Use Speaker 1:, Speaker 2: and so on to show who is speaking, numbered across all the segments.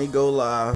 Speaker 1: me go live.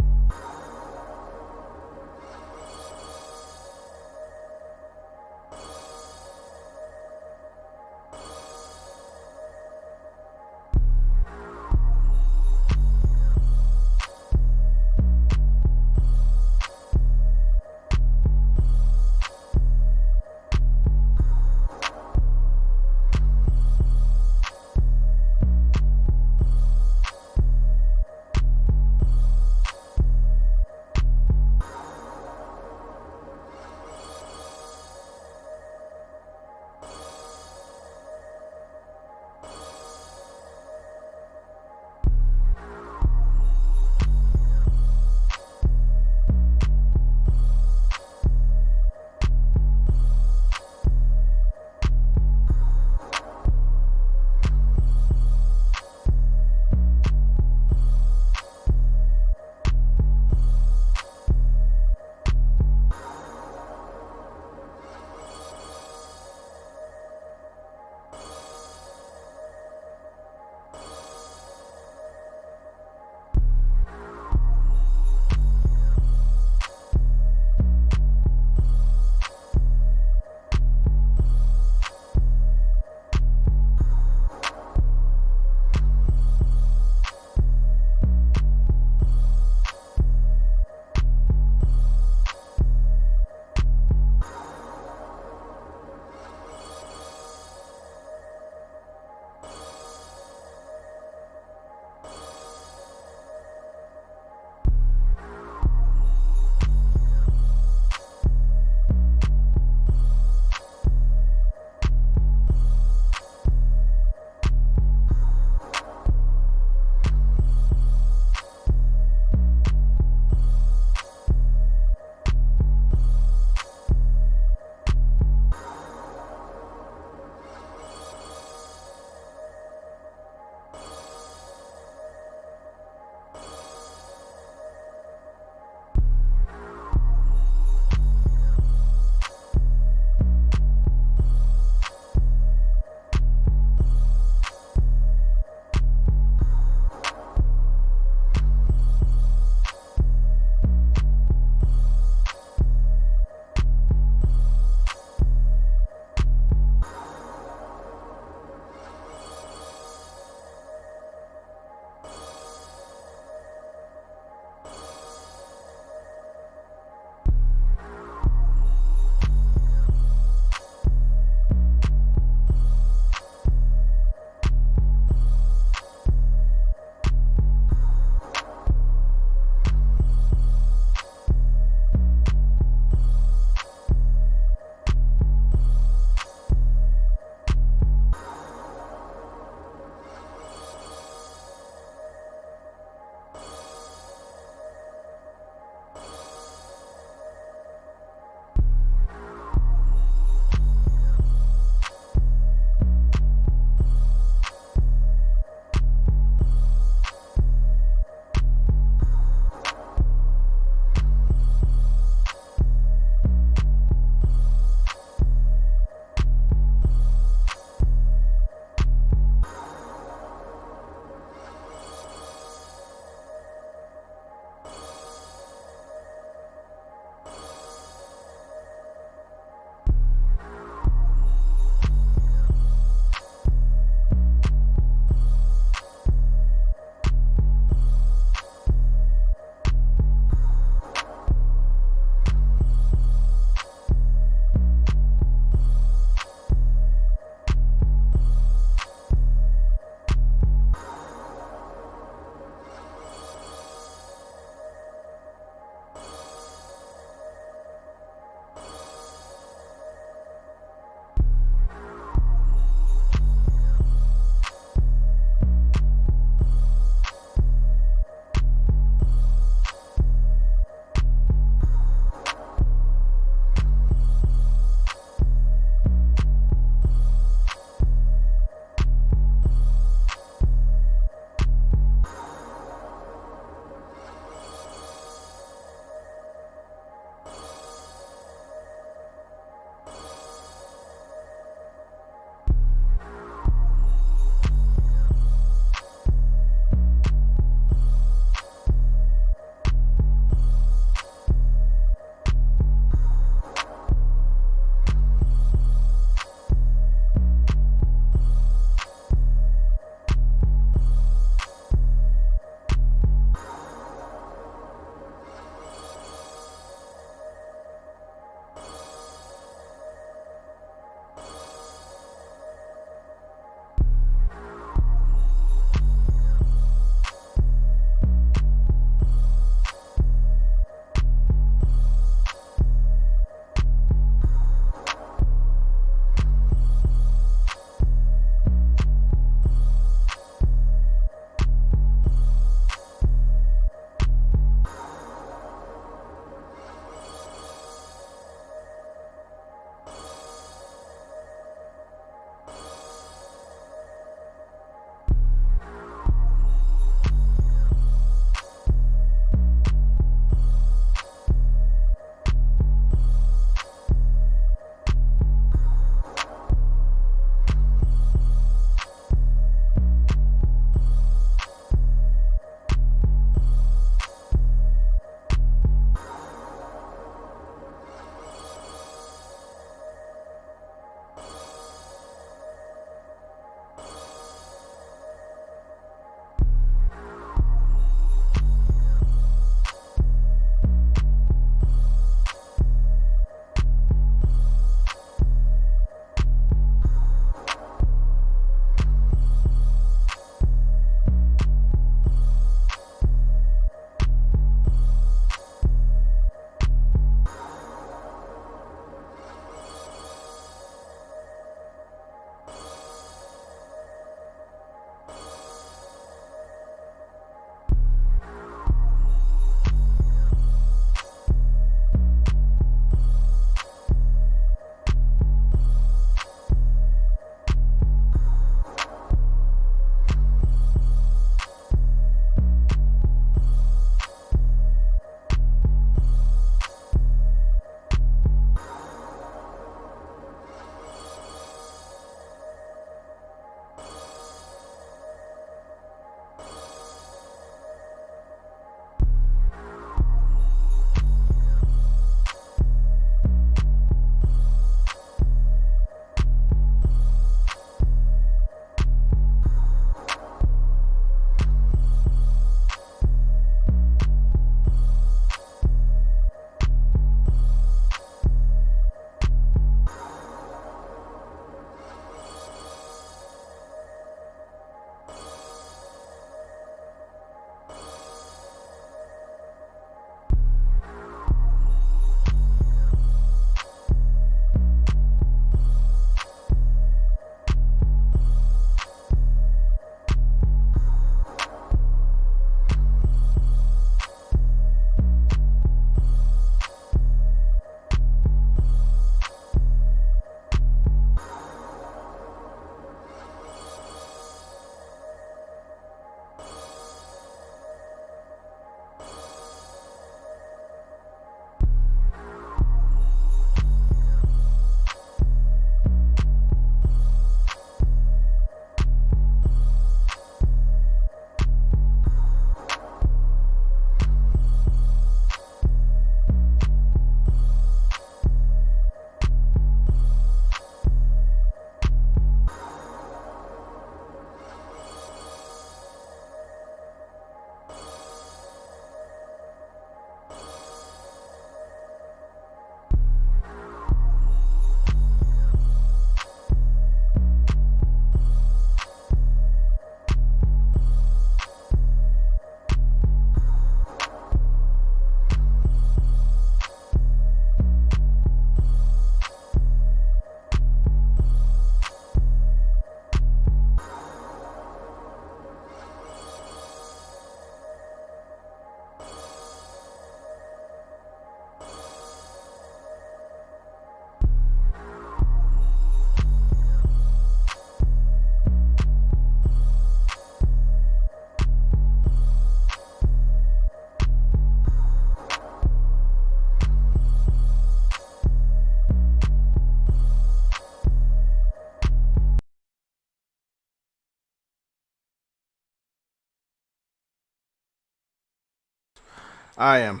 Speaker 1: I am.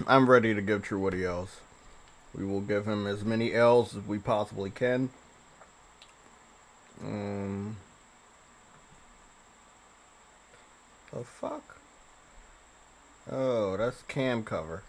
Speaker 1: I'm ready to give True Woody L's. We will give him as many L's as we possibly can. Um, the fuck? Oh, that's cam cover.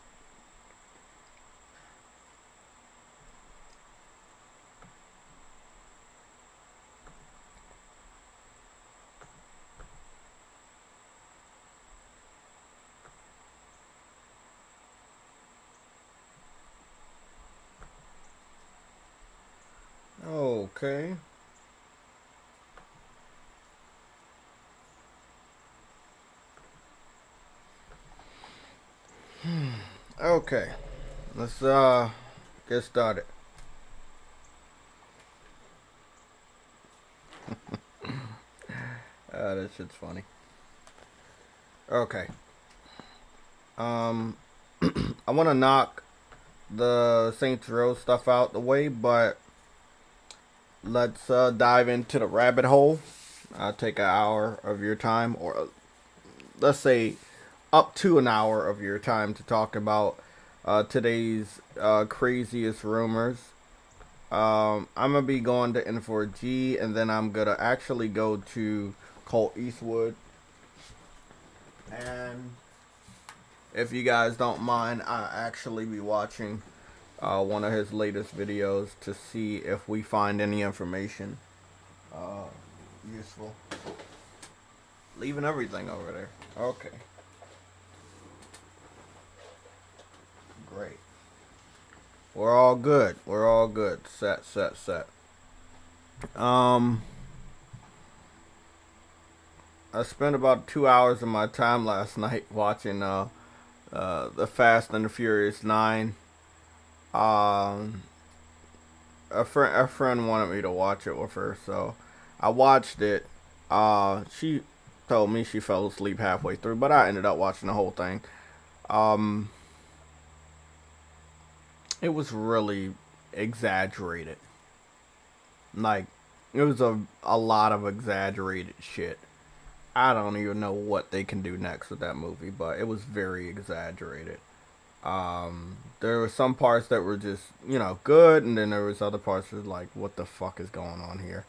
Speaker 1: Okay. Okay. Let's get started. That shit's funny. Okay. Um I wanna knock the Saints Row stuff out the way, but let's dive into the rabbit hole. I'll take an hour of your time, or let's say up to an hour of your time to talk about today's craziest rumors. I'm gonna be going to N4G, and then I'm gonna actually go to Colt Eastwood. And if you guys don't mind, I'll actually be watching one of his latest videos to see if we find any information uh, useful. Leaving everything over there. Okay. Great. We're all good. We're all good. Set. Um, I spent about 2 hours of my time last night watching the Fast and the Furious 9. Um, a friend wanted me to watch it with her, so I watched it. She told me she fell asleep halfway through, but I ended up watching the whole thing. Um, it was really exaggerated. Like, it was a lot of exaggerated shit. I don't even know what they can do next with that movie, but it was very exaggerated. There were some parts that were just, good, and then there was other parts that were like, what the fuck is going on here?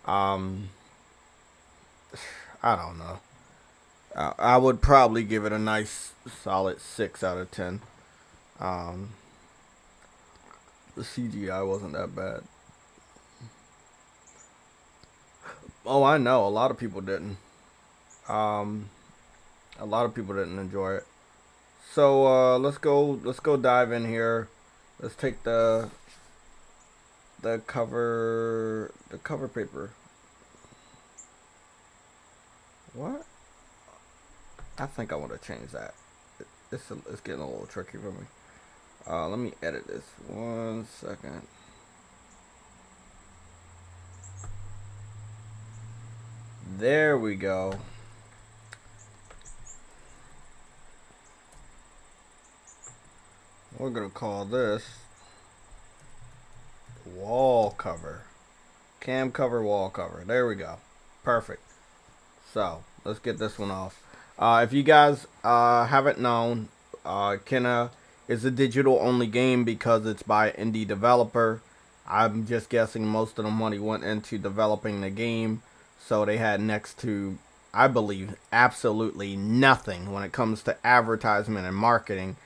Speaker 1: Um, I don't know. I would probably give it a nice solid 6 out of 10. Um, the CGI wasn't that bad. Oh, I know. A lot of people didn't. Um, a lot of people didn't enjoy it. So let's go dive in here. Let's take the cover paper. What? I think I want to change that. It's getting a little tricky for me. Let me edit this 1 second. There we go. We're gonna call this wall cover. Cam cover, wall cover. There we go. Perfect. So let's get this one off. If you guys haven't known, Kenna is a digital only game because it's by an indie developer. I'm just guessing most of the money went into developing the game, so they had next to, I believe, absolutely nothing when it comes to advertisement and marketing.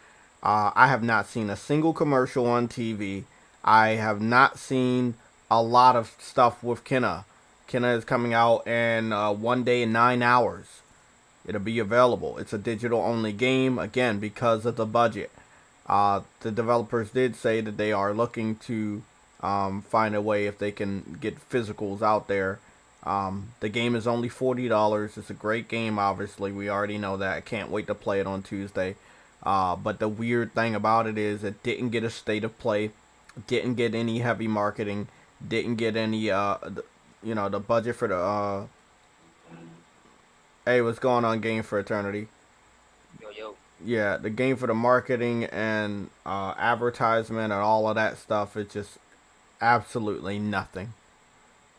Speaker 1: I have not seen a single commercial on TV. I have not seen a lot of stuff with Kenna. Kenna is coming out in 1 day and 9 hours. It'll be available. It's a digital only game, again, because of the budget. The developers did say that they are looking to find a way if they can get physicals out there. The game is only $40. It's a great game, obviously. We already know that. I can't wait to play it on Tuesday. But the weird thing about it is it didn't get a state of play, didn't get any heavy marketing, didn't get any, the budget for the, hey, what's going on, Game for Eternity?
Speaker 2: Yo, yo.
Speaker 1: Yeah, the game for the marketing and advertisement and all of that stuff is just absolutely nothing.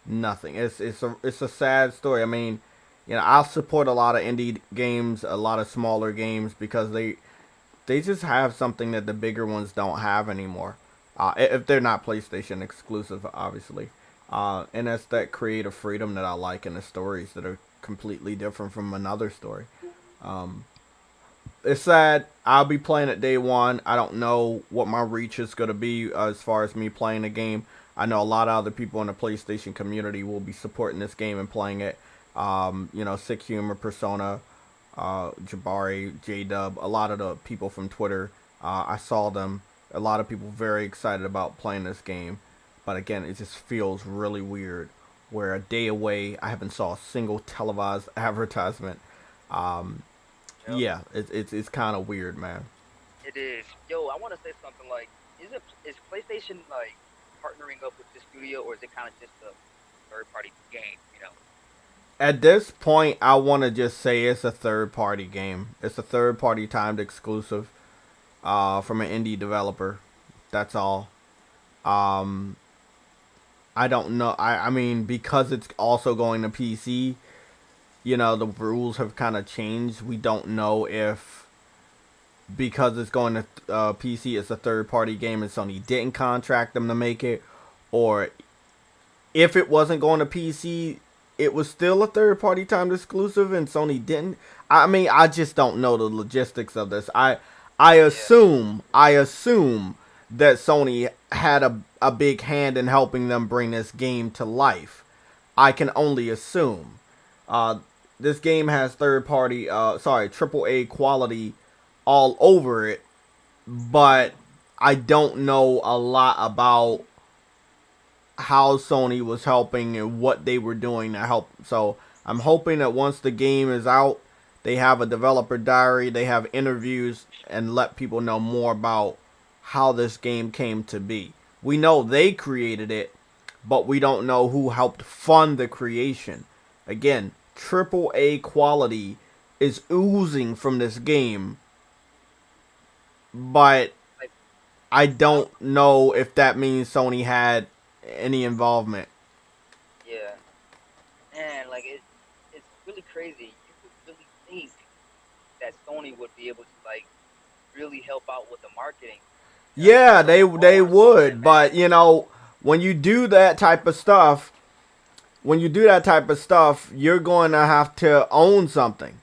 Speaker 1: Nothing. It's a sad story. I mean, I'll support a lot of indie games, a lot of smaller games because they just have something that the bigger ones don't have anymore. If they're not PlayStation exclusive, obviously. And that's that creative freedom that I like in the stories that are completely different from another story. Um, it's sad. I'll be playing it day one. I don't know what my reach is going to be as far as me playing the game. I know a lot of other people in the PlayStation community will be supporting this game and playing it. You know, Sick Humor, Persona, Jabari, J-Dub, a lot of the people from Twitter. I saw them. A lot of people very excited about playing this game. But again, it just feels really weird. Where a day away, I haven't saw a single televised advertisement. Um,
Speaker 2: Yep.
Speaker 1: yeah, it's kind of weird, man.
Speaker 2: It is. Yo, I want to say something like, is PlayStation like partnering up with the studio, or is it kind of just a third party game? You know?
Speaker 1: At this point, I want to just say it's a third party game. It's a third party timed exclusive from an indie developer. That's all. Um, I don't know. I mean, because it's also going to PC, you know, the rules have kind of changed. We don't know if because it's going to PC, it's a third party game and Sony didn't contract them to make it, or if it wasn't going to PC, it was still a third party timed exclusive and Sony didn't. I mean, I just don't know the logistics of this.
Speaker 2: Yeah.
Speaker 1: I assume that Sony had a big hand in helping them bring this game to life. I can only assume. Uh, this game has triple A quality all over it, but I don't know a lot about how Sony was helping and what they were doing to help. So I'm hoping that once the game is out, they have a developer diary, they have interviews, and let people know more about how this game came to be. We know they created it, but we don't know who helped fund the creation. Again, triple A quality is oozing from this game, but
Speaker 2: Like,
Speaker 1: I
Speaker 2: I don't.
Speaker 1: don't know if that means Sony had any involvement.
Speaker 2: Yeah. And like it's really crazy. You would really think that Sony would be able to like really help out with the marketing.
Speaker 1: Yeah,
Speaker 2: Put a bow
Speaker 1: they
Speaker 2: on something,
Speaker 1: would,
Speaker 2: man.
Speaker 1: but you know, when you do that type of stuff, you're going to have to own something.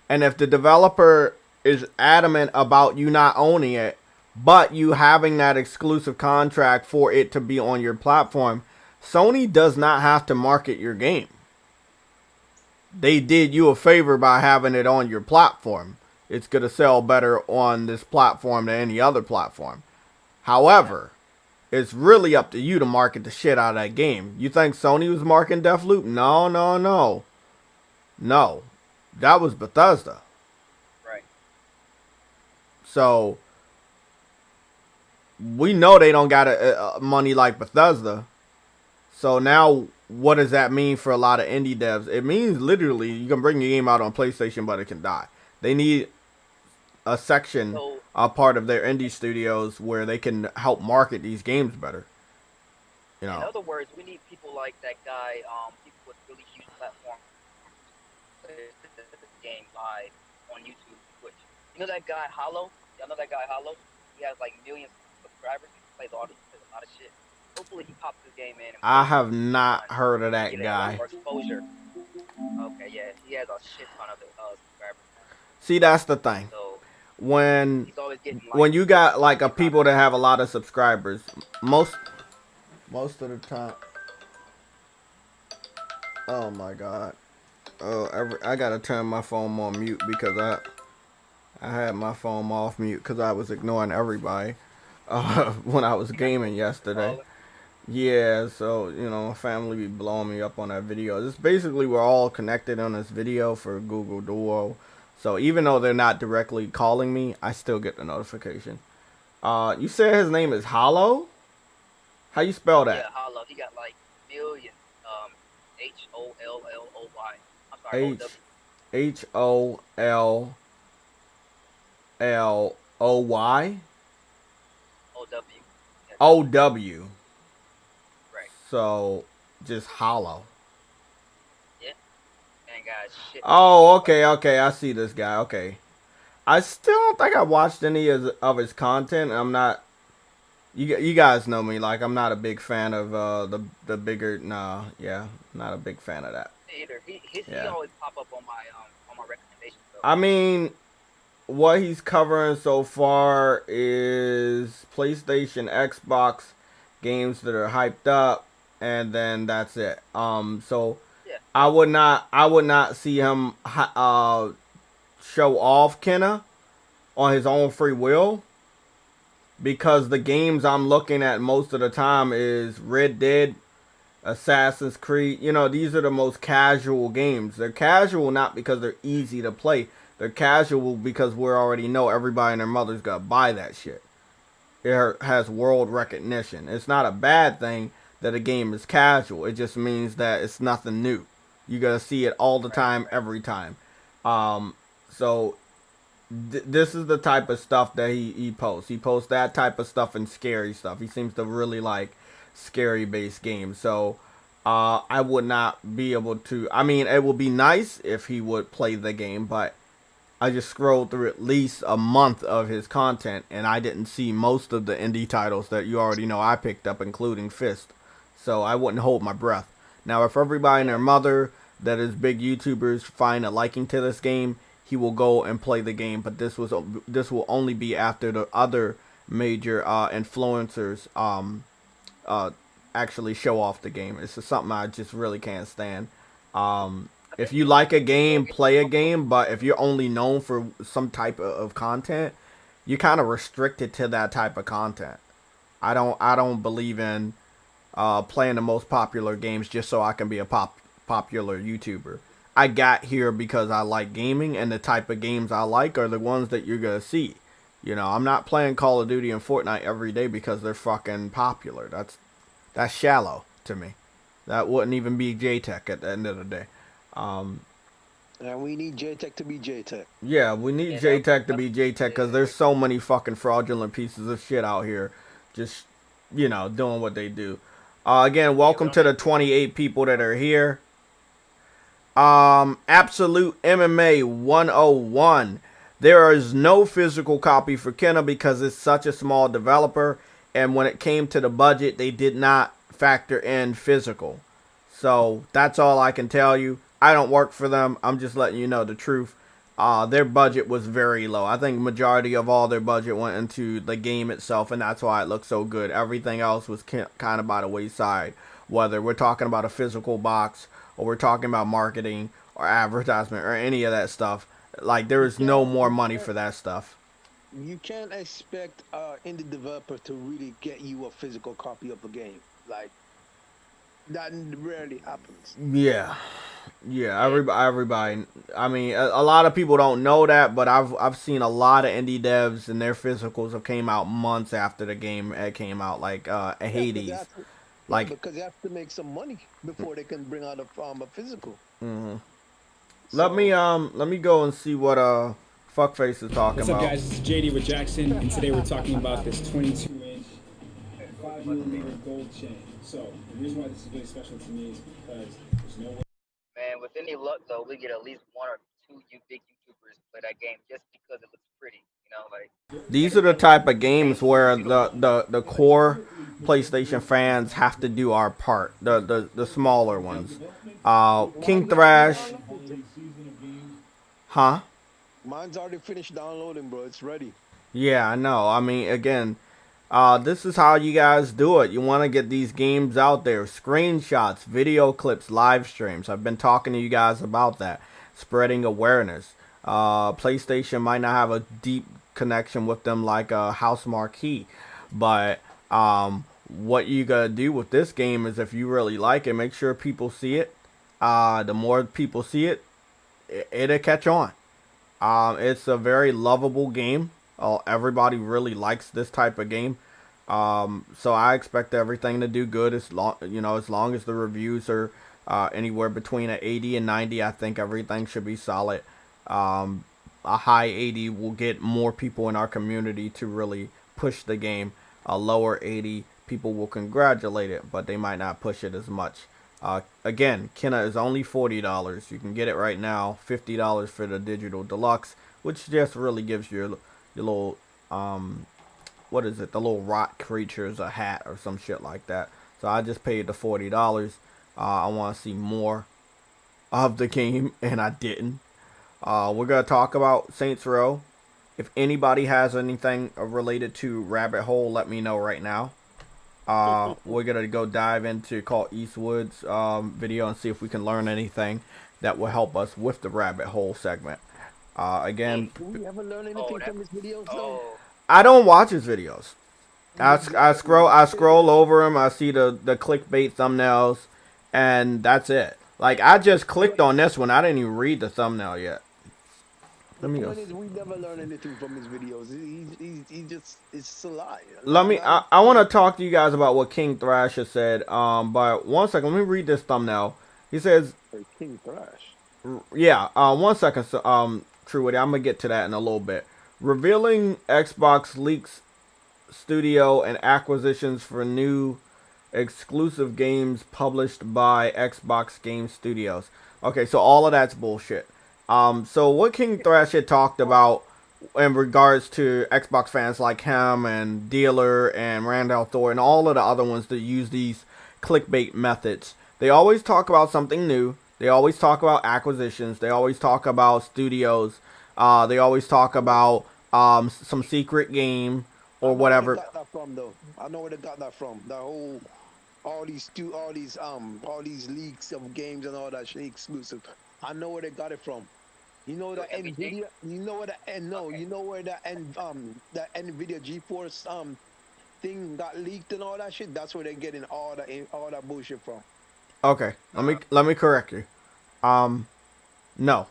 Speaker 1: And if the developer is adamant about you not owning it, but you having that exclusive contract for it to be on your platform, Sony does not have to market your game. They did you a favor by having it on your platform. It's going to sell better on this platform than any other platform.
Speaker 2: Yeah.
Speaker 1: However, it's really up to you to market the shit out of that game. You think Sony was marketing Deathloop? No, no, no. No. That was Bethesda.
Speaker 2: Right.
Speaker 1: So, we know they don't got money like Bethesda. So now, what does that mean for a lot of indie devs? It means literally you can bring your game out on PlayStation, but it can die. They need a section,
Speaker 2: So
Speaker 1: a part of their indie studios where they can help market these games better. You
Speaker 2: in
Speaker 1: know,
Speaker 2: other words, we need people like that guy, people with really huge platforms play the game live on YouTube and Twitch. You know that guy Hollow? Y'all know that guy Hollow? He has like millions of subscribers. He plays a lot of shit. Hopefully he pops this game in and
Speaker 1: I
Speaker 2: plays
Speaker 1: have
Speaker 2: for
Speaker 1: not
Speaker 2: fun
Speaker 1: heard of
Speaker 2: and get
Speaker 1: that
Speaker 2: a lot
Speaker 1: guy.
Speaker 2: more exposure. Okay, yeah, he has a shit ton of subscribers, man.
Speaker 1: See, that's the thing.
Speaker 2: So
Speaker 1: When
Speaker 2: he's always getting like
Speaker 1: when you got like a
Speaker 2: millions out
Speaker 1: people
Speaker 2: of
Speaker 1: that
Speaker 2: it.
Speaker 1: have a lot of subscribers, most most of the time. Oh my god. I gotta turn my phone on mute because I had my phone off mute because I was ignoring everybody when I was
Speaker 2: You got
Speaker 1: gaming
Speaker 2: customers
Speaker 1: yesterday.
Speaker 2: calling.
Speaker 1: Yeah, so you know, my family be blowing me up on that video. This basically we're all connected on this video for Google Duo. So even though they're not directly calling me, I still get the notification. You said his name is Hollow? How you spell
Speaker 2: Yeah,
Speaker 1: that?
Speaker 2: Hollow. He got like millions. Holloy. I'm sorry,
Speaker 1: H
Speaker 2: OW.
Speaker 1: HOLLOY
Speaker 2: OW. Yeah,
Speaker 1: O
Speaker 2: W.
Speaker 1: W.
Speaker 2: Right.
Speaker 1: So just Hollow.
Speaker 2: Yeah. And got shit ton of
Speaker 1: Oh, okay,
Speaker 2: subscribers.
Speaker 1: okay. I see this guy. Okay. I still don't think I watched any of his content. I'm not. You guys know me. Like I'm not a big fan of the bigger. Nah, yeah, not a big fan of that.
Speaker 2: Either he
Speaker 1: Yeah.
Speaker 2: always pop up on my recommendations though.
Speaker 1: I mean, what he's covering so far is PlayStation, Xbox games that are hyped up, and then that's it. So
Speaker 2: Yeah.
Speaker 1: I would not see him show off Kenna on his own free will, because the games I'm looking at most of the time is Red Dead, Assassin's Creed. You know, these are the most casual games. They're casual not because they're easy to play. They're casual because we already know everybody and their mother's gonna buy that shit. It has world recognition. It's not a bad thing that a game is casual. It just means that it's nothing new. You gotta see it all the time, every time. So this is the type of stuff that he posts. He posts that type of stuff and scary stuff. He seems to really like scary based games. So I would not be able to. I mean, it would be nice if he would play the game, but I just scrolled through at least a month of his content, and I didn't see most of the indie titles that you already know I picked up, including Fist. So I wouldn't hold my breath. Now, if everybody and their mother that is big YouTubers find a liking to this game, he will go and play the game. But this will only be after the other major influencers actually show off the game. It's just something I just really can't stand. If you like a game, play a game, but if you're only known for some type of content, you're kind of restricted to that type of content. I don't believe in playing the most popular games just so I can be a popular YouTuber. I got here because I like gaming, and the type of games I like are the ones that you're gonna see. You know, I'm not playing Call of Duty and Fortnite every day because they're fucking popular. That's shallow to me. That wouldn't even be JTech at the end of the day.
Speaker 3: And we need JTech to be JTech.
Speaker 1: Yeah, we need JTech to be JTech because there's so many fucking fraudulent pieces of shit out here just, you know, doing what they do. Again, welcome to the 28 people that are here. Absolute MMA 101. There is no physical copy for Kenna because it's such a small developer, and when it came to the budget, they did not factor in physical. So that's all I can tell you. I don't work for them. I'm just letting you know the truth. Their budget was very low. I think majority of all their budget went into the game itself, and that's why it looked so good. Everything else was kind of by the wayside. Whether we're talking about a physical box, or we're talking about marketing, or advertisement, or any of that stuff. Like, there is no more money for that stuff.
Speaker 3: You can't expect indie developer to really get you a physical copy of a game. Like, that rarely happens.
Speaker 1: Yeah, everybody. I mean, a lot of people don't know that, but I've seen a lot of indie devs and their physicals have came out months after the game came out, like Hades. Like,
Speaker 3: because they have to make some money before they can bring out a physical.
Speaker 1: Mm-hmm. So, let me go and see what Fuckface is talking about.
Speaker 4: What's up, guys? This is JD with Jackson, and today we're talking about this 22-inch 5mm gold chain. So the reason why this is really special to me is because there's no way.
Speaker 2: Man, with any luck though, we get at least one or two big YouTubers play that game just because it looks pretty. You know, like
Speaker 1: these are the type of games where the core PlayStation fans have to do our part. The smaller ones. King Thrash. Huh?
Speaker 3: Mine's already finished downloading, bro. It's ready.
Speaker 1: Yeah, I know. I mean, again, this is how you guys do it. You want to get these games out there. Screenshots, video clips, live streams. I've been talking to you guys about that. Spreading awareness. PlayStation might not have a deep connection with them like a House Marquee. But what you got to do with this game is, if you really like it, make sure people see it. The more people see it, it'll catch on. It's a very lovable game. Everybody really likes this type of game. So I expect everything to do good as long as the reviews are anywhere between an 80 and 90. I think everything should be solid. A high 80 will get more people in our community to really push the game. A lower 80, people will congratulate it, but they might not push it as much. Again, Kenna is only $40. You can get it right now. $50 for the digital deluxe, which just really gives your little what is it? The little rock creatures a hat or some shit like that. So I just paid the $40. I want to see more of the game, and I didn't. We're gonna talk about Saints Row. If anybody has anything related to Rabbit Hole, let me know right now. We're gonna go dive into Clint Eastwood's video and see if we can learn anything that will help us with the Rabbit Hole segment. Again,
Speaker 3: Do we ever learn anything from his videos though?
Speaker 1: I don't watch his videos. I scroll over them. I see the clickbait thumbnails, and that's it. Like, I just clicked on this one. I didn't even read the thumbnail yet.
Speaker 3: The point is, we never learn anything from his videos. He just, it's just a lie.
Speaker 1: I want to talk to you guys about what King Thrasher said. But one second, let me read this thumbnail. He says,
Speaker 3: King Thrash.
Speaker 1: yeah. 1 second. So, True Witty, I'm gonna get to that in a little bit. Revealing Xbox leaks studio and acquisitions for new exclusive games published by Xbox Game Studios. Okay, so all of that's bullshit. So what King Thrasher talked about in regards to Xbox fans like him and Dealer and Randall Thor and all of the other ones that use these clickbait methods, they always talk about something new. They always talk about acquisitions. They always talk about studios. They always talk about some secret game or whatever.
Speaker 3: I know where they got that from, though. I know where they got that from. The whole, all these leaks of games and all that shit exclusive. I know where they got it from. You know the Nvidia. You know where You know where the Nvidia GeForce thing got leaked and all that shit. That's where they're getting all that bullshit from.
Speaker 1: Okay, let me correct you. No.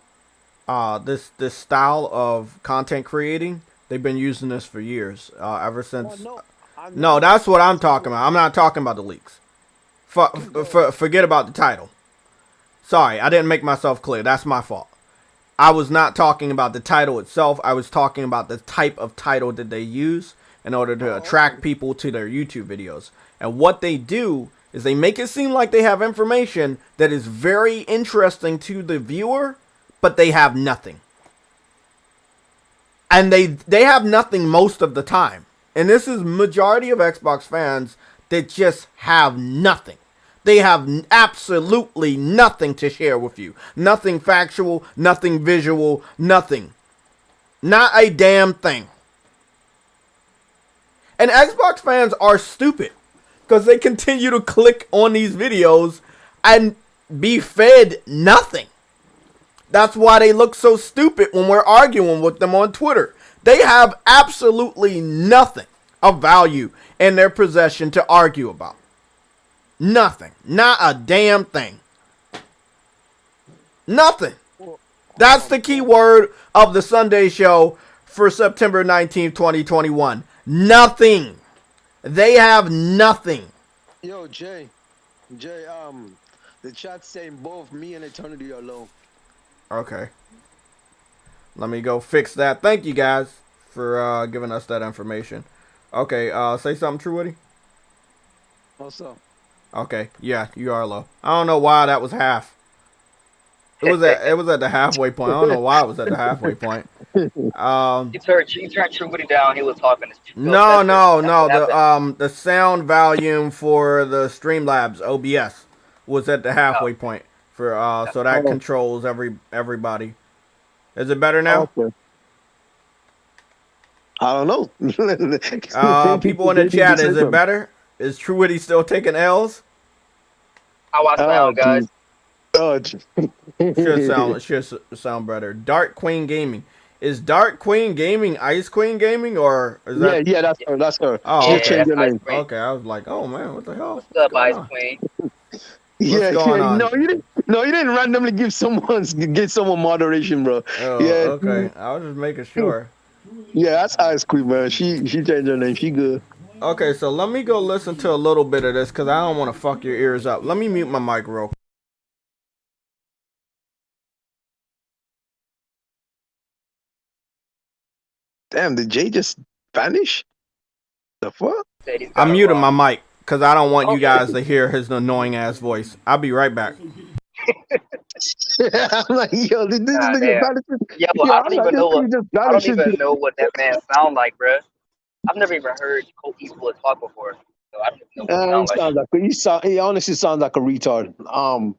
Speaker 1: This style of content creating, they've been using this for years. Ever since. No, that's what I'm talking about. I'm not talking about the leaks. Forget about the title. Sorry, I didn't make myself clear. That's my fault. I was not talking about the title itself. I was talking about the type of title that they use in order to attract people to their YouTube videos. And what they do is they make it seem like they have information that is very interesting to the viewer, but they have nothing. And they have nothing most of the time. And this is majority of Xbox fans that just have nothing. They have absolutely nothing to share with you. Nothing factual, nothing visual, nothing. Not a damn thing. And Xbox fans are stupid because they continue to click on these videos and be fed nothing. That's why they look so stupid when we're arguing with them on Twitter. They have absolutely nothing of value in their possession to argue about. Nothing. Not a damn thing. Nothing. That's the key word of the Sunday Show for September 19th, 2021. Nothing. They have nothing.
Speaker 3: Yo, Jay, the chat's saying both me and Eternity are low.
Speaker 1: Okay. Let me go fix that. Thank you guys for giving us that information. Okay, say something, True Woody.
Speaker 3: What's up?
Speaker 1: Okay, yeah, you are low. I don't know why that was half. It was at the halfway point. I don't know why it was at the halfway point.
Speaker 2: You turned True Woody down. He was talking.
Speaker 1: No. The sound volume for the Streamlabs OBS was at the halfway point for so that controls everybody. Is it better now?
Speaker 3: Okay. I don't know.
Speaker 1: People in the chat, is it better? Is True Witty still taking L's?
Speaker 2: How I sound, guys?
Speaker 1: Should sound better. Dark Queen Gaming. Is Dark Queen Gaming Ice Queen Gaming or is that?
Speaker 3: Yeah, that's her.
Speaker 1: Oh, okay.
Speaker 3: Changed her name.
Speaker 1: Okay, I was like, oh man, what the hell?
Speaker 2: What's up, Ice Queen?
Speaker 3: What's
Speaker 1: going on?
Speaker 3: No, you didn't randomly give someone moderation, bro.
Speaker 1: Oh,
Speaker 3: yeah.
Speaker 1: Okay. I was just making sure.
Speaker 3: Yeah, that's Ice Queen, man. She changed her name. She good.
Speaker 1: Okay, so let me go listen to a little bit of this because I don't want to fuck your ears up. Let me mute my mic real quick.
Speaker 3: Damn, did Jay just vanish? The fuck?
Speaker 1: I muted my mic. because I don't want you
Speaker 2: Okay.
Speaker 1: guys to hear his annoying ass voice. I'll be right back.
Speaker 3: I'm like, yo, this
Speaker 2: God
Speaker 3: nigga
Speaker 2: damn.
Speaker 3: vanishes.
Speaker 2: Yo,
Speaker 3: Yo,
Speaker 2: I
Speaker 3: I'm
Speaker 2: don't
Speaker 3: like,
Speaker 2: even
Speaker 3: this
Speaker 2: know what
Speaker 3: nigga just
Speaker 2: I don't
Speaker 3: vanishes.
Speaker 2: even know what that man sound like, bruh. I've never even heard Colt Eastwood talk before, so I don't even know what he
Speaker 3: He
Speaker 2: sound like.
Speaker 3: sounds like he honestly sounds like a retard.
Speaker 2: Sounds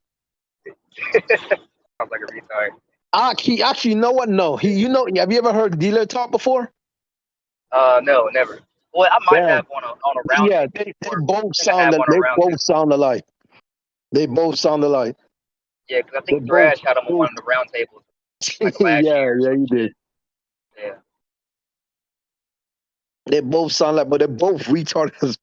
Speaker 2: like a retard.
Speaker 3: Actually, you know what? No, have you ever heard dealer talk before?
Speaker 2: No, never. Well, I might
Speaker 3: Damn.
Speaker 2: have on a round
Speaker 3: Yeah,
Speaker 2: table
Speaker 3: they
Speaker 2: before.
Speaker 3: both
Speaker 2: I think I have on a
Speaker 3: they
Speaker 2: round
Speaker 3: both
Speaker 2: table.
Speaker 3: sound alike. They both sound alike.
Speaker 2: Yeah, because I
Speaker 3: They
Speaker 2: think
Speaker 3: both,
Speaker 2: Thrash had him on one of the round tables like last
Speaker 3: yeah,
Speaker 2: year or
Speaker 3: yeah,
Speaker 2: some
Speaker 3: you
Speaker 2: shit.
Speaker 3: did.
Speaker 2: Yeah.
Speaker 3: They both sound like, but they're both retarded.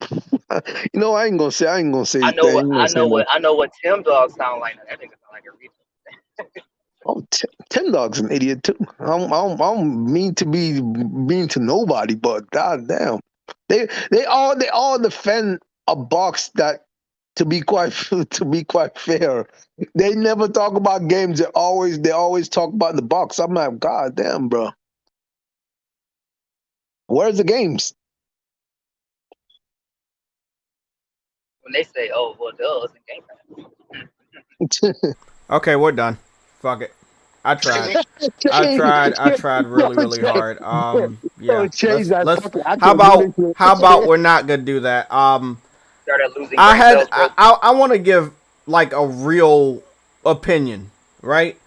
Speaker 3: I ain't gonna say. I ain't gonna say.
Speaker 2: I know
Speaker 3: I
Speaker 2: what
Speaker 3: ain't gonna
Speaker 2: I
Speaker 3: say
Speaker 2: know
Speaker 3: no.
Speaker 2: what I know what Tim Dog sound like. That nigga sound like a retard.
Speaker 3: Oh, Tim Dog's an idiot too. I'm mean to be mean to nobody, but goddamn, they all defend a box that. To be quite fair, they never talk about games. They always talk about the box. I'm like, God damn, bro. Where's the games?
Speaker 2: When they say, "Oh, well, duh, it's a Game Pass."
Speaker 1: Okay, we're done. Fuck it. I tried. I tried really, really hard.
Speaker 3: Oh,
Speaker 1: Yeah.
Speaker 3: change that.
Speaker 1: Let's.
Speaker 3: Fuck it. I
Speaker 1: How
Speaker 3: can't do
Speaker 1: about?
Speaker 3: this
Speaker 1: How about
Speaker 3: shit.
Speaker 1: we're not gonna do that?
Speaker 2: Started losing
Speaker 1: I
Speaker 2: brain
Speaker 1: had.
Speaker 2: cells, bro.
Speaker 1: I want to give like a real opinion, right?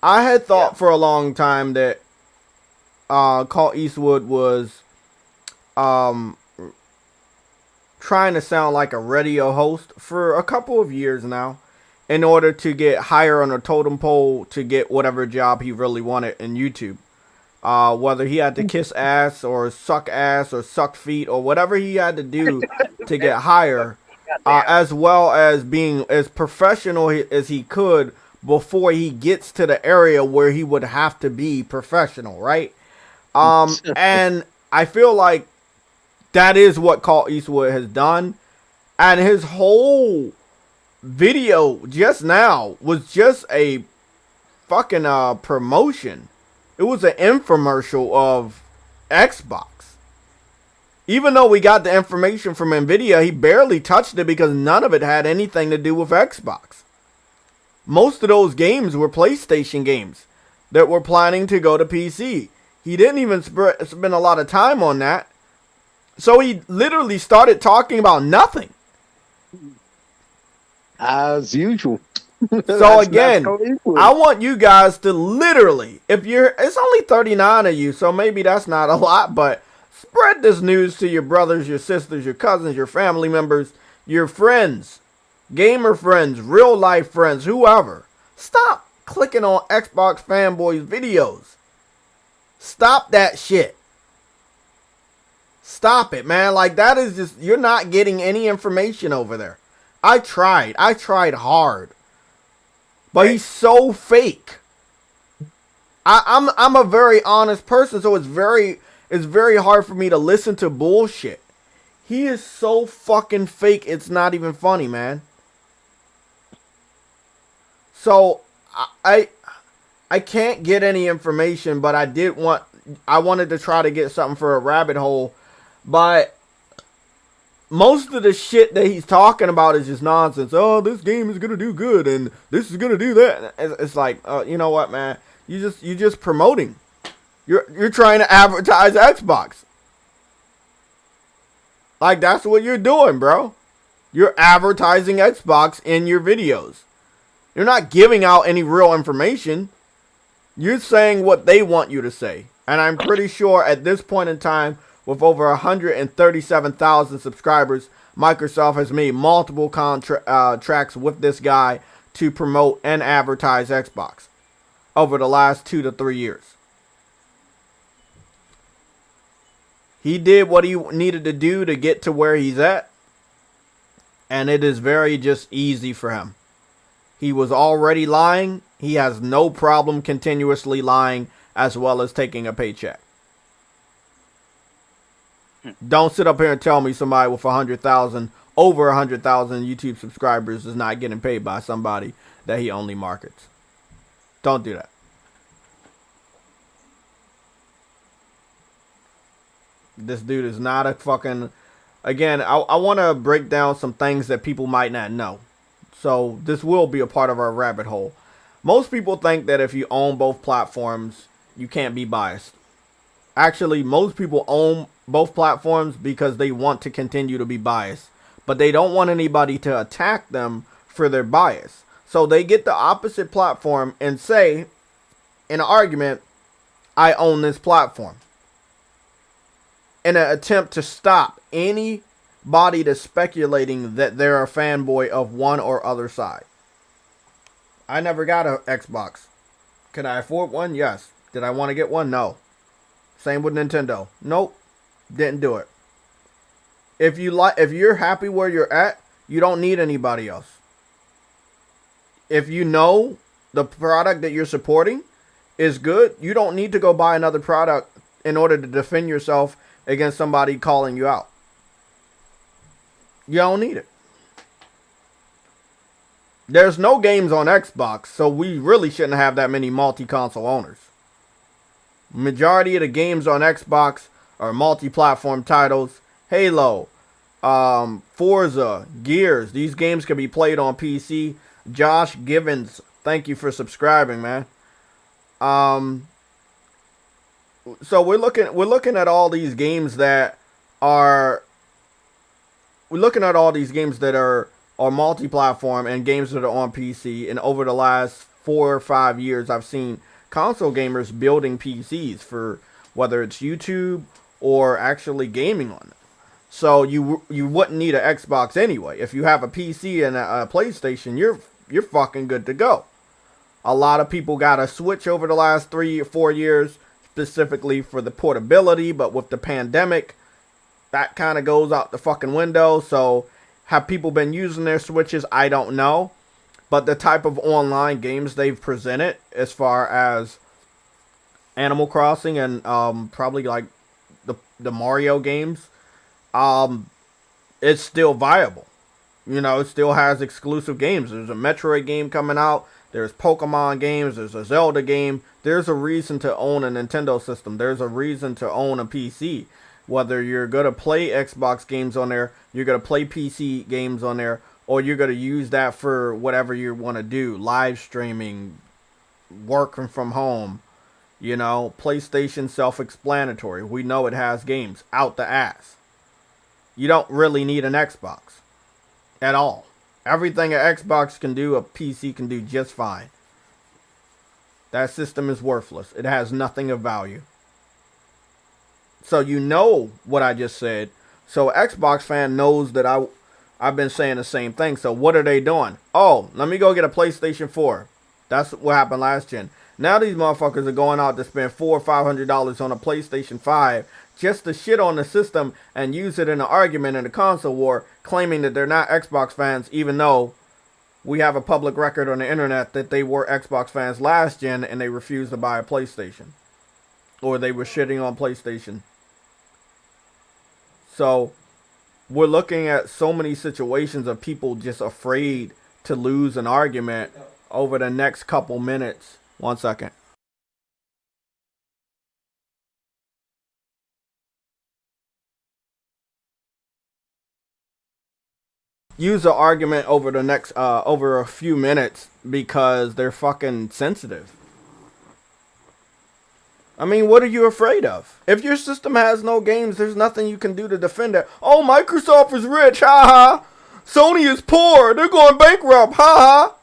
Speaker 1: I had
Speaker 2: Yeah.
Speaker 1: thought for a long time that Clint Eastwood was um trying to sound like a radio host for a couple of years now in order to get higher on a totem pole to get whatever job he really wanted in YouTube. Whether he had to kiss ass or suck feet or whatever he had to do to get higher,
Speaker 2: Goddamn.
Speaker 1: as well as being as professional as he could before he gets to the area where he would have to be professional, right? And I feel like that is what Clint Eastwood has done. And his whole video just now was just a fucking promotion. It was an infomercial of Xbox. Even though we got the information from Nvidia, he barely touched it because none of it had anything to do with Xbox. Most of those games were PlayStation games that were planning to go to PC. He didn't even spend a lot of time on that. So he literally started talking about nothing.
Speaker 3: As usual.
Speaker 1: So again, I want you guys to literally, it's only 39 of you, so maybe that's not a lot, but spread this news to your brothers, your sisters, your cousins, your family members, your friends, gamer friends, real life friends, whoever. Stop clicking on Xbox fanboys videos. Stop that shit. Stop it, man. Like, that is just, you're not getting any information over there. I tried hard. But he's so fake. I'm a very honest person, so it's very hard for me to listen to bullshit. He is so fucking fake, it's not even funny, man. So I can't get any information, but I wanted to try to get something for a rabbit hole, but most of the shit that he's talking about is just nonsense. Oh, this game is gonna do good, and this is gonna do that. It's like, you know what, man? You just promoting. You're trying to advertise Xbox. Like, that's what you're doing, bro. You're advertising Xbox in your videos. You're not giving out any real information. You're saying what they want you to say. And I'm pretty sure at this point in time, with over 137,000 subscribers, Microsoft has made multiple contracts with this guy to promote and advertise Xbox over the last 2 to 3 years. He did what he needed to do to get to where he's at, and it is very just easy for him. He was already lying. He has no problem continuously lying as well as taking a paycheck. Don't sit up here and tell me somebody with over 100,000 YouTube subscribers is not getting paid by somebody that he only markets. Don't do that. This dude is not a fucking again, I want to break down some things that people might not know. So this will be a part of our rabbit hole. Most people think that if you own both platforms, you can't be biased. Actually, most people own both platforms because they want to continue to be biased, but they don't want anybody to attack them for their bias. So they get the opposite platform and say, in an argument, I own this platform, in an attempt to stop anybody that's speculating that they're a fanboy of one or other side. I never got an Xbox. Could I afford one? Yes. Did I want to get one? No. Same with Nintendo. Nope. Didn't do it. If you're happy where you're at, you don't need anybody else. If you know the product that you're supporting is good, you don't need to go buy another product in order to defend yourself against somebody calling you out. You don't need it. There's no games on Xbox, so we really shouldn't have that many multi-console owners. Majority of the games on Xbox are multi-platform titles. Halo, Forza, Gears. These games can be played on PC. Josh Givens, thank you for subscribing, man. So we're looking at all these games that are multi-platform and games that are on PC. And over the last 4 or 5 years, I've seen console gamers building PCs for whether it's YouTube or actually gaming on it. So you wouldn't need an Xbox anyway. If you have a PC and a PlayStation, you're fucking good to go. A lot of people got a Switch over the last 3 or 4 years, specifically for the portability, but with the pandemic, that kind of goes out the fucking window. So have people been using their Switches? I don't know. But the type of online games they've presented, as far as Animal Crossing and probably like the Mario games, it's still viable. You know, it still has exclusive games. There's a Metroid game coming out. There's Pokemon games. There's a Zelda game. There's a reason to own a Nintendo system. There's a reason to own a PC. Whether you're going to play Xbox games on there, you're going to play PC games on there, or you're going to use that for whatever you want to do. Live streaming, working from home. You know, PlayStation self-explanatory. We know it has games out the ass. You don't really need an Xbox at all. Everything an Xbox can do, a PC can do just fine. That system is worthless. It has nothing of value. So you know what I just said. So Xbox fan knows that I've been saying the same thing. So what are they doing? Oh, let me go get a PlayStation 4. That's what happened last gen. Now these motherfuckers are going out to spend $400 or $500 on a PlayStation 5 just to shit on the system and use it in an argument in a console war, claiming that they're not Xbox fans, even though we have a public record on the internet that they were Xbox fans last gen and they refused to buy a PlayStation. Or they were shitting on PlayStation. So we're looking at so many situations of people just afraid to lose an argument over the next couple minutes. 1 second. Use an argument over the next over a few minutes because they're fucking sensitive. I mean, what are you afraid of? If your system has no games, there's nothing you can do to defend it. Oh, Microsoft is rich, haha. Sony is poor, they're going bankrupt, haha.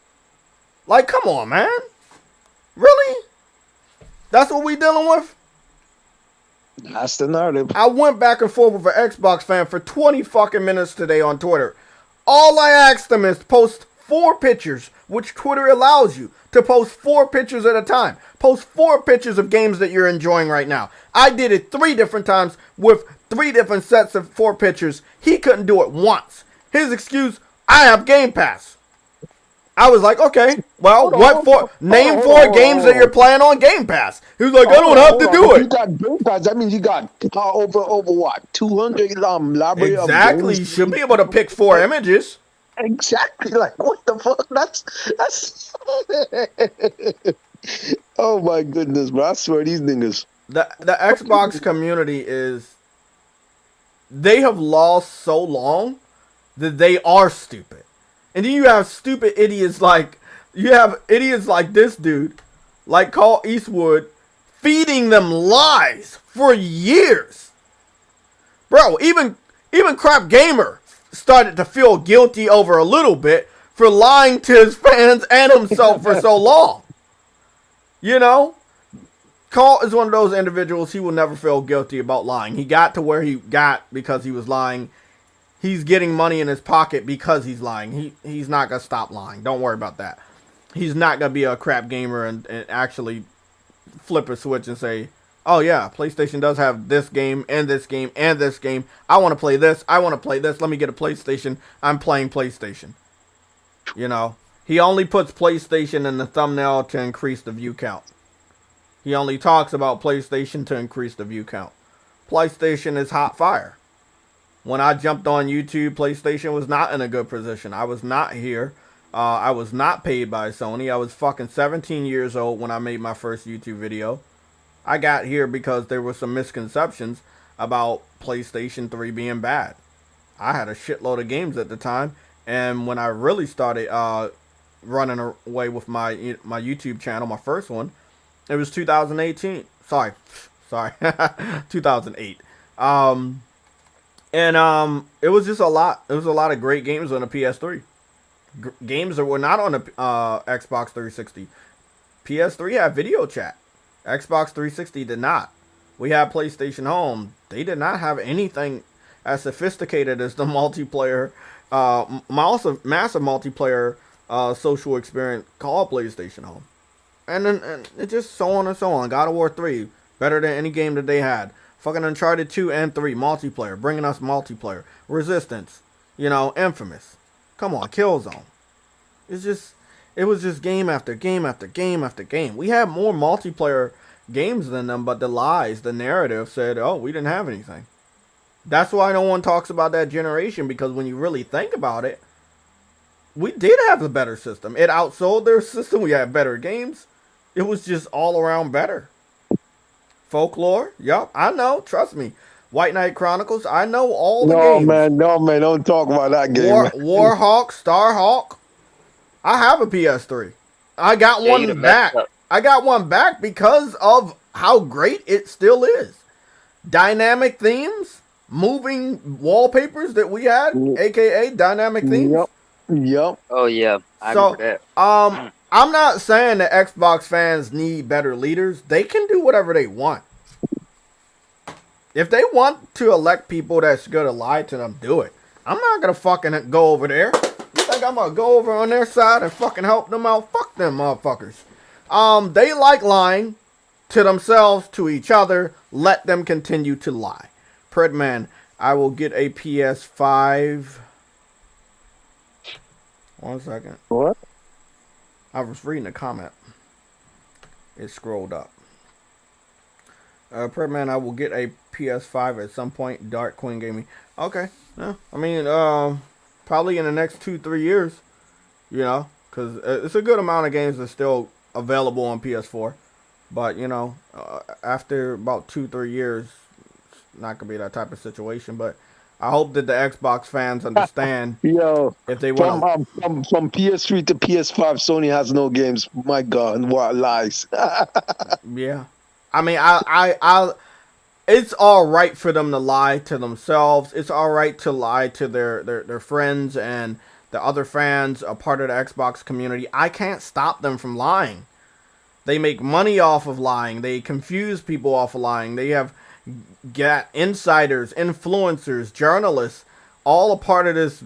Speaker 1: Like, come on, man. Really? That's what we dealing with?
Speaker 3: That's the narrative.
Speaker 1: I went back and forth with an Xbox fan for 20 fucking minutes today on Twitter. All I asked them is post 4 pictures, which Twitter allows you to post 4 pictures at a time. Post 4 pictures of games that you're enjoying right now. I did it 3 different times with 3 different sets of 4 pictures. He couldn't do it once. His excuse, I have Game Pass. I was like, okay, well, name 4 games that you're playing on Game Pass. He was like, I don't have to do it.
Speaker 3: You got Game Pass. That means you got over what? 200 library of
Speaker 1: exactly.
Speaker 3: games.
Speaker 1: You should be able to pick 4 images.
Speaker 3: Exactly. Like, what the fuck? That's. Oh my goodness, bro! I swear these niggas.
Speaker 1: The Xbox community is they have lost so long that they are stupid. And then you have stupid idiots like this dude, like Carl Eastwood, feeding them lies for years. Bro, even Crap Gamer started to feel guilty over a little bit for lying to his fans and himself for so long. You know? Carl is one of those individuals, he will never feel guilty about lying. He got to where he got because he was lying. He's getting money in his pocket because he's lying. He's not going to stop lying. Don't worry about that. He's not going to be a Crap Gamer and actually flip a switch and say, oh yeah, PlayStation does have this game and this game and this game. I want to play this. I want to play this. Let me get a PlayStation. I'm playing PlayStation. You know, he only puts PlayStation in the thumbnail to increase the view count. He only talks about PlayStation to increase the view count. PlayStation is hot fire. When I jumped on YouTube, PlayStation was not in a good position. I was not here. I was not paid by Sony. I was fucking 17 years old when I made my first YouTube video. I got here because there were some misconceptions about PlayStation 3 being bad. I had a shitload of games at the time. And when I really started running away with my YouTube channel, my first one, it was 2018. Sorry, 2008. It was just a lot. It was a lot of great games on the PS3. Games that were not on the Xbox 360. PS3 had video chat. Xbox 360 did not. We had PlayStation Home. They did not have anything as sophisticated as the multiplayer, massive multiplayer social experience called PlayStation Home. And it just so on and so on. God of War 3, better than any game that they had. Fucking Uncharted 2 and 3, multiplayer, bringing us multiplayer. Resistance, you know, Infamous. Come on, Killzone. It was just game after game after game after game. We had more multiplayer games than them, but the lies, the narrative said, oh, we didn't have anything. That's why no one talks about that generation, because when you really think about it, we did have a better system. It outsold their system. We had better games. It was just all around better. Folklore, yup, I know, trust me. White Knight Chronicles, I know all the games.
Speaker 3: No man, don't talk about that game.
Speaker 1: Warhawk, Starhawk. I have a PS3. I got one back. I got one back because of how great it still is. Dynamic themes, moving wallpapers that we had, aka dynamic themes.
Speaker 3: Yep.
Speaker 2: Oh yeah, I remember that.
Speaker 1: I'm not saying that Xbox fans need better leaders. They can do whatever they want. If they want to elect people that's going to lie to them, do it. I'm not going to fucking go over there. You think I'm going to go over on their side and fucking help them out? Fuck them motherfuckers. They like lying to themselves, to each other. Let them continue to lie. Predman, I will get a PS5. 1 second.
Speaker 3: What?
Speaker 1: I was reading a comment. It scrolled up. Predman, I will get a PS5 at some point. Dark Queen Gaming. Okay. Yeah. I mean, probably in the next 2-3 years. You know, because it's a good amount of games that's still available on PS4. But, you know, after about 2-3 years, it's not going to be that type of situation. But I hope that the Xbox fans understand.
Speaker 3: Yo,
Speaker 1: if they want
Speaker 3: from PS3 to PS5, Sony has no games. My God, what lies.
Speaker 1: Yeah. I mean, I it's all right for them to lie to themselves. It's all right to lie to their friends and the other fans, a part of the Xbox community. I can't stop them from lying. They make money off of lying. They confuse people off of lying. They have got insiders, influencers, journalists, all a part of this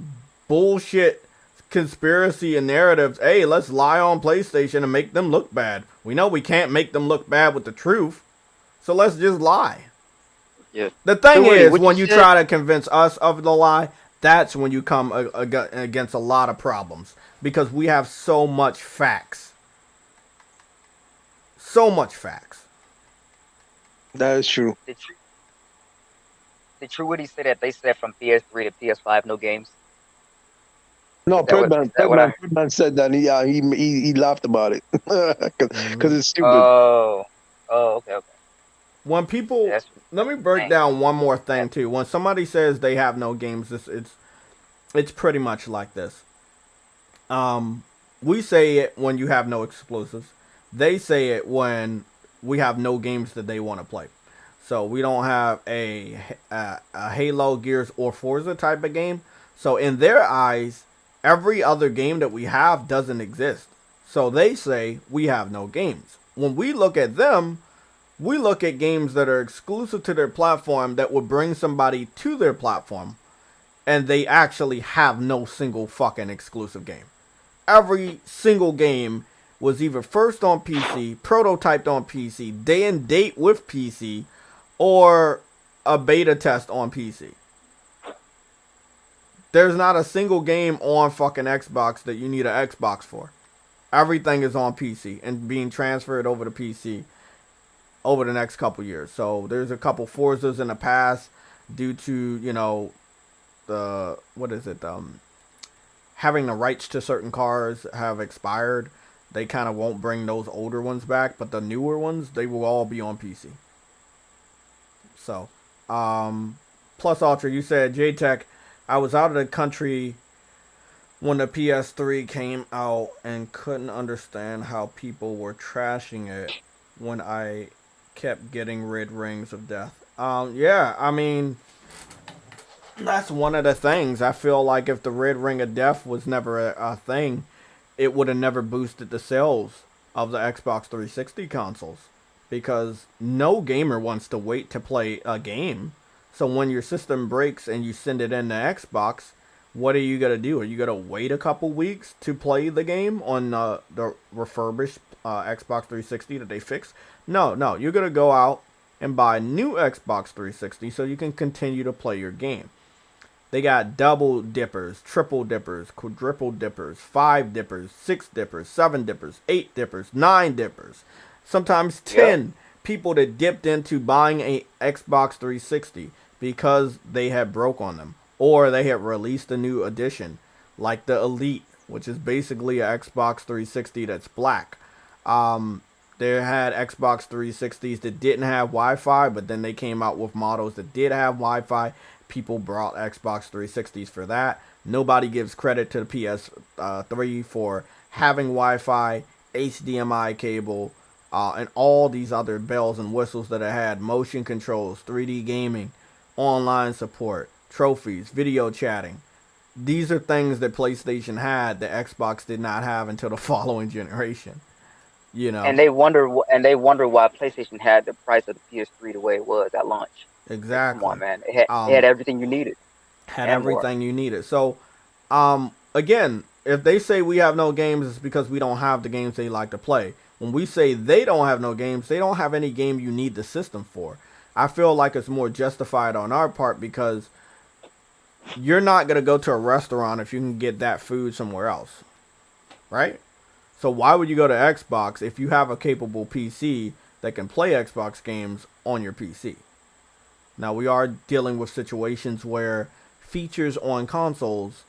Speaker 1: bullshit conspiracy and narratives. Hey, let's lie on PlayStation and make them look bad. We know we can't make them look bad with the truth, so let's just lie.
Speaker 2: Yeah.
Speaker 1: The thing is, when you try to convince us of the lie, that's when you come against a lot of problems, because we have so much facts. So much facts.
Speaker 3: That is true.
Speaker 2: Did Truity say that they said from PS3 to PS5 no games?
Speaker 3: No, Predman said that. He laughed about it because it's stupid.
Speaker 2: Oh, okay.
Speaker 1: when people,
Speaker 2: That's
Speaker 1: let me break
Speaker 2: dang.
Speaker 1: down one more thing too. When somebody says they have no games, it's pretty much like this. We say it when you have no exclusives. They say it when we have no games that they want to play. So we don't have a Halo, Gears, or Forza type of game. So in their eyes, every other game that we have doesn't exist. So they say we have no games. When we look at them, we look at games that are exclusive to their platform that would bring somebody to their platform, and they actually have no single fucking exclusive game. Every single game was either first on PC, prototyped on PC, day and date with PC, or a beta test on PC. There's not a single game on fucking Xbox that you need an Xbox for. Everything is on PC and being transferred over to PC over the next couple years. So there's a couple Forzas in the past due to, the, what is it, having the rights to certain cars have expired. They kind of won't bring those older ones back, but the newer ones, they will all be on PC. So, plus Ultra, you said, J-Tech, I was out of the country when the PS3 came out and couldn't understand how people were trashing it when I kept getting red rings of death. Yeah, I mean, that's one of the things. I feel like if the red ring of death was never a thing, it would have never boosted the sales of the Xbox 360 consoles, because no gamer wants to wait to play a game. So when your system breaks and you send it in to Xbox, what are you going to do? Are you going to wait a couple weeks to play the game on the refurbished Xbox 360 that they fixed? No. You're going to go out and buy a new Xbox 360 so you can continue to play your game. They got double dippers, triple dippers, quadruple dippers, 5 dippers, 6 dippers, 7 dippers, 8 dippers, 9 dippers, sometimes 10 people that dipped into buying a Xbox 360 because they had broke on them, or they had released a new edition like the Elite, which is basically an Xbox 360 that's black. They had Xbox 360s that didn't have Wi-Fi, but then they came out with models that did have Wi-Fi. People brought Xbox 360s for that. Nobody gives credit to the PS3 for having Wi-Fi, HDMI cable, and all these other bells and whistles that it had. Motion controls, 3D gaming, online support, trophies, video chatting. These are things that PlayStation had that Xbox did not have until the following generation.
Speaker 2: And they wonder why PlayStation had the price of the PS3 the way it was at launch.
Speaker 1: Exactly.
Speaker 2: Come on, man. It had everything you needed.
Speaker 1: Had everything you needed. So, again, if they say we have no games, it's because we don't have the games they like to play. When we say they don't have no games, they don't have any game you need the system for. I feel like it's more justified on our part, because you're not going to go to a restaurant if you can get that food somewhere else. Right? So why would you go to Xbox if you have a capable PC that can play Xbox games on your PC? Now, we are dealing with situations where features on consoles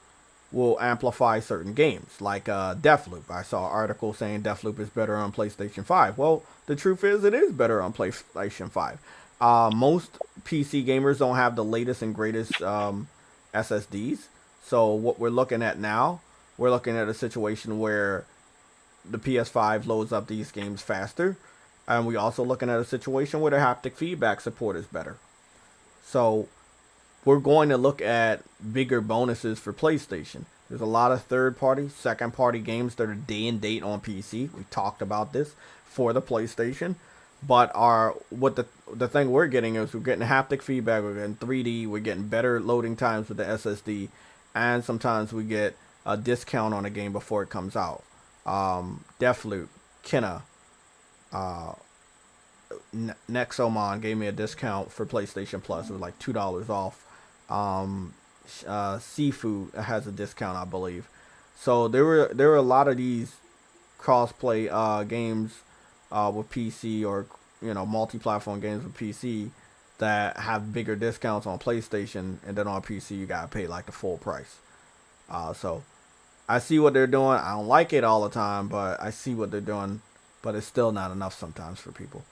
Speaker 1: will amplify certain games, like Deathloop. I saw an article saying Deathloop is better on PlayStation 5. Well, the truth is it is better on PlayStation 5. Most PC gamers don't have the latest and greatest SSDs. So what we're looking at now, we're looking at a situation where the PS5 loads up these games faster. And we're also looking at a situation where the haptic feedback support is better. So we're going to look at bigger bonuses for PlayStation. There's a lot of third-party, second-party games that are day and date on PC. We talked about this for the PlayStation. But the thing we're getting is we're getting haptic feedback, we're getting 3D, we're getting better loading times with the SSD, and sometimes we get a discount on a game before it comes out. Deathloop, Kenna, Nexomon gave me a discount for PlayStation Plus. It was like $2 off. Seafood has a discount, I believe. So there were a lot of these cross-play games with PC, or multi-platform games with PC that have bigger discounts on PlayStation, and then on PC you gotta pay like the full price. So I see what they're doing. I don't like it all the time, but I see what they're doing. But it's still not enough sometimes for people.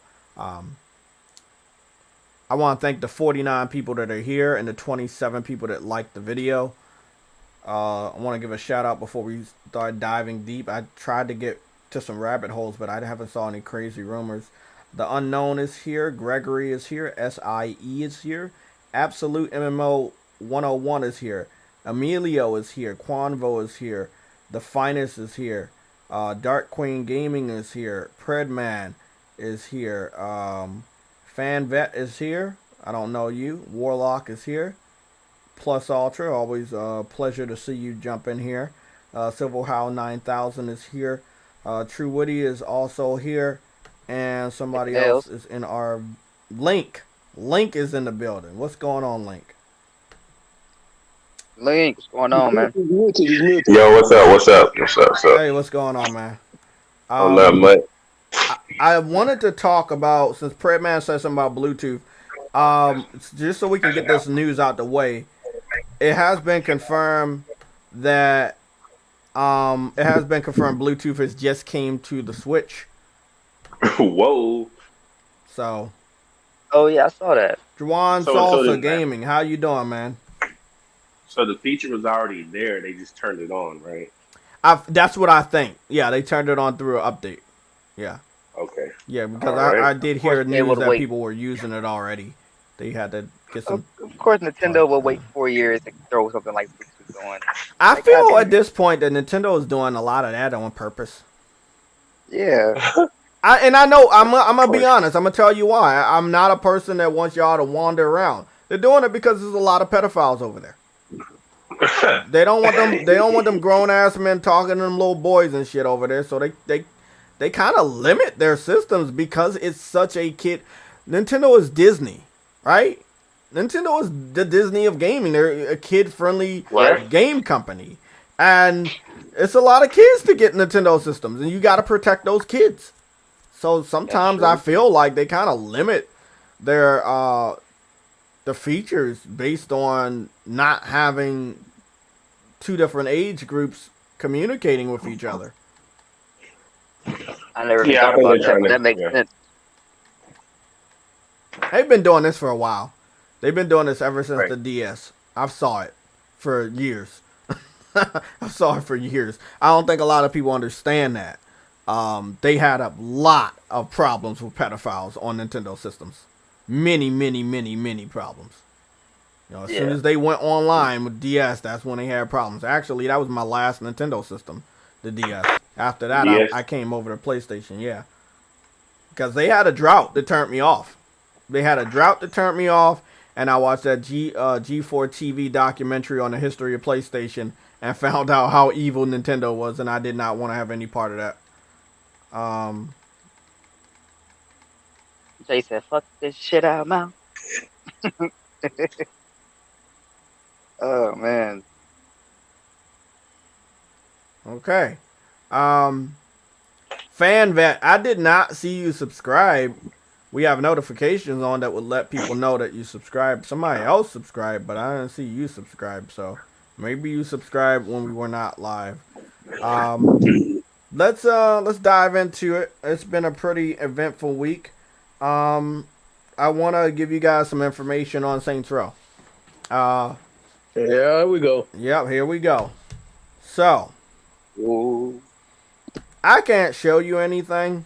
Speaker 1: I want to thank the 49 people that are here and the 27 people that liked the video. I want to give a shout out before we start diving deep. I tried to get to some rabbit holes, but I haven't saw any crazy rumors. The Unknown is here. Gregory is here. SIE is here. Absolute MMO 101 is here. Emilio is here. Quanvo is here. The Finest is here. Dark Queen Gaming is here. Predman is here. FanVet is here. I don't know you. Warlock is here. Plus Ultra, always a pleasure to see you jump in here. Civil How 9000 is here. True Witty is also here. And somebody else is in our Link. Link is in the building. What's going on, Link?
Speaker 2: Link, what's going on, man?
Speaker 5: Yo, what's up? What's up? What's up? What's up?
Speaker 1: Hey, what's going on, man?
Speaker 5: Not much.
Speaker 1: I wanted to talk about, since Predman said something about Bluetooth, just so we can get this news out the way. It has been confirmed that Bluetooth has just came to the Switch.
Speaker 5: Whoa.
Speaker 1: So.
Speaker 2: Oh yeah, I saw that.
Speaker 1: Juwan Salsa Gaming, how you doing, man?
Speaker 5: So the feature was already there. They just turned it on, right?
Speaker 1: That's what I think. Yeah, they turned it on through an update. Yeah.
Speaker 5: Okay.
Speaker 1: Yeah, because I did hear news that people were using it already. They had to get some.
Speaker 2: Of course, Nintendo will wait 4 years to throw something like Bluetooth on.
Speaker 1: I feel at this point that Nintendo is doing a lot of that on purpose.
Speaker 2: Yeah.
Speaker 1: I know, I'm going to be honest. I'm going to tell you why. I'm not a person that wants y'all to wander around. They're doing it because there's a lot of pedophiles over there. They don't want them grown ass men talking to them little boys and shit over there. So they kind of limit their systems because it's such a kid. Nintendo is Disney, right? Nintendo is the Disney of gaming. They're a kid-friendly game company. And it's a lot of kids to get Nintendo systems, and you got to protect those kids. So sometimes I feel like they kind of limit their the features based on not having two different age groups communicating with each other.
Speaker 2: I never thought about that, but that makes sense.
Speaker 1: They've been doing this for a while. They've been doing this ever since the DS. I've saw it for years. I saw it for years. I don't think a lot of people understand that. They had a lot of problems with pedophiles on Nintendo systems. Many problems. You know, as soon as they went online with DS, that's when they had problems. Actually, that was my last Nintendo system, the DS. After that, I came over to PlayStation, yeah. Because they had a drought that turned me off. They had a drought that turned me off, and I watched that G4 TV documentary on the history of PlayStation and found out how evil Nintendo was, and I did not want to have any part of that.
Speaker 2: Jay said, fuck this shit out of mouth. Oh, man.
Speaker 1: Okay. FanVet, I did not see you subscribe. We have notifications on that would let people know that you subscribed. Somebody else subscribed, but I didn't see you subscribe. So maybe you subscribed when we were not live. Let's dive into it. It's been a pretty eventful week. I want to give you guys some information on Saints Row.
Speaker 3: Here we go.
Speaker 1: Yep, here we go. So,
Speaker 2: Ooh.
Speaker 1: I can't show you anything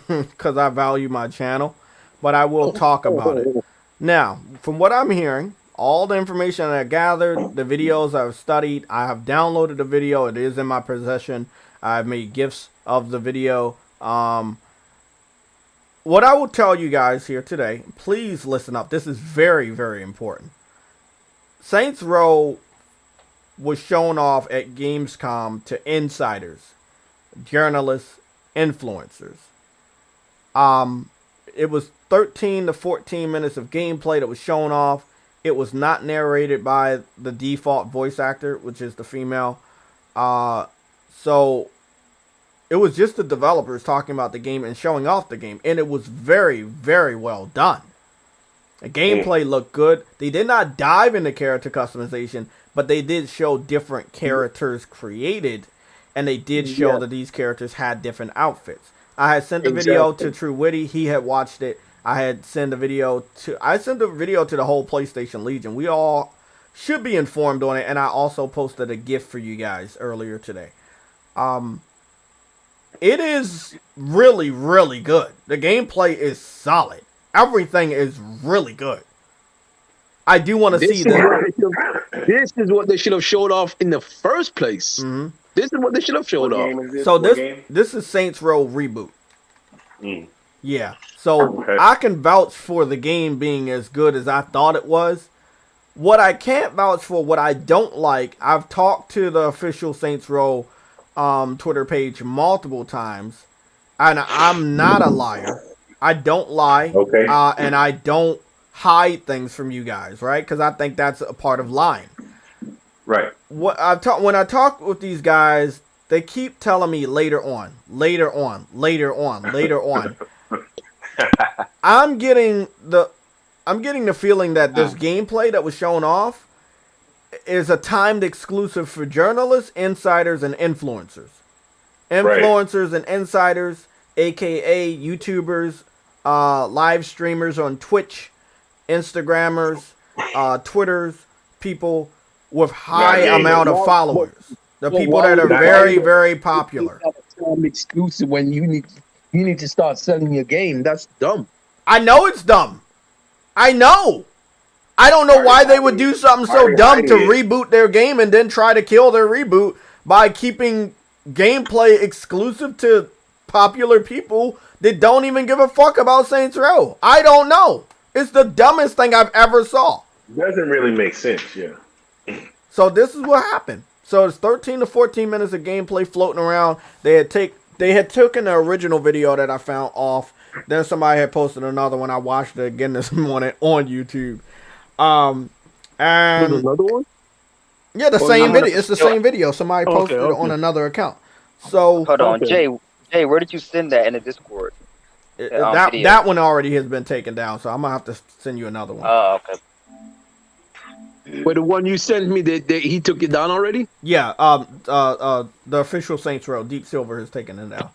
Speaker 1: because I value my channel, but I will talk about it. Now, from what I'm hearing, all the information I gathered, the videos I've studied, I have downloaded the video. It is in my possession. I've made GIFs of the video. What I will tell you guys here today, please listen up. This is very, very important. Saints Row was shown off at Gamescom to insiders, journalists, influencers. It was 13 to 14 minutes of gameplay that was shown off. It was not narrated by the default voice actor, which is the female. So it was just the developers talking about the game and showing off the game. And it was very, very well done. The gameplay looked good. They did not dive into character customization, but they did show different characters created. And they did show that these characters had different outfits. I had sent the video to True Witty. He had watched it. I sent a video to the whole PlayStation Legion. We all should be informed on it, and I also posted a gift for you guys earlier today. It is really, really good. The gameplay is solid. Everything is really good. I do want to see that.
Speaker 3: This is what they should have showed off in the first place.
Speaker 1: Mm-hmm.
Speaker 3: This is what they should have showed
Speaker 5: What
Speaker 3: off.
Speaker 5: game is this?
Speaker 1: So
Speaker 5: What game?
Speaker 1: this is Saints Row Reboot.
Speaker 5: Mm.
Speaker 1: Yeah. So
Speaker 5: Okay.
Speaker 1: I can vouch for the game being as good as I thought it was. What I can't vouch for, what I don't like, I've talked to the official Saints Row Twitter page multiple times, and I'm not a liar. I don't lie.
Speaker 5: Okay.
Speaker 1: And I don't hide things from you guys, right? Because I think that's a part of lying.
Speaker 5: Right.
Speaker 1: When I talk with these guys, they keep telling me later on. I'm getting the feeling that this gameplay that was shown off is a timed exclusive for journalists, insiders, and influencers. Influencers and insiders, aka YouTubers, live streamers on Twitch, Instagrammers, Twitters, people with high amount of followers. The people that are very, very popular.
Speaker 3: Exclusive when you need to start selling your game. That's dumb.
Speaker 1: I know it's dumb. I know. I don't know why they would do something so dumb to reboot their game and then try to kill their reboot by keeping gameplay exclusive to popular people that don't even give a fuck about Saints Row. I don't know. It's the dumbest thing I've ever saw.
Speaker 5: Doesn't really make sense, yeah.
Speaker 1: So this is what happened. So it's 13 to 14 minutes of gameplay floating around. They had taken the original video that I found off. Then somebody had posted another one. I watched it again this morning on YouTube. And
Speaker 3: another one?
Speaker 1: Yeah, the same video. It's the same video. Somebody posted it on another account. So
Speaker 2: hold on, Jay, where did you send that in the Discord?
Speaker 1: That one already has been taken down, so I'm gonna have to send you another one.
Speaker 2: Oh, okay.
Speaker 3: But the one you sent me, he took it down already?
Speaker 1: Yeah. The official Saints Row, Deep Silver, has taken it down.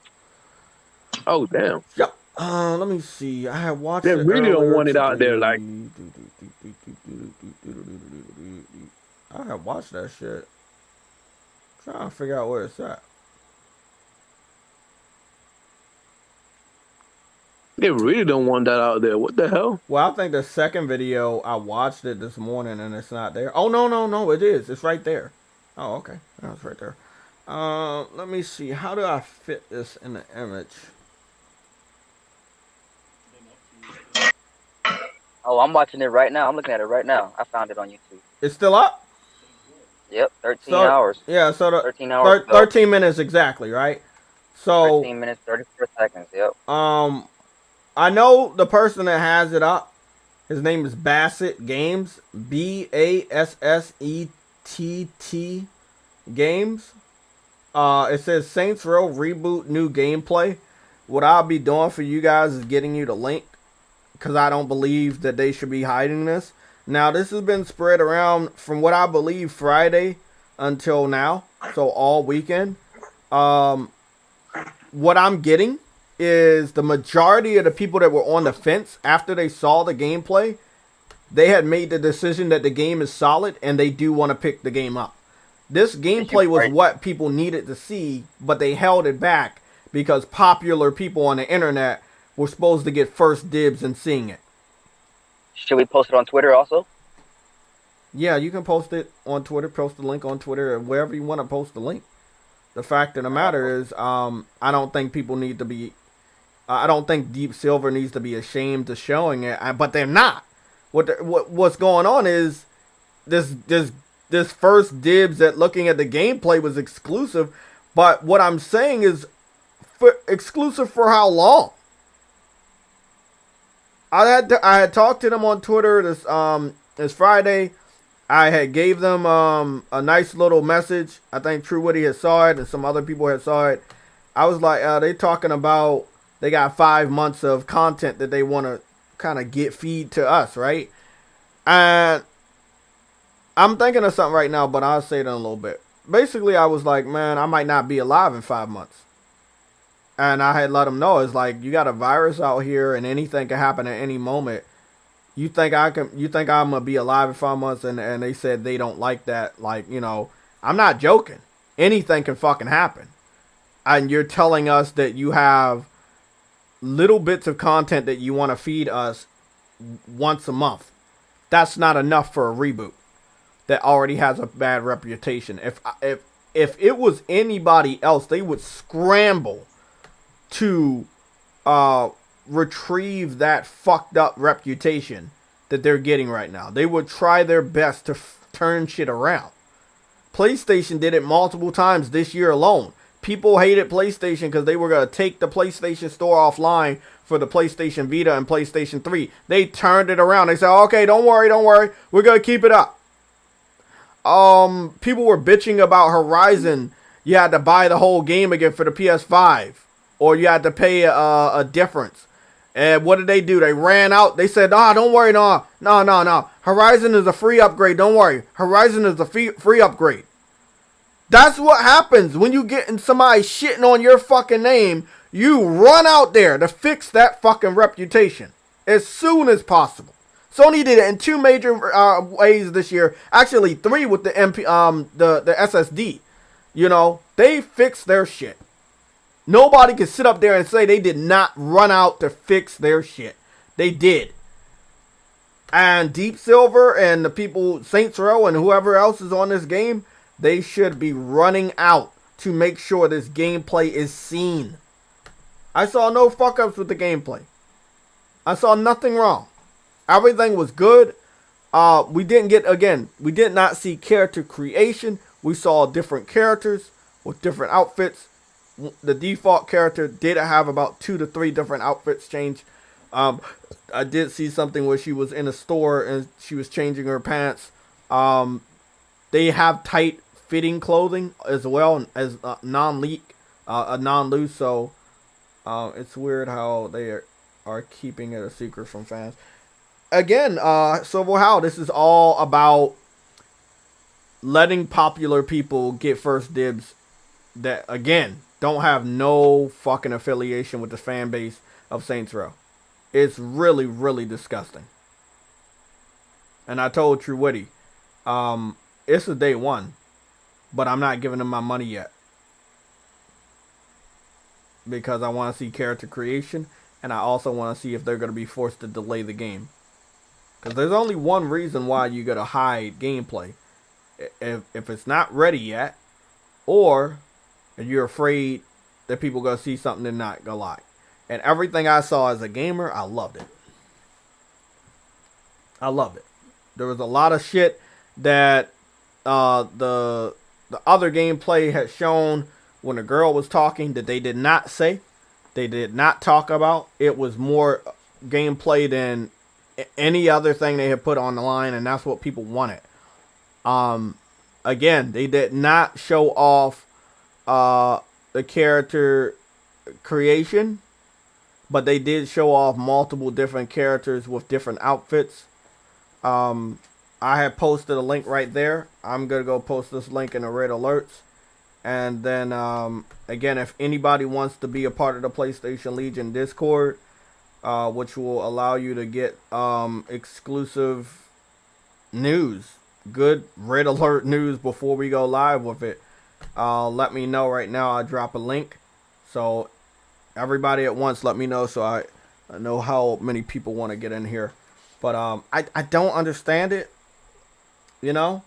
Speaker 3: Oh, damn.
Speaker 1: Yep. Let me see. I have watched
Speaker 3: They
Speaker 1: it.
Speaker 3: really don't want it out there, like.
Speaker 1: I have watched that shit. Trying to figure out where it's at.
Speaker 3: They really don't want that out there. What the hell?
Speaker 1: Well, I think the second video, I watched it this morning and it's not there. Oh, no, it is. It's right there. Oh, okay. That's right there. Let me see. How do I fit this in the image?
Speaker 2: Oh, I'm watching it right now. I'm looking at it right now. I found it on YouTube.
Speaker 1: It's still up?
Speaker 2: Yep, 13 hours.
Speaker 1: Yeah, so
Speaker 2: 13 hours.
Speaker 1: 13 minutes exactly, right? So
Speaker 2: 13 minutes, 34 seconds. Yep.
Speaker 1: I know the person that has it up. His name is Bassett Games. Bassettt Games. It says Saints Row Reboot New Gameplay. What I'll be doing for you guys is getting you the link, because I don't believe that they should be hiding this. Now, this has been spread around from what I believe Friday until now, so all weekend. What I'm getting is the majority of the people that were on the fence after they saw the gameplay, they had made the decision that the game is solid and they do want to pick the game up. This gameplay was what people needed to see, but they held it back because popular people on the internet were supposed to get first dibs in seeing it.
Speaker 2: Should we post it on Twitter also?
Speaker 1: Yeah, you can post it on Twitter, post the link on Twitter, or wherever you want to post the link. The fact of the matter is, I don't think people need to be, I don't think Deep Silver needs to be ashamed of showing it, but they're not. What's going on is this first dibs at looking at the gameplay was exclusive, but what I'm saying is exclusive for how long? I had talked to them on Twitter this Friday. I had gave them a nice little message. I think True Woody had saw it and some other people had saw it. I was like, they talking about they got 5 months of content that they want to kind of feed to us, right? And I'm thinking of something right now, but I'll say it in a little bit. Basically, I was like, man, I might not be alive in 5 months. And I had let them know, it's like, you got a virus out here and anything can happen at any moment. You think I'm gonna be alive in 5 months? And they said they don't like that. Like, you know, I'm not joking. Anything can fucking happen. And you're telling us that you have little bits of content that you want to feed us once a month. That's not enough for a reboot that already has a bad reputation. If it was anybody else, they would scramble to retrieve that fucked up reputation that they're getting right now. They would try their best to turn shit around. PlayStation did it multiple times this year alone. People hated PlayStation because they were going to take the PlayStation Store offline for the PlayStation Vita and PlayStation 3. They turned it around. They said, okay, don't worry. We're going to keep it up. People were bitching about Horizon. You had to buy the whole game again for the PS5. Or you had to pay a difference. And what did they do? They ran out. They said, don't worry, no. Horizon is a free upgrade. Don't worry. Horizon is a free upgrade. That's what happens when you get in somebody shitting on your fucking name. You run out there to fix that fucking reputation as soon as possible. Sony did it in 2 major ways this year. Actually, 3 with the the SSD. You know, they fixed their shit. Nobody can sit up there and say they did not run out to fix their shit. They did. And Deep Silver and the people, Saints Row and whoever else is on this game, they should be running out to make sure this gameplay is seen. I saw no fuck-ups with the gameplay. I saw nothing wrong. Everything was good. We did not see character creation. We saw different characters with different outfits. The default character did have about 2 to 3 different outfits change. I did see something where she was in a store and she was changing her pants. They have tight fitting clothing as well as non-leak, non-loose. So it's weird how they are keeping it a secret from fans. Again, Silver How, this is all about letting popular people get first dibs that, again, don't have no fucking affiliation with the fan base of Saints Row. It's really, really disgusting. And I told True Witty, it's a day one, but I'm not giving them my money yet. Because I want to see character creation, and I also want to see if they're going to be forced to delay the game. Because there's only one reason why you got to hide gameplay. If it's not ready yet, or if you're afraid that people are going to see something they're not going to like. And everything I saw as a gamer, I loved it. I loved it. There was a lot of shit that the other gameplay had shown when a girl was talking that they did not say. They did not talk about. It was more gameplay than any other thing they had put on the line, and that's what people wanted. Again, they did not show off the character creation, but they did show off multiple different characters with different outfits. I had posted a link right there. I'm going to go post this link in the red alerts. And then, again, if anybody wants to be a part of the PlayStation Legion Discord, which will allow you to get exclusive news, good red alert news before we go live with it, let me know right now. I'll drop a link. So everybody at once, let me know so I know how many people want to get in here. But I don't understand it. You know,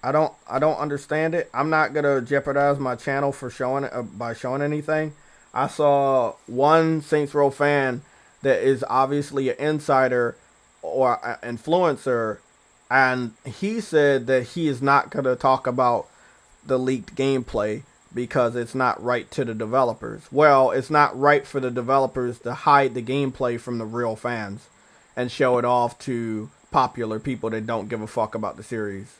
Speaker 1: I don't understand it. I'm not gonna jeopardize my channel for showing it by showing anything. I saw one Saints Row fan that is obviously an insider or an influencer, and he said that he is not gonna talk about the leaked gameplay because it's not right to the developers. Well, it's not right for the developers to hide the gameplay from the real fans and show it off to popular people that don't give a fuck about the series.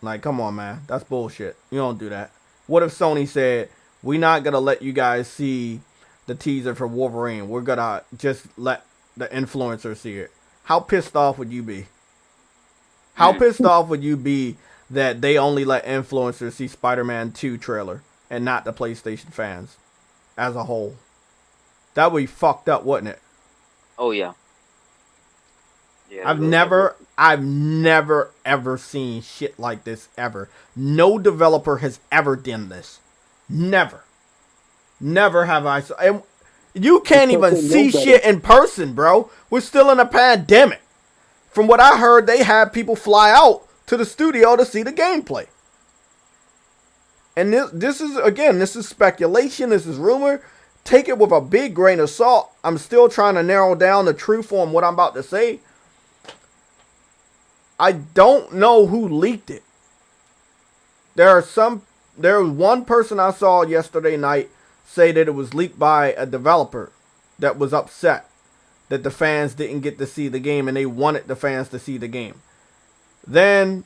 Speaker 1: Like, come on, man. That's bullshit. You don't do that. What if Sony said, we're not going to let you guys see the teaser for Wolverine. We're going to just let the influencers see it. How pissed off would you be? How pissed off would you be that they only let influencers see Spider-Man 2 trailer and not the PlayStation fans? as a whole. That would be fucked up, wouldn't it?
Speaker 2: Oh yeah. Yeah.
Speaker 1: I've never ever seen shit like this ever. No developer has ever done this. Never have I. And you can't even see shit in person, bro. We're still in a pandemic. From what I heard, they had people fly out to the studio to see the gameplay. And this is speculation. This is rumor. Take it with a big grain of salt. I'm still trying to narrow down the truth on what I'm about to say. I don't know who leaked it. There was one person I saw yesterday night say that it was leaked by a developer that was upset that the fans didn't get to see the game and they wanted the fans to see the game. Then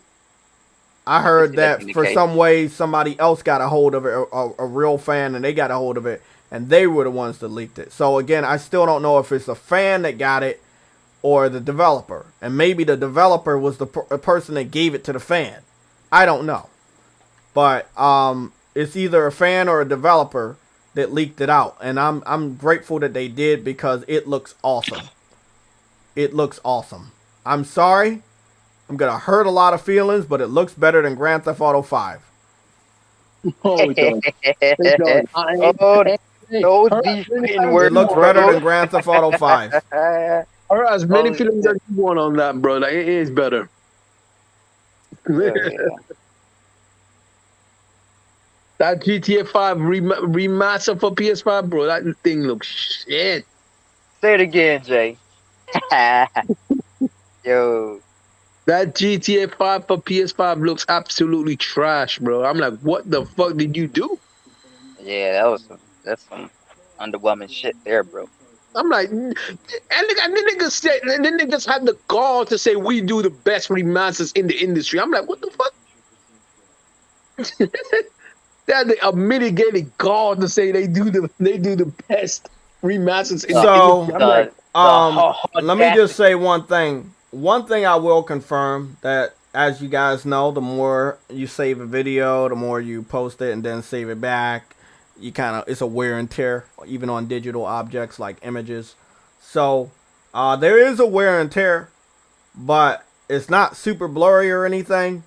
Speaker 1: I heard that for some way somebody else got a hold of it, a real fan, and they got a hold of it, and they were the ones that leaked it. So again, I still don't know if it's a fan that got it or the developer. And maybe the developer was the person that gave it to the fan. I don't know. But it's either a fan or a developer that leaked it out. And I'm grateful that they did because it looks awesome. It looks awesome. I'm sorry. I'm going to hurt a lot of feelings, but it looks better than Grand Theft Auto 5.
Speaker 3: Oh, it does. It does.
Speaker 1: It looks better than Grand Theft Auto 5.
Speaker 3: All right, as many feelings as you want on that, bro. Like, it is better. That GTA 5 remaster for PS5, bro, that thing looks shit.
Speaker 2: Say it again, Jay. Yo.
Speaker 3: That GTA 5 for PS5 looks absolutely trash, bro. I'm like, what the fuck did you do?
Speaker 2: Yeah, that's some underwhelming shit there, bro.
Speaker 3: I'm like, and the niggas had the gall to say we do the best remasters in the industry. I'm like, what the fuck? They had a mitigated gall to say they do the best remasters in the industry. I'm like,
Speaker 1: let me just say one thing. One thing I will confirm that, as you guys know, the more you save a video, the more you post it and then save it back, it's a wear and tear, even on digital objects like images. So there is a wear and tear, but it's not super blurry or anything.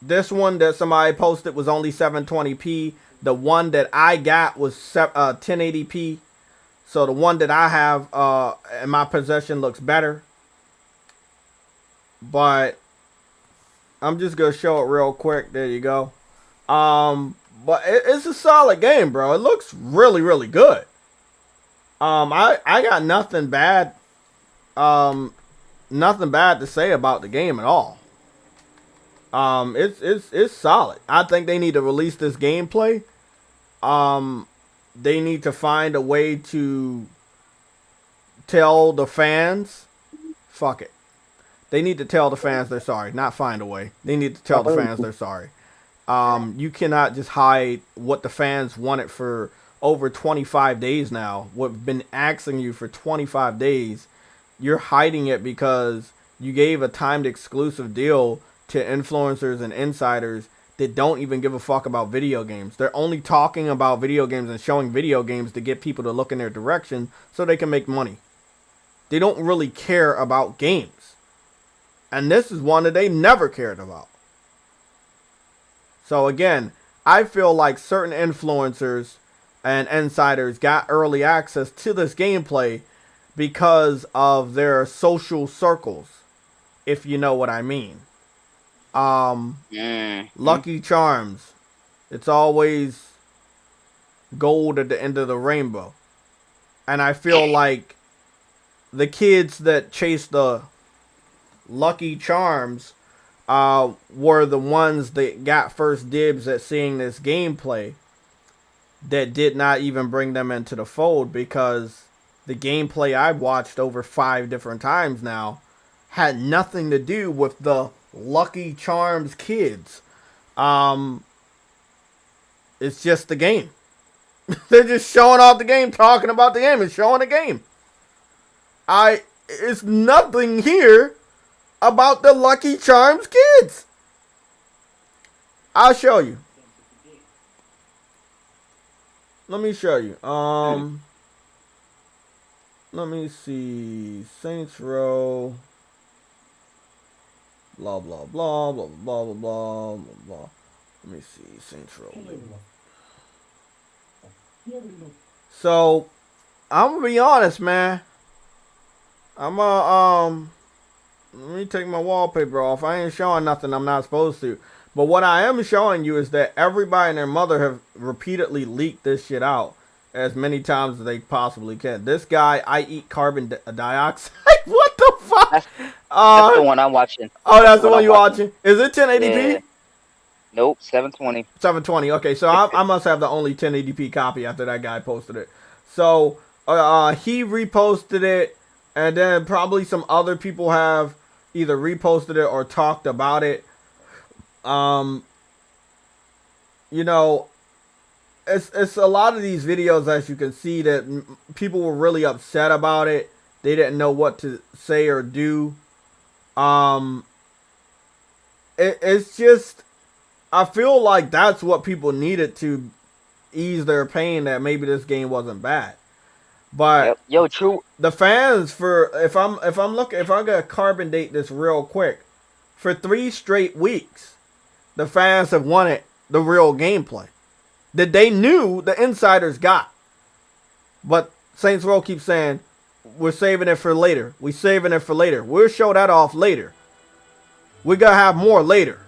Speaker 1: This one that somebody posted was only 720p. The one that I got was 1080p. So the one that I have in my possession looks better. But I'm just going to show it real quick. There you go. But it's a solid game, bro. It looks really, really good. I got nothing bad to say about the game at all. It's solid. I think they need to release this gameplay. They need to find a way to tell the fans, fuck it. They need to tell the fans they're sorry, not find a way. They need to tell the fans they're sorry. You cannot just hide what the fans wanted for over 25 days now. We've been asking you for 25 days. You're hiding it because you gave a timed exclusive deal to influencers and insiders that don't even give a fuck about video games. They're only talking about video games and showing video games to get people to look in their direction so they can make money. They don't really care about games. And this is one that they never cared about. So again, I feel like certain influencers and insiders got early access to this gameplay because of their social circles, if you know what I mean. Lucky Charms. It's always gold at the end of the rainbow. And I feel like the kids that chased the Lucky Charms were the ones that got first dibs at seeing this gameplay that did not even bring them into the fold, because the gameplay I've watched over 5 different times now had nothing to do with the Lucky Charms kids. It's just the game. They're just showing off the game, talking about the game, and showing the game. It's nothing here about the Lucky Charms kids. I'll show you. Let me show you. Let me see. Saints Row. Blah blah blah blah blah blah blah blah blah. Let me see. Saints Row. So, I'm gonna be honest, man. I'm let me take my wallpaper off. I ain't showing nothing I'm not supposed to. But what I am showing you is that everybody and their mother have repeatedly leaked this shit out as many times as they possibly can. This guy, I eat carbon dioxide. What the fuck?
Speaker 2: That's the one I'm watching.
Speaker 1: Oh, that's the one you're watching. Is it 1080p?
Speaker 2: Yeah. Nope, 720.
Speaker 1: 720. Okay, so I must have the only 1080p copy after that guy posted it. So he reposted it, and then probably some other people have either reposted it or talked about it. You know, it's a lot of these videos, as you can see, that people were really upset about it. They didn't know what to say or do. It's just, I feel like that's what people needed to ease their pain that maybe this game wasn't bad. But
Speaker 2: Yep. Yo, true.
Speaker 1: the fans, for if I'm gonna carbon date this real quick, for 3 straight weeks, the fans have wanted the real gameplay that they knew the insiders got. But Saints Row keeps saying, we're saving it for later. We're saving it for later. We'll show that off later. We're gonna have more later.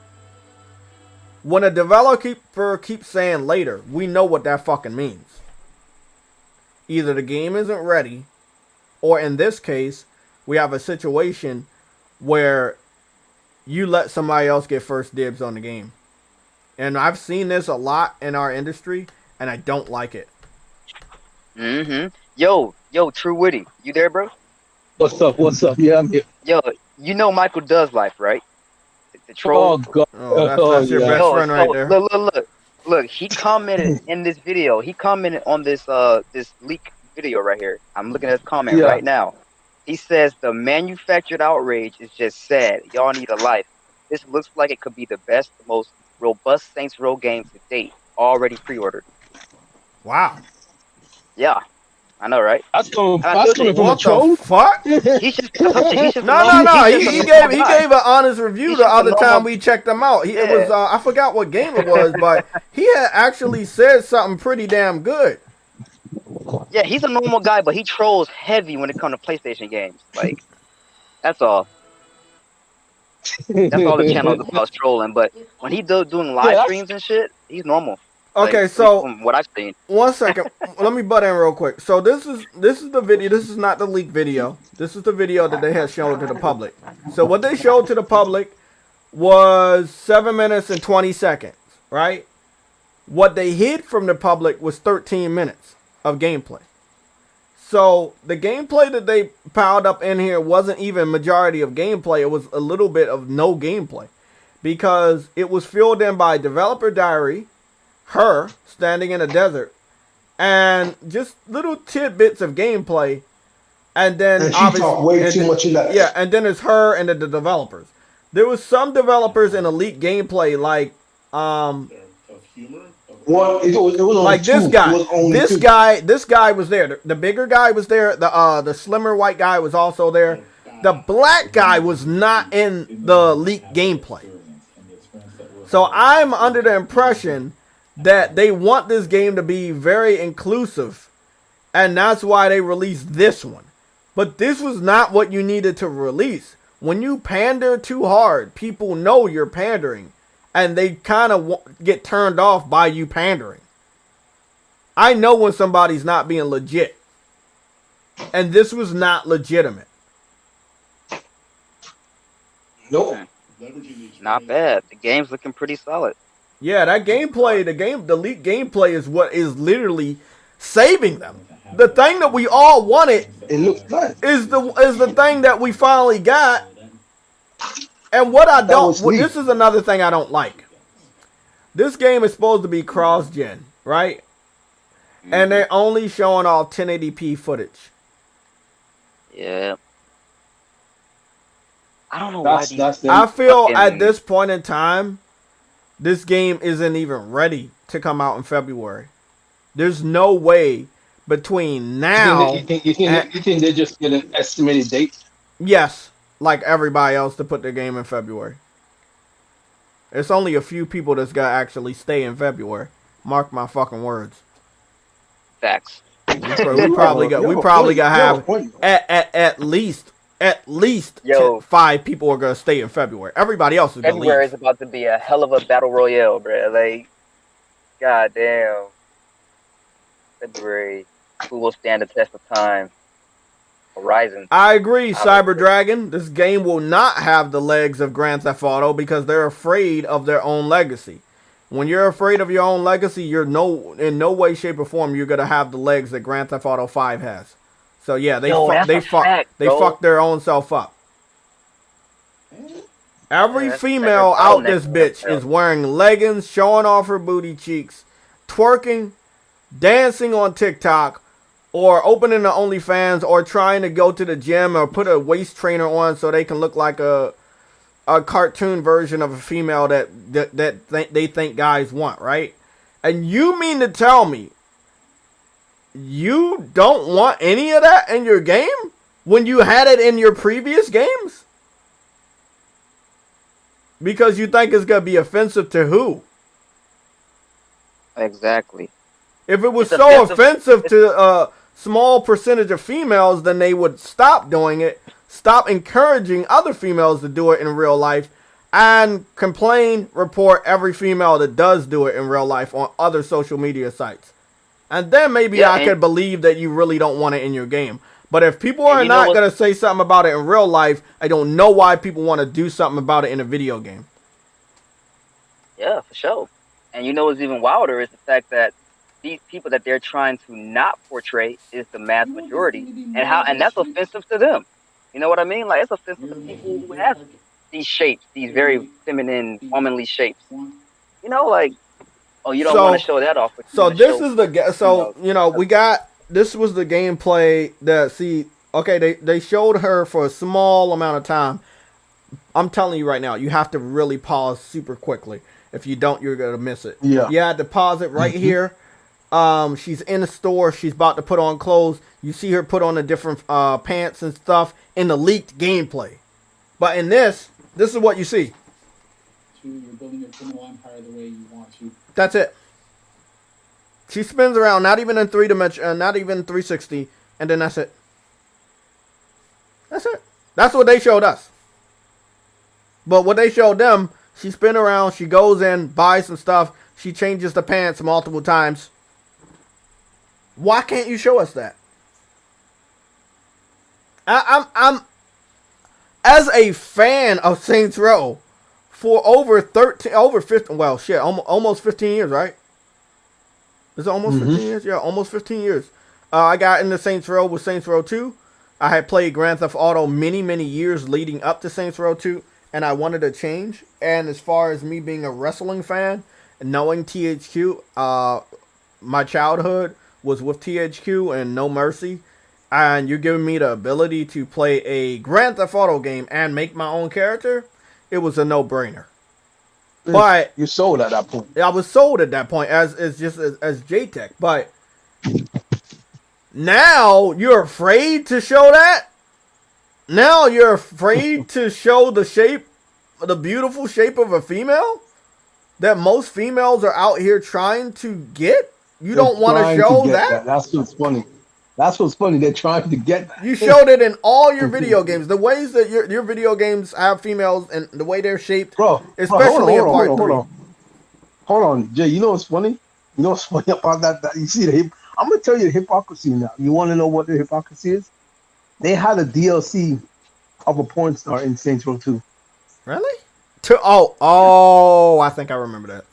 Speaker 1: When a developer keeps saying later, we know what that fucking means. Either the game isn't ready, or in this case, we have a situation where you let somebody else get first dibs on the game. And I've seen this a lot in our industry, and I don't like it.
Speaker 2: Mm-hmm. Yo, True Witty, you there, bro?
Speaker 3: What's up? What's up? Yeah, I'm here.
Speaker 2: Yo, you know Michael Does Life, right? The troll.
Speaker 3: Oh God.
Speaker 1: Oh, that's your
Speaker 3: yeah.
Speaker 1: best friend right there.
Speaker 2: Look. He commented in this video. He commented on this this leak video right here. I'm looking at his comment right now. He says the manufactured outrage is just sad. Y'all need a life. This looks like it could be the best, most robust Saints Row game to date. Already pre-ordered.
Speaker 1: Wow.
Speaker 2: Yeah, I know, right?
Speaker 3: That's coming from
Speaker 1: What
Speaker 3: a troll.
Speaker 1: the fuck?
Speaker 2: He's just
Speaker 1: No. He gave an honest review the other time we checked him out. It was I forgot what game it was, but he had actually said something pretty damn good.
Speaker 2: Yeah, he's a normal guy, but he trolls heavy when it comes to PlayStation games. Like, that's all. That's all the channel is about, is trolling. But when he doing live streams and shit, he's normal.
Speaker 1: Okay,
Speaker 2: like,
Speaker 1: so
Speaker 2: from what I've seen.
Speaker 1: 1 second. Let me butt in real quick. So this is the video. This is not the leaked video. This is the video that they had shown to the public. So what they showed to the public was 7 minutes and 20 seconds, right? What they hid from the public was 13 minutes of gameplay. So the gameplay that they piled up in here wasn't even majority of gameplay. It was a little bit of no gameplay, because it was filled in by developer diary, her standing in a desert, and just little tidbits of gameplay. And then
Speaker 6: and she talked way too much in that.
Speaker 1: Yeah, and then it's her and the developers. There was some developers in elite gameplay, like
Speaker 6: Well, it was only
Speaker 1: like
Speaker 6: two.
Speaker 1: this guy.
Speaker 6: It was only
Speaker 1: This
Speaker 6: two.
Speaker 1: guy was there. The bigger guy was there. The slimmer white guy was also there. The black guy was not in the leaked gameplay. So I'm under the impression that they want this game to be very inclusive, and that's why they released this one. But this was not what you needed to release. When you pander too hard, people know you're pandering, and they kind of get turned off by you pandering. I know when somebody's not being legit, and this was not legitimate.
Speaker 6: Nope.
Speaker 2: Not bad. The game's looking pretty solid.
Speaker 1: Yeah, that gameplay, the leaked gameplay is what is literally saving them. The thing that we all wanted
Speaker 6: It looks nice.
Speaker 1: is the thing that we finally got. And what I don't, this is another thing I don't like. This game is supposed to be cross-gen, right? And they're only showing all 1080p footage.
Speaker 2: Yeah. I don't know why
Speaker 1: I feel at this point in time, this game isn't even ready to come out in February. There's no way between now.
Speaker 6: You think they just get an estimated date?
Speaker 1: Yes, like everybody else to put their game in February. It's only a few people that's gonna actually stay in February. Mark my fucking words.
Speaker 2: Facts.
Speaker 1: We probably gonna have at least
Speaker 2: Yo.
Speaker 1: 5 people are gonna stay in February. Everybody else is gonna
Speaker 2: February
Speaker 1: leave.
Speaker 2: is about to be a hell of a battle royale, bro. Like, goddamn. February. Who will stand the test of time? Horizon.
Speaker 1: I agree, Cyber Dragon. This game will not have the legs of Grand Theft Auto because they're afraid of their own legacy. When you're afraid of your own legacy, you're in no way, shape, or form you're gonna have the legs that Grand Theft Auto 5 has. So yeah, they fucked their own self up. Every female out this bitch is wearing leggings, showing off her booty cheeks, twerking, dancing on TikTok, or opening the OnlyFans, or trying to go to the gym or put a waist trainer on so they can look like a cartoon version of a female that they think guys want, right? And you mean to tell me you don't want any of that in your game when you had it in your previous games? Because you think it's going to be offensive to who?
Speaker 2: Exactly.
Speaker 1: If it was so offensive to a small percentage of females, then they would stop doing it, stop encouraging other females to do it in real life, and report every female that does do it in real life on other social media sites. And then maybe I could believe that you really don't want it in your game. But if people are not going to say something about it in real life, I don't know why people want to do something about it in a video game.
Speaker 2: Yeah, for sure. And you know what's even wilder is the fact that these people that they're trying to not portray is the mass majority. And that's offensive to them. You know what I mean? Like, it's offensive to people who have these shapes, these very feminine, womanly shapes. You know, like, oh, you don't want to show that off.
Speaker 1: So this is the we got. This was the gameplay that, they showed her for a small amount of time. I'm telling you right now, you have to really pause super quickly. If you don't, you're going to miss it.
Speaker 6: Yeah.
Speaker 1: You had to pause it right here. She's in the store. She's about to put on clothes. You see her put on the different pants and stuff in the leaked gameplay. But in this is what you see.
Speaker 4: You're building a criminal empire the way you want to.
Speaker 1: That's it. She spins around, not even in 3-dimension, not even 360, and then that's it. That's it. That's what they showed us. But what they showed them, she spins around, she goes in, buys some stuff, she changes the pants multiple times. Why can't you show us that? I'm as a fan of Saints Row for almost 15 years, right? Is it almost 15 years? Yeah, almost 15 years. I got into Saints Row with Saints Row 2. I had played Grand Theft Auto many, many years leading up to Saints Row 2, and I wanted to change. And as far as me being a wrestling fan, knowing THQ, my childhood was with THQ and No Mercy, and you're giving me the ability to play a Grand Theft Auto game and make my own character, it was a no-brainer. But
Speaker 6: you sold at that point.
Speaker 1: I was sold at that point as JTech. But now you're afraid to show that? Now you're afraid to show the beautiful shape of a female that most females are out here trying to get? You don't want to show that?
Speaker 6: That's what's funny. That's what's funny. They're trying to get that.
Speaker 1: You showed it in all your video games. The ways that your video games have females and the way they're shaped, especially in part 3.
Speaker 6: Hold on, Jay. You know what's funny? You know what's funny about that? You see I'm gonna tell you the hypocrisy now. You want to know what the hypocrisy is? They had a DLC of a porn star in Saints Row 2.
Speaker 1: Really? I think I remember that.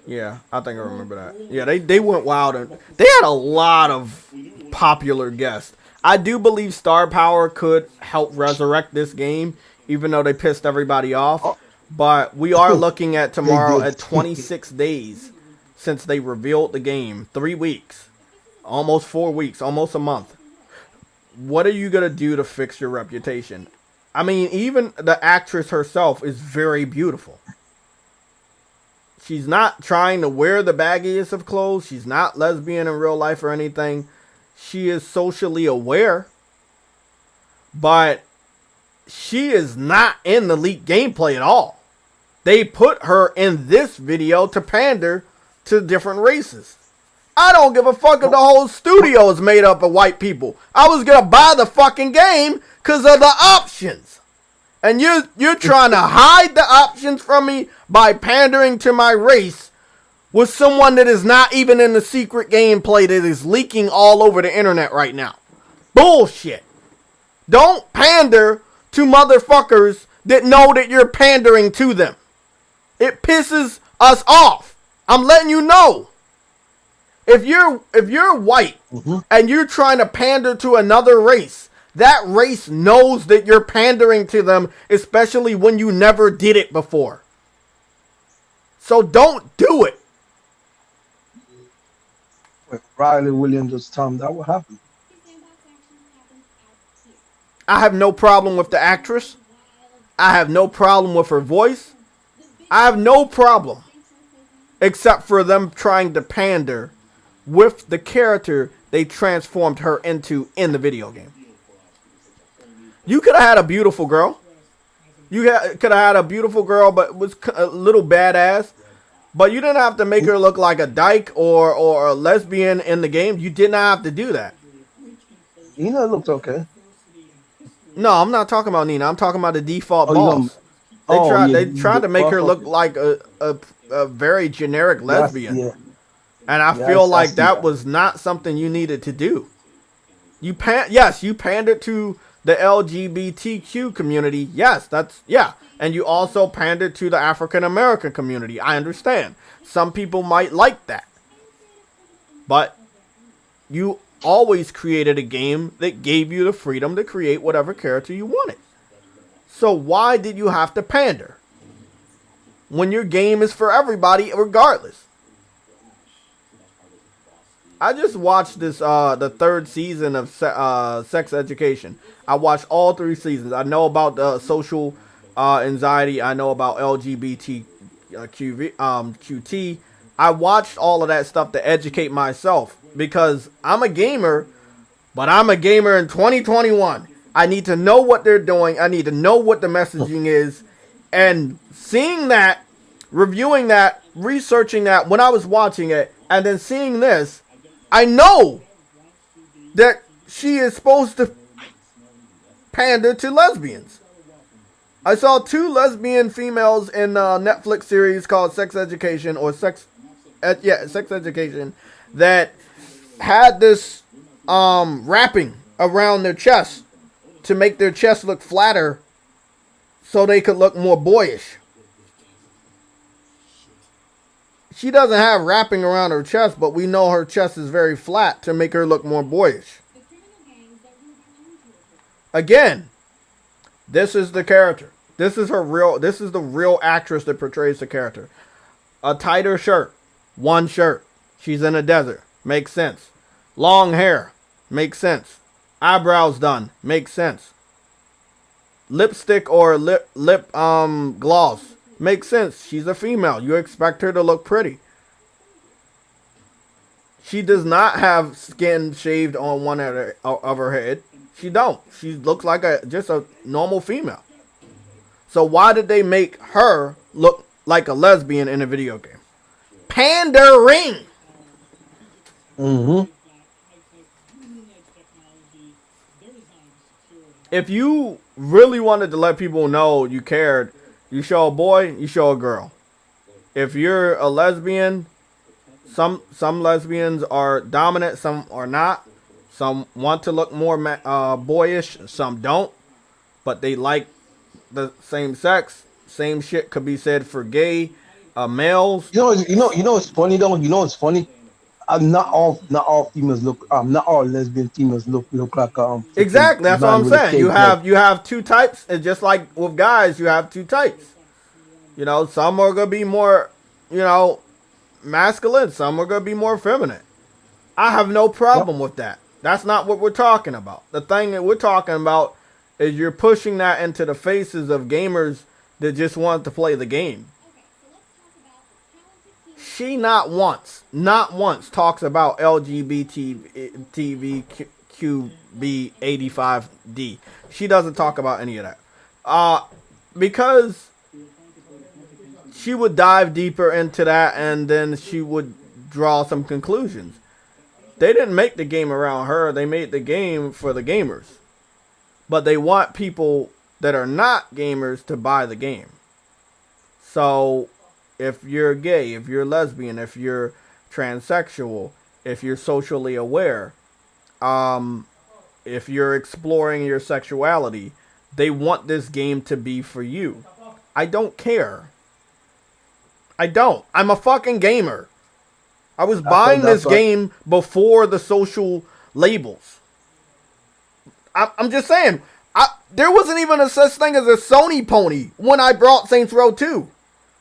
Speaker 1: Yeah, I think I remember that. Yeah, they went wild and they had a lot of popular guests. I do believe Star Power could help resurrect this game, even though they pissed everybody off. But we are looking at tomorrow at 26 days since they revealed the game. 3 weeks. Almost 4 weeks. Almost a month. What are you going to do to fix your reputation? I mean, even the actress herself is very beautiful. She's not trying to wear the baggiest of clothes. She's not lesbian in real life or anything. She is socially aware. But she is not in the leaked gameplay at all. They put her in this video to pander to different races. I don't give a fuck if the whole studio is made up of white people. I was going to buy the fucking game because of the options. And you're trying to hide the options from me by pandering to my race with someone that is not even in the secret gameplay that is leaking all over the internet right now. Bullshit. Don't pander to motherfuckers that know that you're pandering to them. It pisses us off. I'm letting you know. If you're white and you're trying to pander to another race, that race knows that you're pandering to them, especially when you never did it before. So don't do it.
Speaker 6: Wait, Riley Williams just told me that what happened.
Speaker 1: I have no problem with the actress. I have no problem with her voice. I have no problem. Except for them trying to pander with the character they transformed her into in the video game. You could have had a beautiful girl. You could have had a beautiful girl, but was a little badass. But you didn't have to make her look like a dyke or a lesbian in the game. You did not have to do that.
Speaker 6: Nina looked okay.
Speaker 1: No, I'm not talking about Nina. I'm talking about the default boss. They tried to make her look like a very generic lesbian.
Speaker 6: Yeah.
Speaker 1: And I feel like that was not something you needed to do. You pandered to the LGBTQ community. Yes, and you also pandered to the African American community. I understand. Some people might like that. But you always created a game that gave you the freedom to create whatever character you wanted. So why did you have to pander when your game is for everybody regardless? I just watched this the third season of Sex Education. I watched all 3 seasons. I know about the social anxiety. I know about QT. I watched all of that stuff to educate myself because I'm a gamer, but I'm a gamer in 2021. I need to know what they're doing. I need to know what the messaging is. And seeing that, reviewing that, researching that when I was watching it, and then seeing this, I know that she is supposed to pander to lesbians. I saw 2 lesbian females in a Netflix series called Sex Education Sex Education that had this wrapping around their chest to make their chest look flatter so they could look more boyish. She doesn't have wrapping around her chest, but we know her chest is very flat to make her look more boyish. Again, this is the character. This is the real actress that portrays the character. A tighter shirt. One shirt. She's in a desert. Makes sense. Long hair. Makes sense. Eyebrows done. Makes sense. Lipstick or lip gloss. Makes sense. She's a female. You expect her to look pretty. She does not have skin shaved on one of her head. She don't. She looks like just a normal female. So why did they make her look like a lesbian in a video game? Pandering.
Speaker 6: Mm-hmm.
Speaker 1: If you really wanted to let people know you cared, you show a boy, you show a girl. If you're a lesbian, some lesbians are dominant, some are not. Some want to look more boyish, some don't. But they like the same sex. Same shit could be said for gay males.
Speaker 6: You know what's funny though. You know what's funny. Not all females look. Not all lesbian females look like
Speaker 1: Exactly. That's what I'm saying. You have 2 types, and just like with guys, you have 2 types. You know, some are gonna be more, masculine. Some are gonna be more feminine. I have no problem with that. That's not what we're talking about. The thing that we're talking about is you're pushing that into the faces of gamers that just want to play the game. She not once talks about LGBTQB85D. She doesn't talk about any of that. Because she would dive deeper into that and then she would draw some conclusions. They didn't make the game around her. They made the game for the gamers. But they want people that are not gamers to buy the game. So if you're gay, if you're lesbian, if you're transsexual, if you're socially aware, if you're exploring your sexuality, they want this game to be for you. I don't care. I don't. I'm a fucking gamer. I was buying this game before the social labels. I'm just saying, there wasn't even a such thing as a Sony pony when I brought Saints Row 2.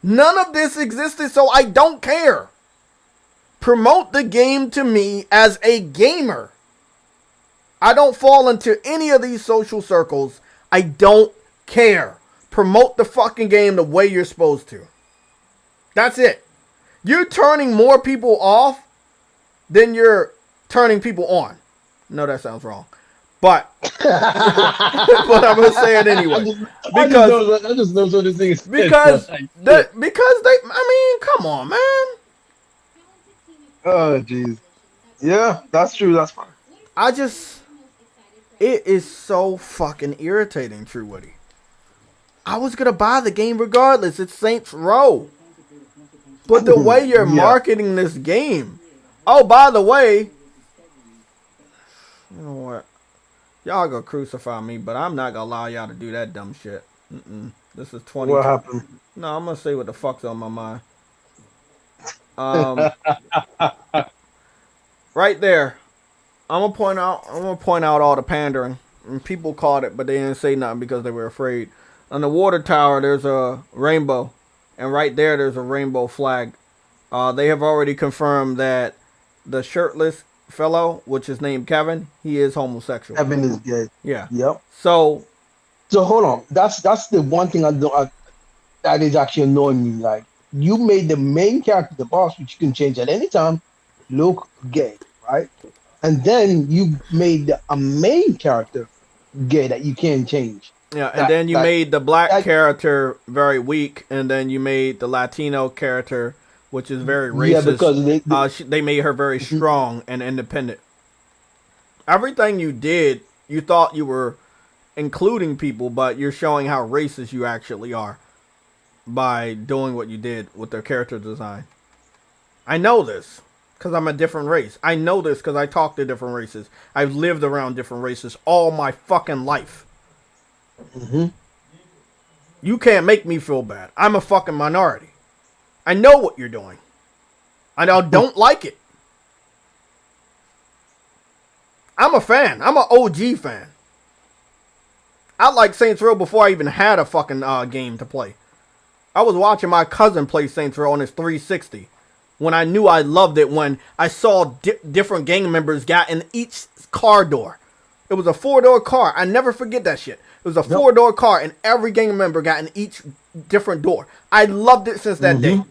Speaker 1: None of this existed, so I don't care. Promote the game to me as a gamer. I don't fall into any of these social circles. I don't care. Promote the fucking game the way you're supposed to. That's it. You're turning more people off than you're turning people on. No, that sounds wrong. But but I'm gonna say it anyway.
Speaker 6: I just know what this thing is.
Speaker 1: Because they, I mean, come on, man.
Speaker 6: Oh jeez. Yeah, that's true. That's fine.
Speaker 1: It is so fucking irritating, True Woody. I was gonna buy the game regardless. It's Saints Row. But the way you're marketing this game. Oh, by the way, you know what? Y'all gonna crucify me, but I'm not gonna allow y'all to do that dumb shit. This is 20.
Speaker 6: What happened?
Speaker 1: No, I'm gonna say what the fuck's on my mind. Right there. I'm gonna point out all the pandering. And people caught it, but they didn't say nothing because they were afraid. On the water tower, there's a rainbow, and right there's a rainbow flag. They have already confirmed that the shirtless fellow, which is named Kevin, he is homosexual.
Speaker 6: Kevin is gay.
Speaker 1: Yeah.
Speaker 6: Yep.
Speaker 1: So
Speaker 6: hold on. That's the one thing that is actually annoying me. Like, you made the main character, the boss, which you can change at any time, look gay, right? And then you made a main character gay that you can't change.
Speaker 1: Yeah, and then you made the black character very weak, and then you made the Latino character, which is very racist. Yeah, because they made her very strong and independent. Everything you did, you thought you were including people, but you're showing how racist you actually are by doing what you did with their character design. I know this because I'm a different race. I know this because I talk to different races. I've lived around different races all my fucking life. You can't make me feel bad. I'm a fucking minority. I know what you're doing. I don't like it. I'm a fan. I'm an OG fan. I like Saints Row before I even had a fucking game to play. I was watching my cousin play Saints Row on his 360 when I knew I loved it, when I saw different gang members got in each car door. It was a 4-door car. I never forget that shit. It was a 4-door car, and every gang member got in each different door. I loved it since that day.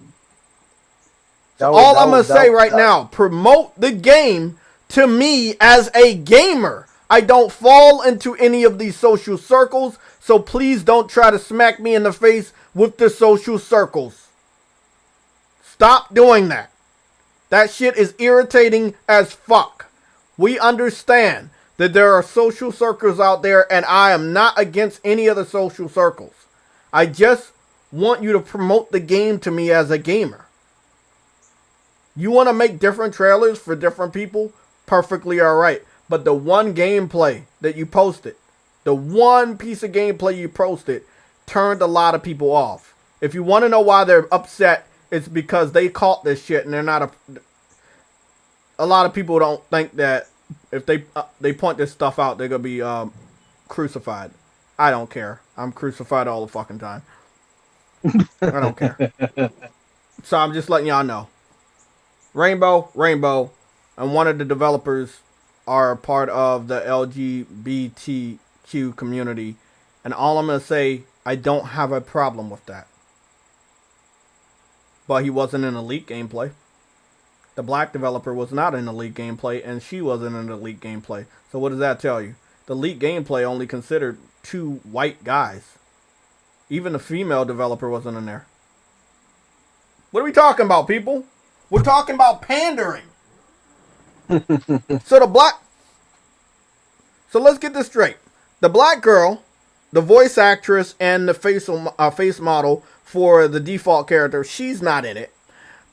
Speaker 1: All I'm going to say right now, promote the game to me as a gamer. I don't fall into any of these social circles, so please don't try to smack me in the face with the social circles. Stop doing that. That shit is irritating as fuck. We understand that there are social circles out there, and I am not against any of the social circles. I just want you to promote the game to me as a gamer. You want to make different trailers for different people? Perfectly alright. But the one gameplay that you posted, the one piece of gameplay you posted, turned a lot of people off. If you want to know why they're upset, it's because they caught this shit, and they're not a lot of people don't think that if they point this stuff out, they're gonna be crucified. I don't care. I'm crucified all the fucking time. I don't care. So I'm just letting y'all know. Rainbow, and one of the developers are part of the LGBTQ community, and all I'm gonna say, I don't have a problem with that. but he wasn't in Elite gameplay. The black developer was not in Elite gameplay, and she wasn't in Elite gameplay. So what does that tell you? The Elite gameplay only considered 2 white guys. Even the female developer wasn't in there. What are we talking about, people? We're talking about pandering. So let's get this straight. The black girl, the voice actress, and the face model for the default character, she's not in it.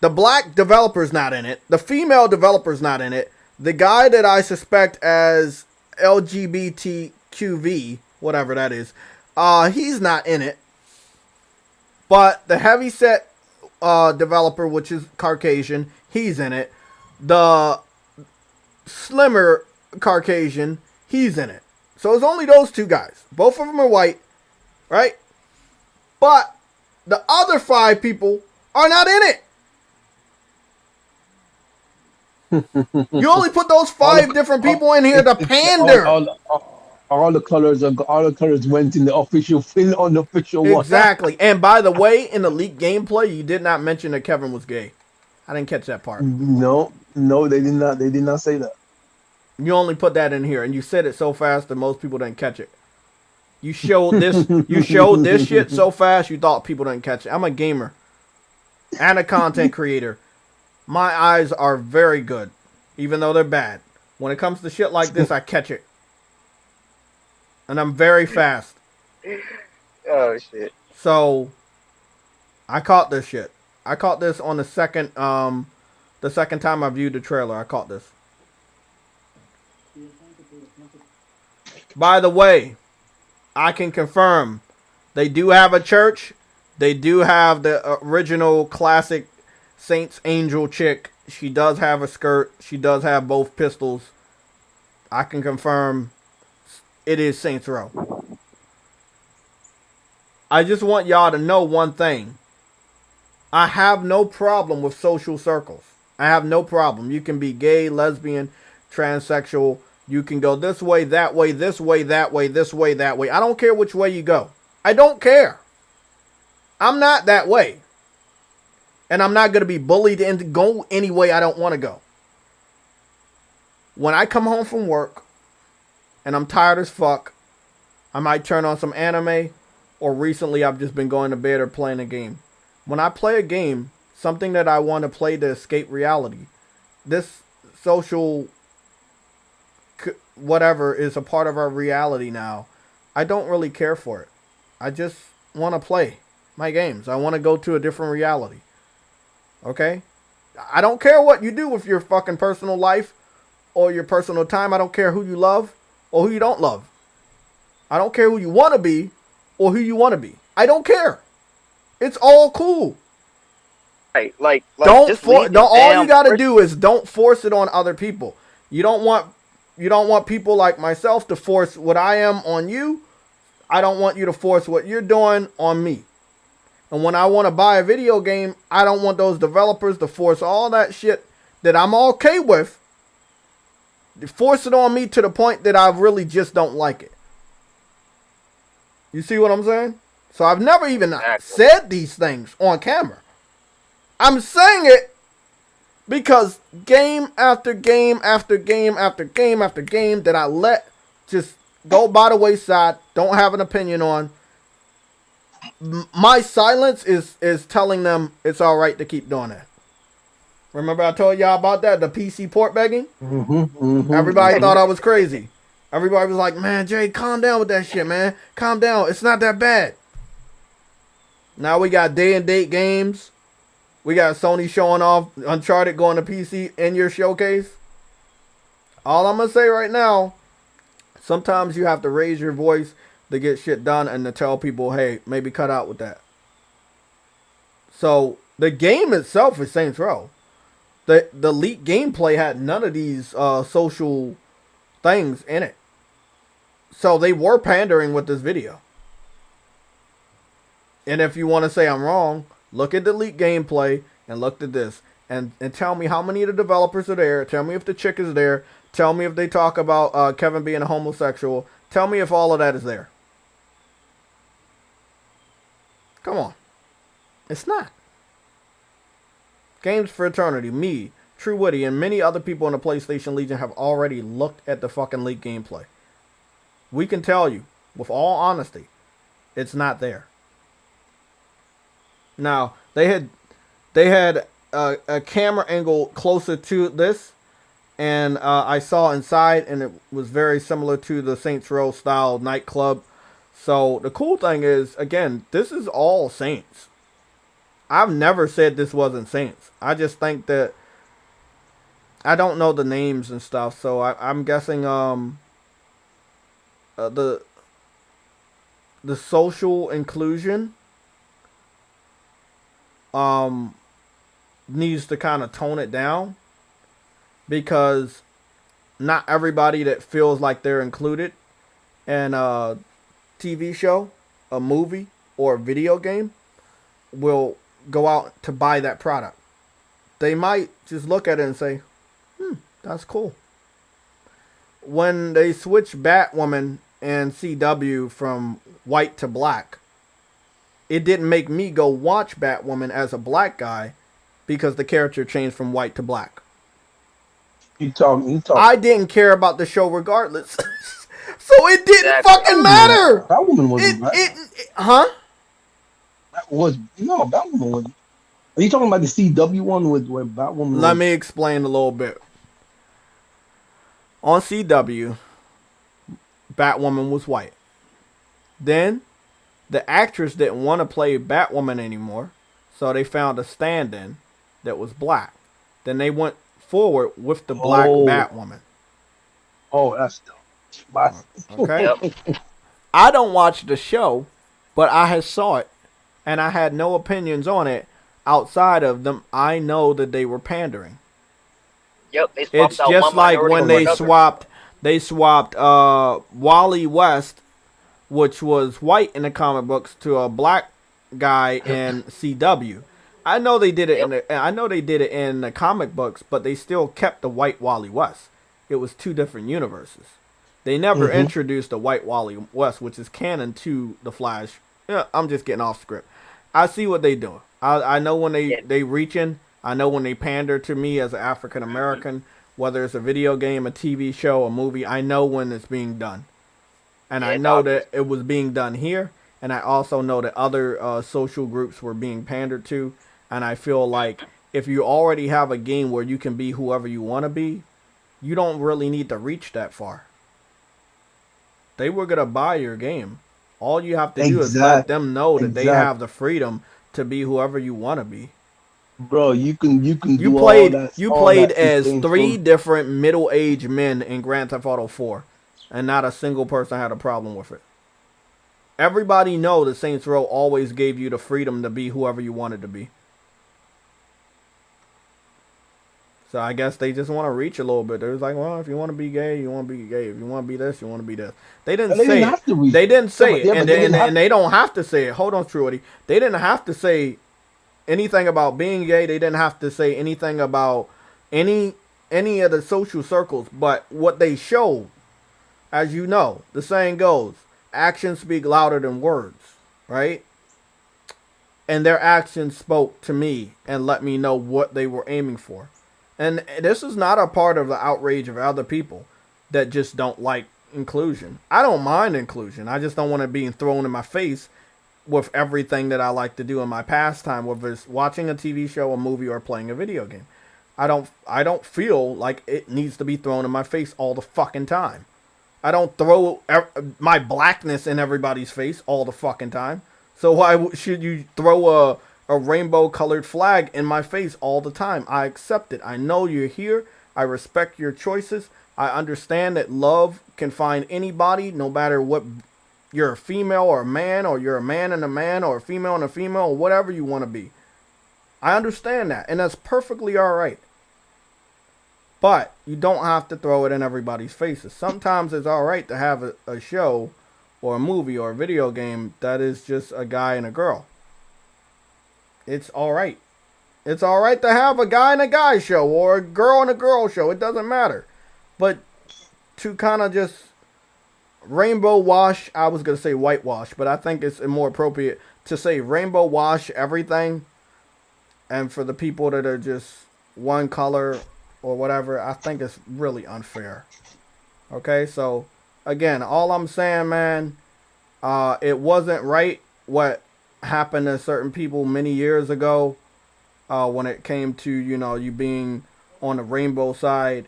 Speaker 1: The black developer's not in it. The female developer's not in it. The guy that I suspect as LGBTQV, whatever that is, he's not in it. But the heavyset developer, which is Caucasian, he's in it. The slimmer Caucasian, he's in it. So it's only those 2 guys. Both of them are white, right? But the other 5 people are not in it. You only put those 5 different people in here to pander.
Speaker 6: All the colors went in the official one.
Speaker 1: Exactly. And by the way, in the leaked gameplay, you did not mention that Kevin was gay. I didn't catch that part.
Speaker 6: No, they did not. They did not say that.
Speaker 1: You only put that in here, and you said it so fast that most people didn't catch it. You showed this. You showed this shit so fast you thought people didn't catch it. I'm a gamer and a content creator. My eyes are very good, even though they're bad. When it comes to shit like this, I catch it. And I'm very fast.
Speaker 2: Oh, shit.
Speaker 1: So, I caught this shit. I caught this on the second time I viewed the trailer. I caught this. By the way, I can confirm they do have a church. They do have the original classic Saints Angel chick. She does have a skirt. She does have both pistols. I can confirm it is Saints Row. I just want y'all to know one thing. I have no problem with social circles. I have no problem. You can be gay, lesbian, transsexual. You can go this way, that way, this way, that way, this way, that way. I don't care which way you go. I don't care. I'm not that way. And I'm not going to be bullied into go any way I don't want to go. When I come home from work and I'm tired as fuck, I might turn on some anime, or recently I've just been going to bed or playing a game. When I play a game, something that I want to play to escape reality, this social whatever is a part of our reality now. I don't really care for it. I just want to play my games. I want to go to a different reality. Okay? I don't care what you do with your fucking personal life or your personal time. I don't care who you love or who you don't love. I don't care who you want to be or who you want to be. I don't care. It's all cool.
Speaker 2: Right, like
Speaker 1: don't
Speaker 2: just
Speaker 1: all you got to do is don't force it on other people. You don't want people like myself to force what I am on you. I don't want you to force what you're doing on me. And when I want to buy a video game, I don't want those developers to force all that shit that I'm okay with. Force it on me to the point that I really just don't like it. You see what I'm saying? So I've never even said these things on camera. I'm saying it because game after game after game after game after game that I let just go by the wayside, don't have an opinion on, my silence is telling them it's all right to keep doing that. Remember I told y'all about that, the PC port begging? Everybody thought I was crazy. Everybody was like, man, Jay, calm down with that shit, man. Calm down. It's not that bad. Now we got day and date games. We got Sony showing off Uncharted going to PC in your showcase. All I'm going to say right now, sometimes you have to raise your voice to get shit done and to tell people, hey, maybe cut out with that. So the game itself is Saints Row. The leaked gameplay had none of these social things in it. So they were pandering with this video. And if you want to say I'm wrong, look at the leaked gameplay and look at this. And tell me how many of the developers are there. Tell me if the chick is there. Tell me if they talk about Kevin being a homosexual. Tell me if all of that is there. Come on. It's not. Games for Eternity, me, True Witty, and many other people in the PlayStation Legion have already looked at the fucking leaked gameplay. We can tell you, with all honesty, it's not there. Now, they had a camera angle closer to this, and I saw inside, and it was very similar to the Saints Row style nightclub. So the cool thing is, again, this is all Saints. I've never said this wasn't Saints. I just think that I don't know the names and stuff, so I'm guessing the social inclusion needs to kind of tone it down, because not everybody that feels like they're included in a TV show, a movie, or a video game will go out to buy that product. They might just look at it and say, that's cool. When they switched Batwoman and CW from white to black, it didn't make me go watch Batwoman as a black guy because the character changed from white to black.
Speaker 6: You talk.
Speaker 1: I didn't care about the show regardless. So it didn't fucking matter.
Speaker 6: Batwoman wasn't black.
Speaker 1: Huh?
Speaker 6: Batwoman was. Are you talking about the CW one with where Batwoman?
Speaker 1: Let me explain a little bit. On CW, Batwoman was white. Then, the actress didn't want to play Batwoman anymore, so they found a stand-in that was black. Then they went forward with the black Batwoman.
Speaker 6: Oh, that's dumb.
Speaker 1: Okay. I don't watch the show, but I had saw it, and I had no opinions on it outside of them. I know that they were pandering.
Speaker 2: Yep,
Speaker 1: it's just like when they swapped Wally West, which was white in the comic books, to a black guy in CW. I know they did it in the comic books, but they still kept the white Wally West. It was two different universes. They never introduced a white Wally West, which is canon to the Flash. Yeah, I'm just getting off script. I see what they doing. I know when they reaching. I know when they pander to me as an African American, whether it's a video game, a TV show, a movie. I know when it's being done, and I know that it was being done here. And I also know that other social groups were being pandered to. And I feel like if you already have a game where you can be whoever you want to be, you don't really need to reach that far. They were going to buy your game. All you have to do is let them know that they have the freedom to be whoever you want to be.
Speaker 6: Bro, you
Speaker 1: played as three different middle-aged men in Grand Theft Auto 4, and not a single person had a problem with it. Everybody know that Saints Row always gave you the freedom to be whoever you wanted to be. So I guess they just want to reach a little bit. They're like, well, if you want to be gay, you want to be gay. If you want to be this, you want to be this. They didn't say it. They didn't say it. And they don't have to say it. Hold on, Truity. They didn't have to say anything about being gay. They didn't have to say anything about any of the social circles. But what they showed, as you know, the saying goes, actions speak louder than words, right? And their actions spoke to me and let me know what they were aiming for. And this is not a part of the outrage of other people that just don't like inclusion. I don't mind inclusion. I just don't want it being thrown in my face with everything that I like to do in my pastime, whether it's watching a TV show, a movie, or playing a video game. I don't feel like it needs to be thrown in my face all the fucking time. I don't throw my blackness in everybody's face all the fucking time. So why should you throw a rainbow-colored flag in my face all the time? I accept it. I know you're here. I respect your choices. I understand that love can find anybody, no matter what. You're a female or a man, or you're a man and a man, or a female and a female, or whatever you want to be. I understand that, and that's perfectly all right. But you don't have to throw it in everybody's faces. Sometimes it's all right to have a show or a movie or a video game that is just a guy and a girl. It's all right. It's all right to have a guy and a guy show or a girl and a girl show. It doesn't matter. But to kind of just rainbow wash, I was going to say whitewash, but I think it's more appropriate to say rainbow wash everything and for the people that are just one color or whatever, I think it's really unfair. Okay, so again, all I'm saying, man, it wasn't right what happened to certain people many years ago when it came to, you being on the rainbow side.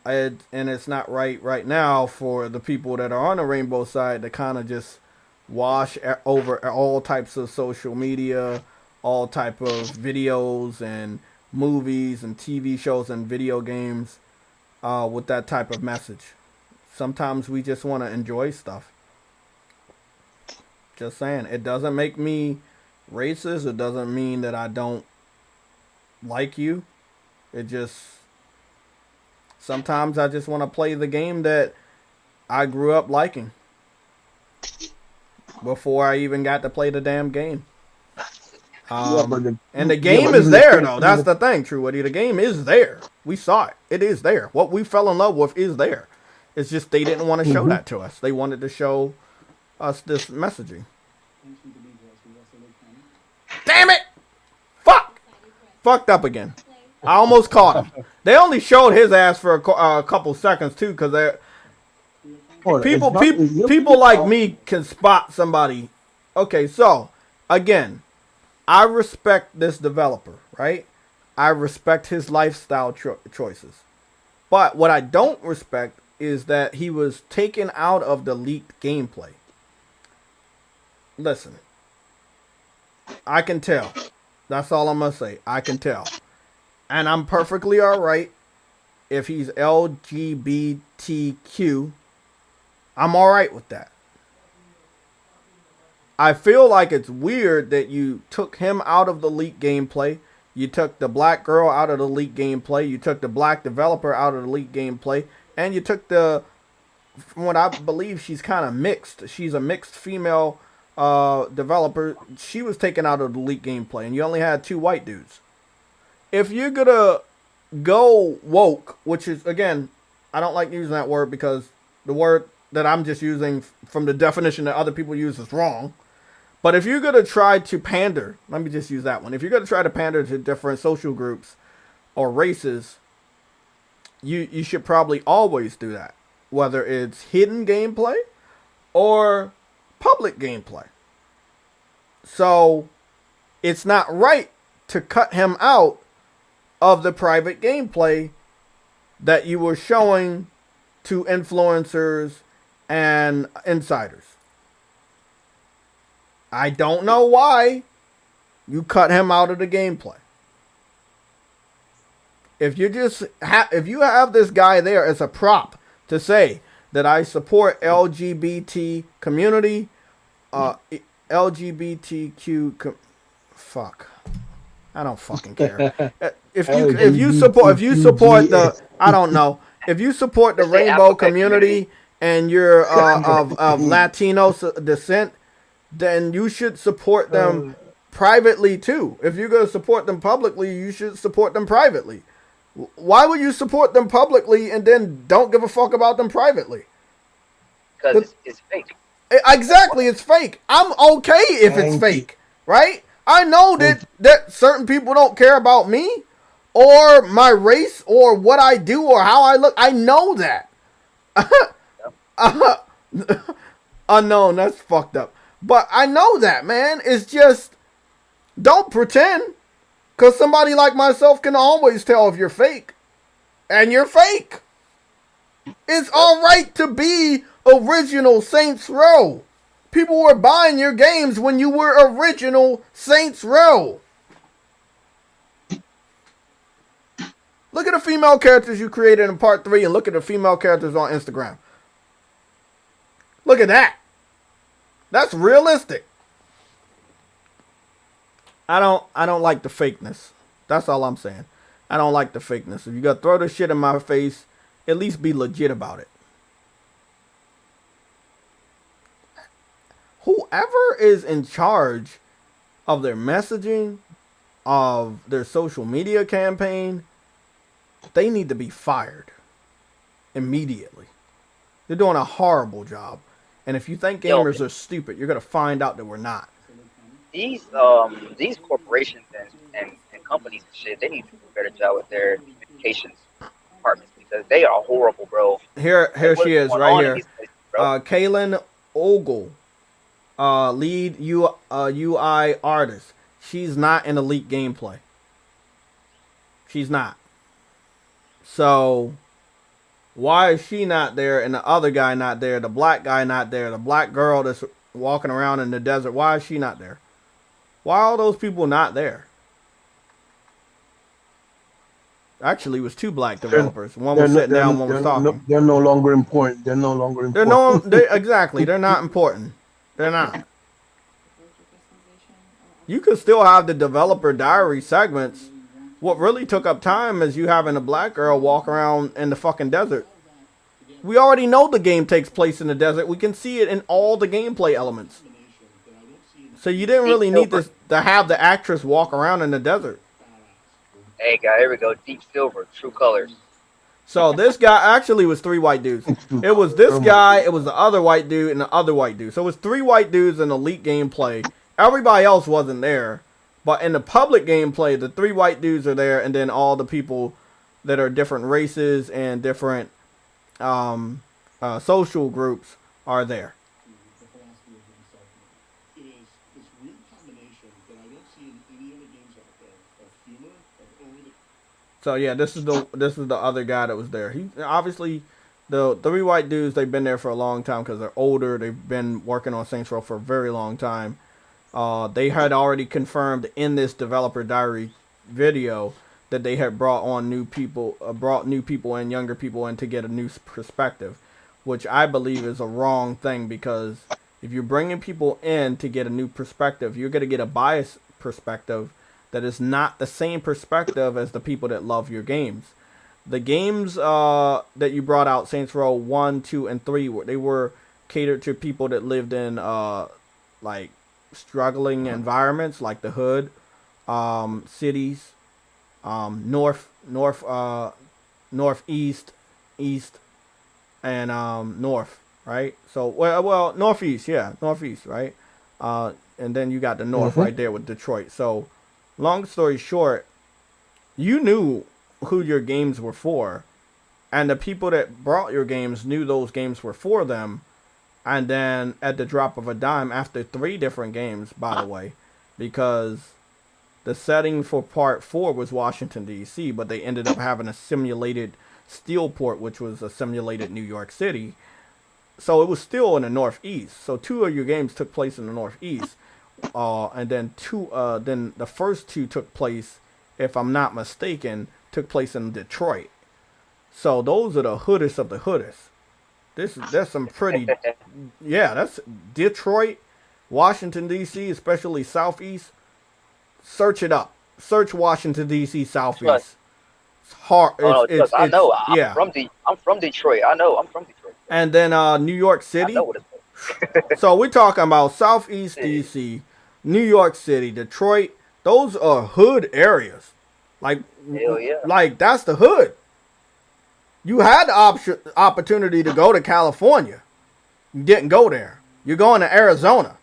Speaker 1: And it's not right now for the people that are on the rainbow side to kind of just wash over all types of social media, all type of videos and movies and TV shows and video games with that type of message. Sometimes we just want to enjoy stuff. Just saying. It doesn't make me racist. It doesn't mean that I don't like you. It just... Sometimes I just want to play the game that I grew up liking before I even got to play the damn game. And the game is there, though. That's the thing, True Woody. The game is there. We saw it. It is there. What we fell in love with is there. It's just they didn't want to show that to us. They wanted to show us this messaging. Damn it! Fuck! Fucked up again. I almost caught him. They only showed his ass for a couple seconds too, because people like me can spot somebody. Okay, so again, I respect this developer, right? I respect his lifestyle choices, but what I don't respect is that he was taken out of the leaked gameplay. Listen, I can tell. That's all I'm gonna say. I can tell. And I'm perfectly alright if he's LGBTQ. I'm alright with that. I feel like it's weird that you took him out of the leaked gameplay. You took the black girl out of the leaked gameplay. You took the black developer out of the leaked gameplay. And you took from what I believe, she's kind of mixed. She's a mixed female developer. She was taken out of the leaked gameplay. And you only had 2 white dudes. If you're gonna go woke, which is, again, I don't like using that word because the word that I'm just using from the definition that other people use is wrong. But if you're gonna try to pander, let me just use that one. If you're gonna try to pander to different social groups or races, you should probably always do that. Whether it's hidden gameplay or public gameplay. So it's not right to cut him out of the private gameplay that you were showing to influencers and insiders. I don't know why you cut him out of the gameplay. If you have this guy there as a prop to say that I support LGBT community, LGBTQ, fuck. I don't fucking care. If you support the, I don't know, if you support the rainbow community and you're of Latino descent, then you should support them privately too. If you're going to support them publicly, you should support them privately. Why would you support them publicly and then don't give a fuck about them privately?
Speaker 2: Because it's fake.
Speaker 1: Exactly, it's fake. I'm okay if it's fake, right? I know that certain people don't care about me or my race or what I do or how I look. I know that. Unknown, that's fucked up. But I know that, man. It's just, don't pretend. Because somebody like myself can always tell if you're fake. And you're fake. It's alright to be original Saints Row. People were buying your games when you were original Saints Row. Look at the female characters you created in part 3 and look at the female characters on Instagram. Look at that. That's realistic. I don't like the fakeness. That's all I'm saying. I don't like the fakeness. If you gotta throw this shit in my face, at least be legit about it. Whoever is in charge of their messaging, of their social media campaign, they need to be fired immediately. They're doing a horrible job. And if you think gamers are stupid, you're going to find out that we're not.
Speaker 2: These corporations and companies and shit, they need to do a better job with their communications departments because they are horrible, bro.
Speaker 1: Here
Speaker 2: What
Speaker 1: she
Speaker 2: is
Speaker 1: is
Speaker 2: going
Speaker 1: right
Speaker 2: on in
Speaker 1: here.
Speaker 2: these places, bro?
Speaker 1: Kaylin Ogle, lead UI artist. She's not in Elite Gameplay. She's not. So why is she not there and the other guy not there? The black guy not there? The black girl that's walking around in the desert. Why is she not there? Why are those people not there? Actually, it was two black developers. One was sitting down, one was talking.
Speaker 6: They're no longer important. They're no longer
Speaker 1: They're
Speaker 6: important.
Speaker 1: exactly. They're not important. They're not. You could still have the developer diary segments. What really took up time is you having a black girl walk around in the fucking desert. We already know the game takes place in the desert. We can see it in all the gameplay elements. So you didn't really need to have the actress walk around in the desert.
Speaker 2: Hey, guy, here we go. Deep Silver, True Colors.
Speaker 1: So this guy actually was three white dudes. It was this guy, it was the other white dude, and the other white dude. So it was three white dudes in Elite Gameplay. Everybody else wasn't there. But in the public gameplay, the three white dudes are there, and then all the people that are different races and different social groups are there. So yeah, this is the other guy that was there. He obviously, the three white dudes, they've been there for a long time because they're older. They've been working on Saints Row for a very long time. They had already confirmed in this developer diary video that they had brought new people and younger people in to get a new perspective, which I believe is a wrong thing because if you're bringing people in to get a new perspective, you're going to get a biased perspective that is not the same perspective as the people that love your games. The games that you brought out, Saints Row 1, 2, and 3, they were catered to people that lived in like struggling environments like the hood, cities, northeast, east, and north, right? So well, northeast, right? And then you got the north right there with Detroit. So long story short, you knew who your games were for, and the people that brought your games knew those games were for them. And then at the drop of a dime, after 3 different games, by the way, because the setting for part 4 was Washington, D.C., but they ended up having a simulated Steelport, which was a simulated New York City. So it was still in the Northeast. So 2 of your games took place in the Northeast. And then then the first 2 took place, if I'm not mistaken, took place in Detroit. So those are the hoodest of the hoodest. That's some pretty, yeah, that's Detroit, Washington, D.C., especially Southeast. Search it up. Search Washington, D.C., Southeast. It's hard.
Speaker 2: I know.
Speaker 1: Yeah.
Speaker 2: I'm from Detroit. I know. I'm from Detroit.
Speaker 1: And then New York City.
Speaker 2: I know what it's
Speaker 1: So we're talking about Southeast D.C., New York City, Detroit. Those are hood areas. Like,
Speaker 2: hell yeah.
Speaker 1: Like that's the hood. You had the opportunity to go to California. You didn't go there. You're going to Arizona.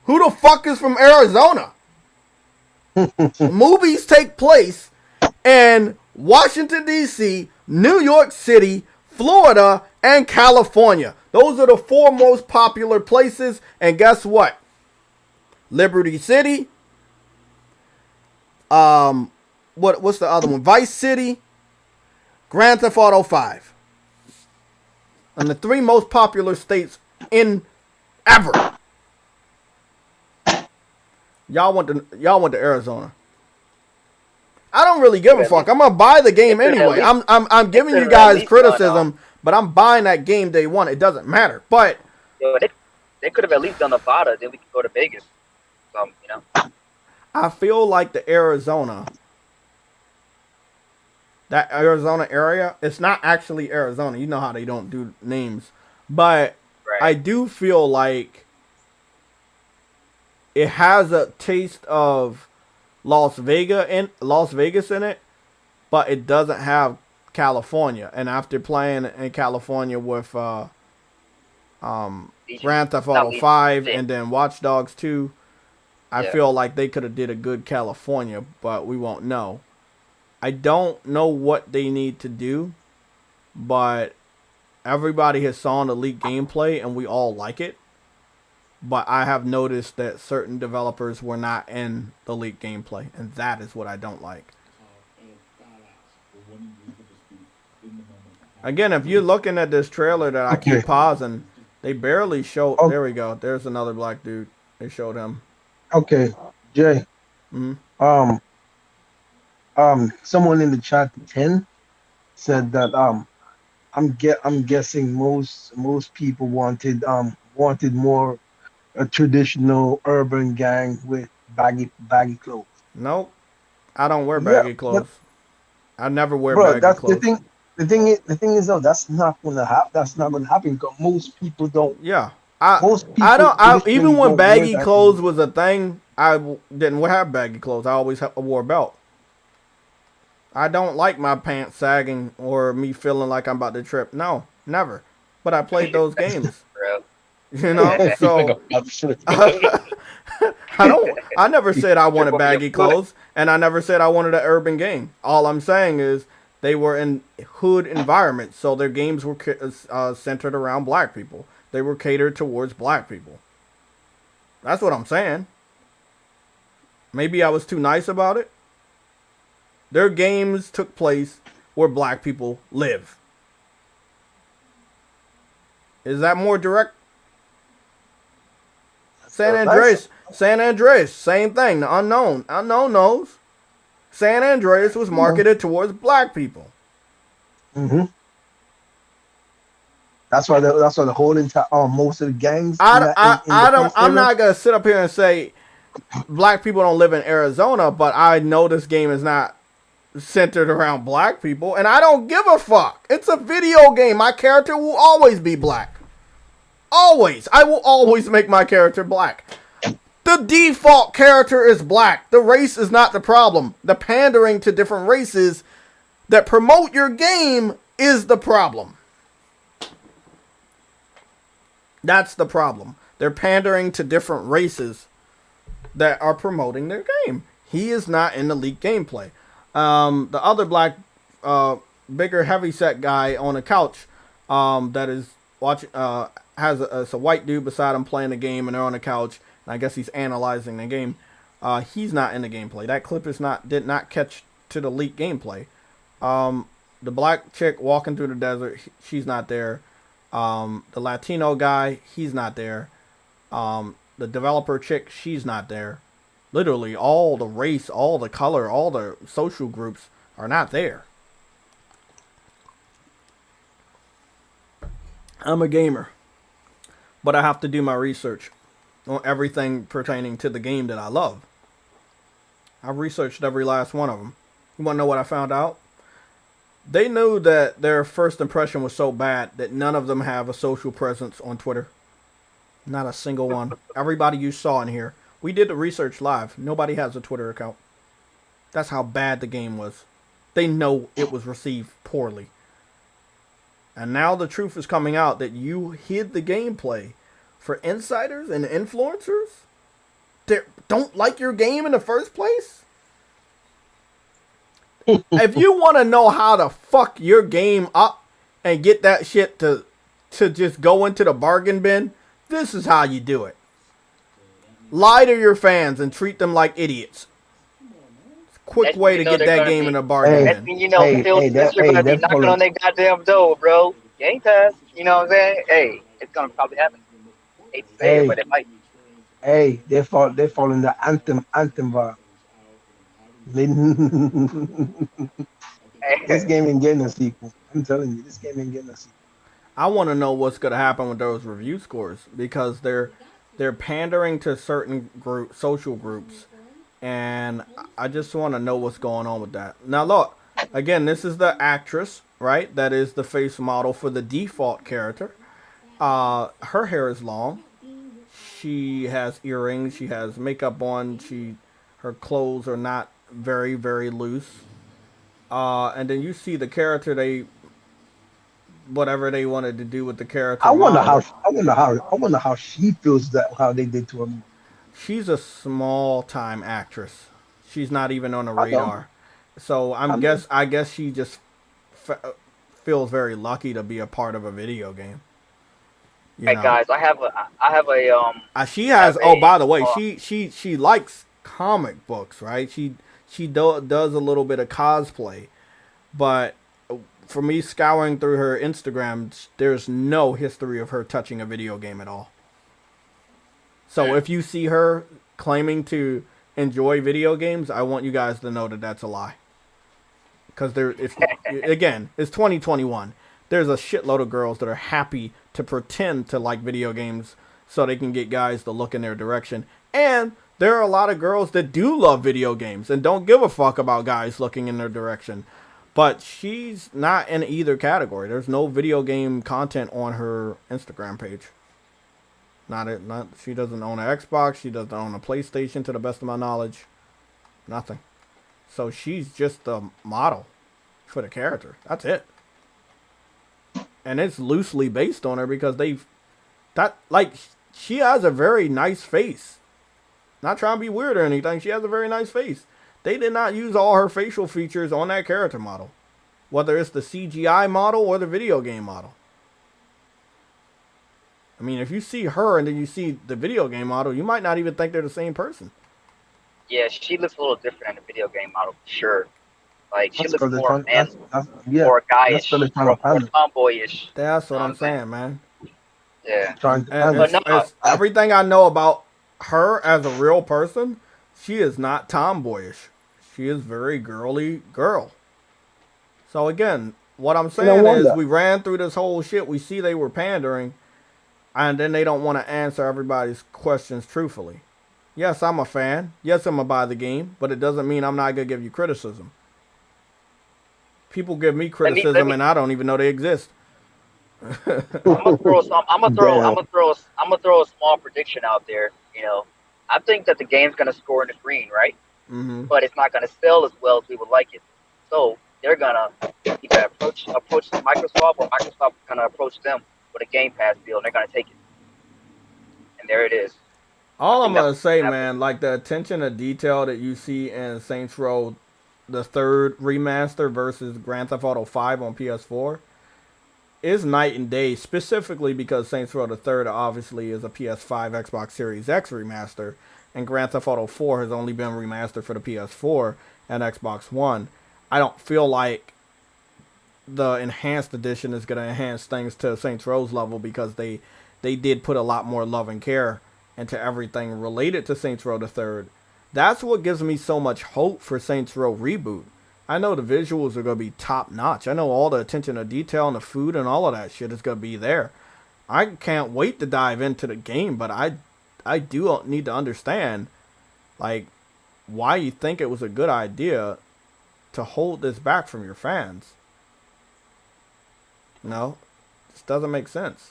Speaker 1: Who the fuck is from Arizona? Movies take place in Washington, D.C., New York City, Florida, and California. Those are the 4 most popular places. And guess what? Liberty City. What's the other one? Vice City. Grand Theft Auto 5. And the 3 most popular states in ever. Y'all went to Arizona. I don't really give a fuck. I'm gonna buy the game anyway. I'm giving you guys criticism, but I'm buying that game day 1. It doesn't matter. But
Speaker 2: they could have at least done Nevada, then we could go to Vegas.
Speaker 1: I feel like the Arizona area, it's not actually Arizona. You know how they don't do names. But right. I do feel like it has a taste of Las Vegas in it, but it doesn't have California. And after playing in California with Grand Theft Auto 5 and then Watch Dogs 2, I feel like they could have did a good California, but we won't know. I don't know what they need to do, but everybody has saw the leaked gameplay and we all like it. But I have noticed that certain developers were not in the leaked gameplay, and that is what I don't like. Again, if you're looking at this trailer that I keep pausing, they barely showed. Oh. There we go. There's another black dude. They showed him.
Speaker 6: Okay, Jay.
Speaker 1: Mm-hmm.
Speaker 6: Someone in the chat 10 said that I'm guessing most people wanted more a traditional urban gang with baggy clothes.
Speaker 1: Nope, I don't wear baggy clothes. I never wear baggy clothes.
Speaker 6: The thing is though, that's not gonna happen. That's not gonna happen because most people don't.
Speaker 1: Yeah, even when baggy clothes was a thing, I didn't have baggy clothes. I always wore a belt. I don't like my pants sagging or me feeling like I'm about to trip. No, never. But I played those games. You know, so I never said I wanted baggy clothes, and I never said I wanted an urban game. All I'm saying is they were in hood environments, so their games were centered around black people. They were catered towards black people. That's what I'm saying. Maybe I was too nice about it. Their games took place where black people live. Is that more direct? San Andreas, same thing. The unknown knows. San Andreas was marketed towards black people.
Speaker 6: Mm-hmm. That's why the whole entire most of the gangs.
Speaker 1: I'm not gonna sit up here and say black people don't live in Arizona, but I know this game is not centered around black people, and I don't give a fuck. It's a video game. My character will always be black. Always. I will always make my character black. The default character is black. The race is not the problem. The pandering to different races that promote your game is the problem. That's the problem. They're pandering to different races that are promoting their game. He is not in the leaked gameplay. The other black, bigger heavyset guy on the couch, that is watching, it's a white dude beside him playing the game, and they're on the couch. And I guess he's analyzing the game. He's not in the gameplay. That clip did not catch to the leaked gameplay. The black chick walking through the desert, she's not there. The Latino guy, he's not there. The developer chick, she's not there. Literally, all the race, all the color, all the social groups are not there. I'm a gamer, but I have to do my research on everything pertaining to the game that I love. I've researched every last one of them. You want to know what I found out? They knew that their first impression was so bad that none of them have a social presence on Twitter. Not a single one. Everybody you saw in here. We did the research live. Nobody has a Twitter account. That's how bad the game was. They know it was received poorly. And now the truth is coming out that you hid the gameplay for insiders and influencers that don't like your game in the first place. If you want to know how to fuck your game up and get that shit to just go into the bargain bin, this is how you do it. Lie to your fans and treat them like idiots. It's a quick way to get that game in a bargain bin.
Speaker 2: You know, Phil Spencer gonna be knocking on their goddamn door, bro. Game pass. You know what I'm saying? Hey, it's gonna probably happen. Hate to say it, but it might.
Speaker 6: Hey, they fall in the anthem vibe. This game ain't getting a sequel. I'm telling you, this game ain't getting a sequel.
Speaker 1: I want to know what's going to happen with those review scores, because they're pandering to certain social groups, and I just want to know what's going on with that. Now look, again, this is the actress, right? That is the face model for the default character. Her hair is long. She has earrings. She has makeup on. Her clothes are not very, very loose. And then you see the character, whatever they wanted to do with the character.
Speaker 6: I wonder how she feels that how they did to him.
Speaker 1: she's a small time actress. She's not even on the
Speaker 6: I know.
Speaker 1: radar. So I guess she just feels very lucky to be a part of a video game. You
Speaker 2: Hey
Speaker 1: know?
Speaker 2: guys, I have a
Speaker 1: She has.
Speaker 2: have
Speaker 1: Oh,
Speaker 2: a,
Speaker 1: by the way,
Speaker 2: uh,
Speaker 1: she likes comic books, right? She does a little bit of cosplay, but for me scouring through her Instagram, there's no history of her touching a video game at all. So if you see her claiming to enjoy video games, I want you guys to know that that's a lie. Because again, it's 2021. There's a shitload of girls that are happy to pretend to like video games so they can get guys to look in their direction. And there are a lot of girls that do love video games and don't give a fuck about guys looking in their direction. But she's not in either category. There's no video game content on her Instagram page. She doesn't own an Xbox. She doesn't own a PlayStation, to the best of my knowledge. Nothing. So she's just the model for the character. That's it. And it's loosely based on her because she has a very nice face. Not trying to be weird or anything. She has a very nice face. They did not use all her facial features on that character model. Whether it's the CGI model or the video game model. I mean, if you see her and then you see the video game model, you might not even think they're the same person.
Speaker 2: Yeah, she looks a little different in the video game model, for sure. Like, she
Speaker 6: That's
Speaker 2: looks
Speaker 6: 'cause they're
Speaker 2: more
Speaker 6: trying-
Speaker 2: man,
Speaker 6: yeah,
Speaker 2: more
Speaker 6: that's
Speaker 2: guyish,
Speaker 6: 'cause they're trying
Speaker 2: more
Speaker 6: to pander.
Speaker 2: tomboyish.
Speaker 1: That's what I'm saying, man.
Speaker 2: Yeah.
Speaker 6: Trying to
Speaker 1: And
Speaker 6: pander.
Speaker 1: it's everything I know about her as a real person, she is not tomboyish. She is very girly girl. So again, what I'm saying is we ran through this whole shit. We see they were pandering, and then they don't want to answer everybody's questions truthfully. Yes, I'm a fan. Yes, I'm going to buy the game, but it doesn't mean I'm not going to give you criticism. People give me criticism and I don't even know they exist.
Speaker 2: I'm gonna throw a small prediction out there. You know, I think that the game's gonna score in the green, right?
Speaker 1: Mm-hmm.
Speaker 2: But it's not gonna sell as well as we would like it. So they're gonna either approach Microsoft, or Microsoft is gonna approach them with a Game Pass deal, and they're gonna take it. And there it is.
Speaker 1: All I'm gonna say, man, like the attention to detail that you see in Saints Row, the third remaster versus Grand Theft Auto 5 on PS4, is night and day. Specifically because Saints Row the Third obviously is a PS5, Xbox Series X remaster, and Grand Theft Auto 4 has only been remastered for the PS4 and Xbox One. I don't feel like the enhanced edition is gonna enhance things to Saints Row's level because they did put a lot more love and care into everything related to Saints Row the Third. That's what gives me so much hope for Saints Row Reboot. I know the visuals are going to be top notch. I know all the attention to detail and the food and all of that shit is going to be there. I can't wait to dive into the game, but I do need to understand, like, why you think it was a good idea to hold this back from your fans. No, this doesn't make sense.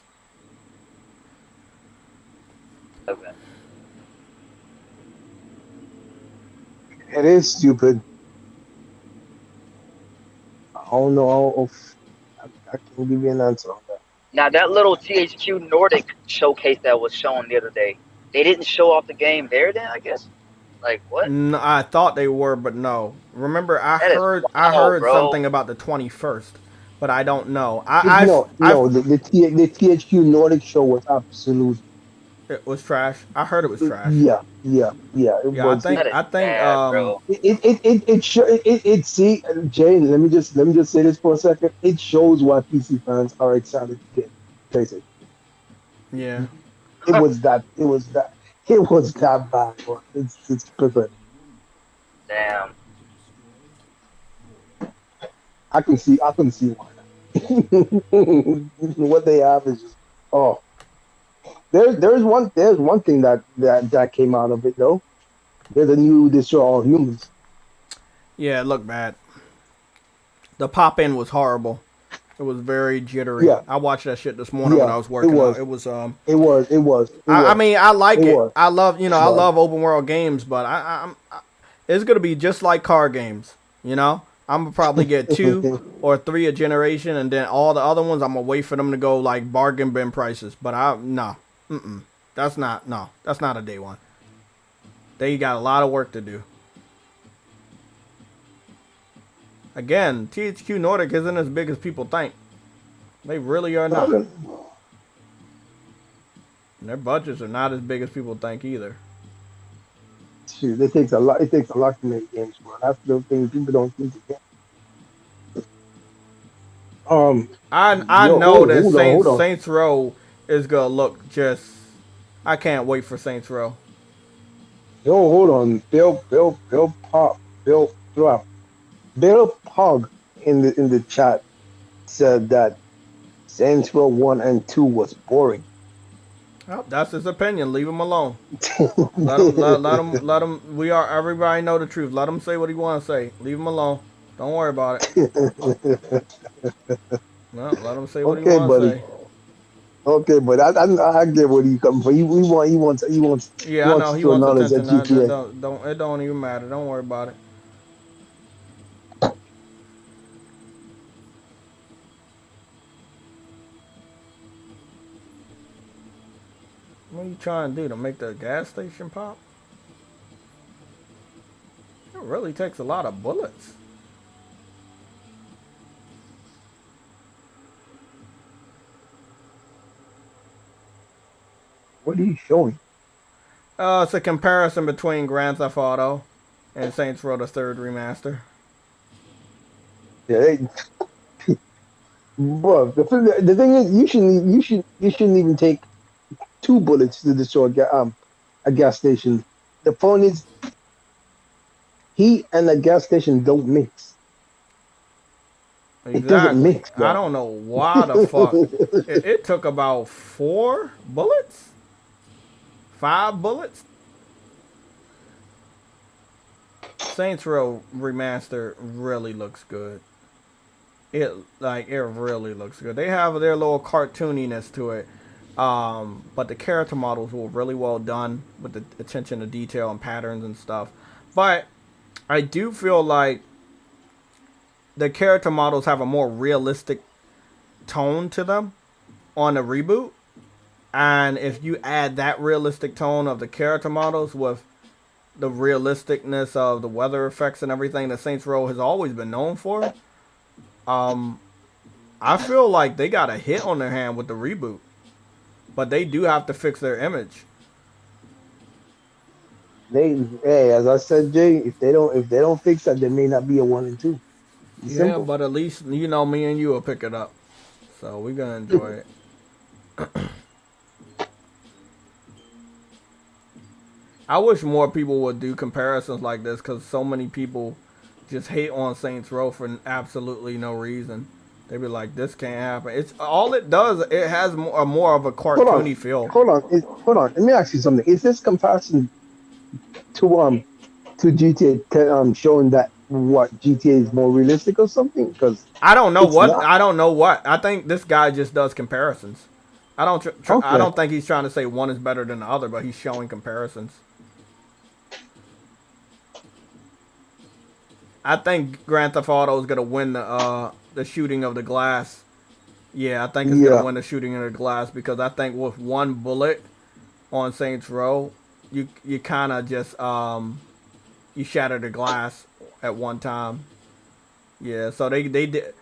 Speaker 2: Okay.
Speaker 6: It is stupid. I don't know. I can't give you an answer on that.
Speaker 2: Now that little THQ Nordic showcase that was shown the other day, they didn't show off the game there. Then I guess, like what?
Speaker 1: No, I thought they were, but no. Remember, I
Speaker 2: That is
Speaker 1: heard
Speaker 2: wild, bro.
Speaker 1: something about the 21st, but I don't know.
Speaker 6: The THQ Nordic show was absolute.
Speaker 1: It was trash. I heard it was trash.
Speaker 6: Yeah. It was.
Speaker 1: I think
Speaker 2: bro.
Speaker 6: It see, Jay, let me just say this for a second. It shows why PC fans are excited to get PlayStation.
Speaker 1: Yeah.
Speaker 6: It was that bad, bro. It's perfect.
Speaker 2: Damn.
Speaker 6: I can see why. What they have is just There's one thing that came out of it though. There's a new Destroy All Humans.
Speaker 1: Yeah, it looked bad. The pop in was horrible. It was very jittery.
Speaker 6: Yeah.
Speaker 1: I watched that shit this morning when I was working. It was. I mean, I like it. I love I love open world games, but I'm it's gonna be just like car games. You know, I'm gonna probably get 2 or 3 a generation, and then all the other ones I'm gonna wait for them to go like bargain bin prices. But that's not a day one. They got a lot of work to do. Again, THQ Nordic isn't as big as people think. They really are not. And their budgets are not as big as people think either.
Speaker 6: Shoot, it takes a lot. It takes a lot to make games, bro. That's the thing people don't think they can.
Speaker 1: I
Speaker 6: Yo,
Speaker 1: know that
Speaker 6: hold on.
Speaker 1: Saints Row is gonna look just. I can't wait for Saints Row.
Speaker 6: Yo, hold on. Bill Pog in the chat said that Saints Row 1 and 2 was boring.
Speaker 1: Well, that's his opinion. Leave him alone. let him. Everybody know the truth. Let him say what he want to say. Leave him alone. Don't worry about it. No, let him say what he want to say.
Speaker 6: Okay, but I get what he coming from. He wants.
Speaker 1: Yeah, I know he wants attention. It don't even matter. Don't worry about it. What are you trying to do? To make the gas station pop? It really takes a lot of bullets.
Speaker 6: What are you showing?
Speaker 1: It's a comparison between Grand Theft Auto and Saints Row the Third Remaster.
Speaker 6: Yeah, bro. The thing is, you shouldn't even take 2 bullets to destroy a gas station. The point is, heat and a gas station don't mix.
Speaker 1: Exactly.
Speaker 6: It doesn't mix, bro.
Speaker 1: I don't know why the fuck. It took about 4 bullets? 5 bullets? Saints Row Remaster really looks good. It really looks good. They have their little cartooniness to it. But the character models were really well done with the attention to detail and patterns and stuff. But I do feel like the character models have a more realistic tone to them on the reboot. And if you add that realistic tone of the character models with the realisticness of the weather effects and everything that Saints Row has always been known for, I feel like they got a hit on their hand with the reboot. But they do have to fix their image.
Speaker 6: As I said, Jay, if they don't fix that, there may not be a 1 and 2. It's simple.
Speaker 1: But at least me and you will pick it up, so we're gonna enjoy it. I wish more people would do comparisons like this, because so many people just hate on Saints Row for absolutely no reason. They be like, this can't happen. It's all it does. It has more of a cartoony feel.
Speaker 6: Hold on. Let me ask you something. Is this comparison to GTA showing that what GTA is more realistic or something? Because
Speaker 1: I don't know what. I don't know what. I think this guy just does comparisons. I don't think he's trying to say one is better than the other, but he's showing comparisons. I think Grand Theft Auto is gonna win the shooting of the glass. Yeah, I think it's gonna win the shooting of the glass, because I think with 1 bullet on Saints Row, you kind of just you shatter the glass at one time. Yeah, so they did.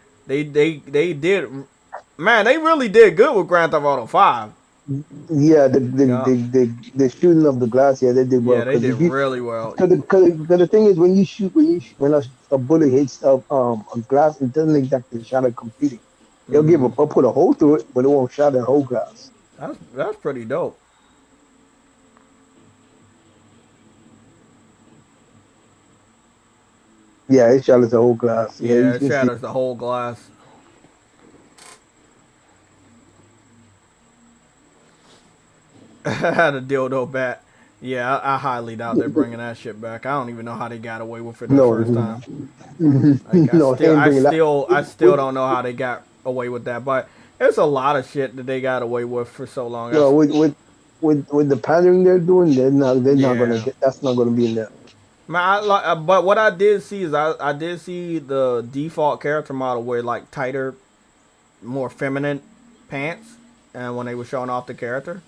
Speaker 1: Man, they really did good with Grand Theft Auto 5.
Speaker 6: Yeah, the shooting of the glass. Yeah, they did well.
Speaker 1: Yeah, they did really well.
Speaker 6: Because the thing is, when a bullet hits a glass, it doesn't exactly shatter completely. They'll put a hole through it, but it won't shatter the whole glass.
Speaker 1: That's pretty dope.
Speaker 6: Yeah, it shatters the whole glass.
Speaker 1: Yeah, it shatters the whole glass. Had a dildo bat. Yeah, I highly doubt they're bringing that shit back. I don't even know how they got away with it the first time. I still don't know how they got away with that. But there's a lot of shit that they got away with for so long.
Speaker 6: No, with the pandering they're doing, not gonna get. That's not gonna be in there.
Speaker 1: Man, but what I did see is I did see the default character model wear like tighter, more feminine pants, and when they were showing off the character.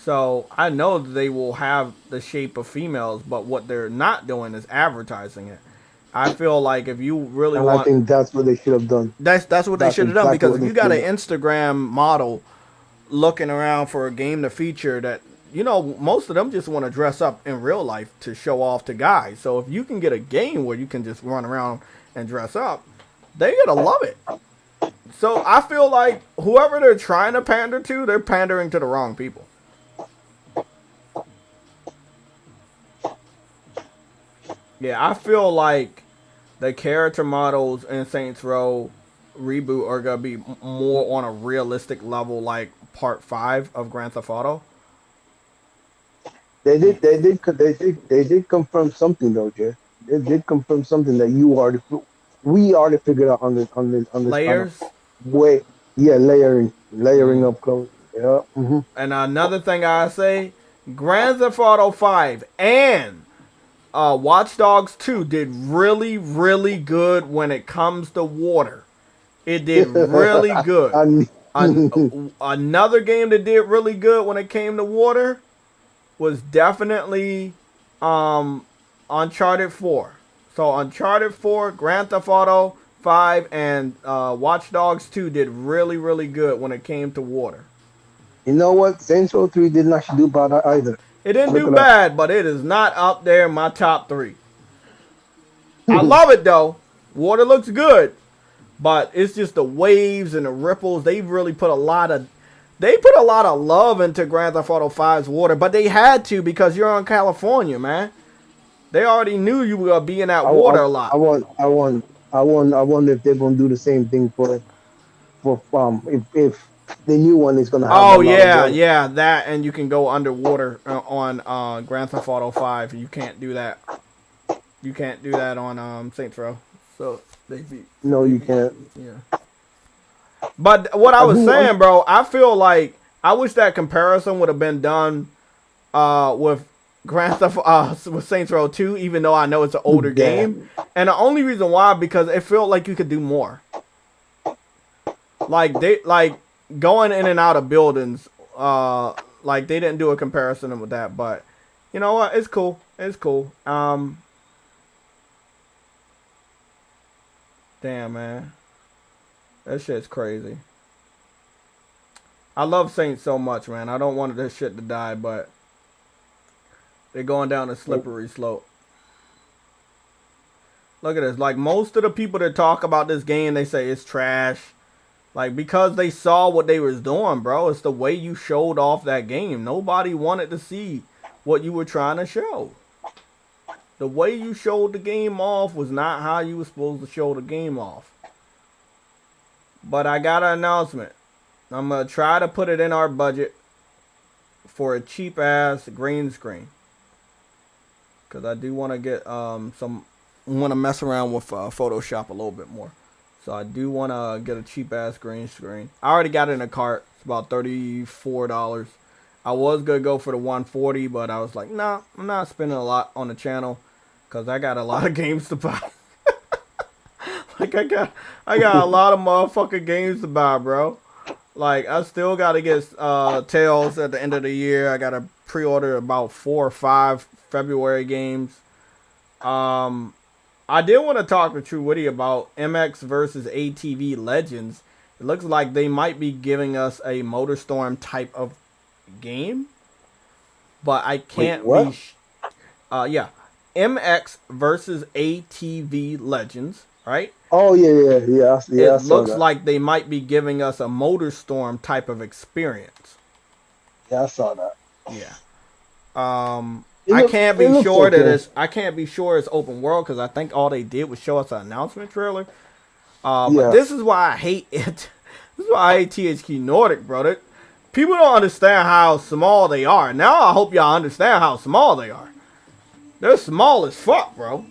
Speaker 1: So I know that they will have the shape of females, but what they're not doing is advertising it. I feel like if you really
Speaker 6: And I
Speaker 1: want,
Speaker 6: think that's what they should have done.
Speaker 1: that's what they
Speaker 6: That's
Speaker 1: should have done,
Speaker 6: exactly
Speaker 1: because
Speaker 6: what
Speaker 1: if
Speaker 6: they
Speaker 1: you got
Speaker 6: should
Speaker 1: an
Speaker 6: have done.
Speaker 1: Instagram model looking around for a game to feature that, most of them just want to dress up in real life to show off to guys. So if you can get a game where you can just run around and dress up, they gotta love it. So I feel like whoever they're trying to pander to, they're pandering to the wrong people. Yeah, I feel like the character models in Saints Row Reboot are gonna be more on a realistic level, like Part 5 of Grand Theft Auto.
Speaker 6: They did confirm something though, Jay. They did confirm something that we already figured out on this kind of
Speaker 1: Layers.
Speaker 6: way. Yeah, layering up clothes. Yeah.
Speaker 1: And another thing I say, Grand Theft Auto 5 and Watch Dogs 2 did really, really good when it comes to water. It did really good. Another game that did really good when it came to water was definitely Uncharted 4. So Uncharted 4, Grand Theft Auto 5, and Watch Dogs 2 did really, really good when it came to water.
Speaker 6: You know what? Saints Row 3 didn't actually do bad either.
Speaker 1: It didn't
Speaker 6: Look
Speaker 1: do
Speaker 6: it
Speaker 1: bad, but it is not up there in my top 3. I love it though. Water looks good, but it's just the waves and the ripples. They really put a lot of love into Grand Theft Auto 5's water, but they had to because you're in California, man. They already knew you were gonna be in that water a lot.
Speaker 6: I wonder if they're gonna do the same thing for if the new one is gonna have.
Speaker 1: Oh yeah, that, and you can go underwater on Grand Theft Auto 5. You can't do that. You can't do that on Saints Row. So
Speaker 6: no, you can't.
Speaker 1: Yeah. But what I was saying, bro, I feel like I wish that comparison would have been done with Grand Theft with Saints Row 2, even though I know it's an older game. And the only reason why, because it felt like you could do more. Like going in and out of buildings, like they didn't do a comparison with that, but you know what? It's cool. It's cool. Damn, man. That shit's crazy. I love Saints so much, man. I don't want this shit to die, but they're going down a slippery slope. Look at this. Like, most of the people that talk about this game, they say it's trash. Like, because they saw what they was doing, bro. It's the way you showed off that game. Nobody wanted to see what you were trying to show. The way you showed the game off was not how you were supposed to show the game off. But I got an announcement. I'm going to try to put it in our budget for a cheap-ass green screen. Because I do want to get want to mess around with Photoshop a little bit more. So I do want to get a cheap-ass green screen. I already got it in a cart. It's about $34. I was going to go for the $140, but I was like, nah, I'm not spending a lot on the channel because I got a lot of games to buy. Like, I got a lot of motherfucking games to buy, bro. Like, I still got to get Tales at the end of the year. I got to pre-order about 4 or 5 February games. I did want to talk to True Witty about MX versus ATV Legends. It looks like they might be giving us a MotorStorm type of game, but I can't be. Yeah, MX versus ATV Legends, right?
Speaker 6: Oh yeah.
Speaker 1: It looks like they might be giving us a MotorStorm type of experience.
Speaker 6: Yeah, I saw that.
Speaker 1: Yeah. I can't be sure that I can't be sure it's open world because I think all they did was show us an announcement trailer. But this is why I hate it. This is why I hate THQ Nordic, bro. People don't understand how small they are. Now I hope y'all understand how small they are. They're small as fuck, bro.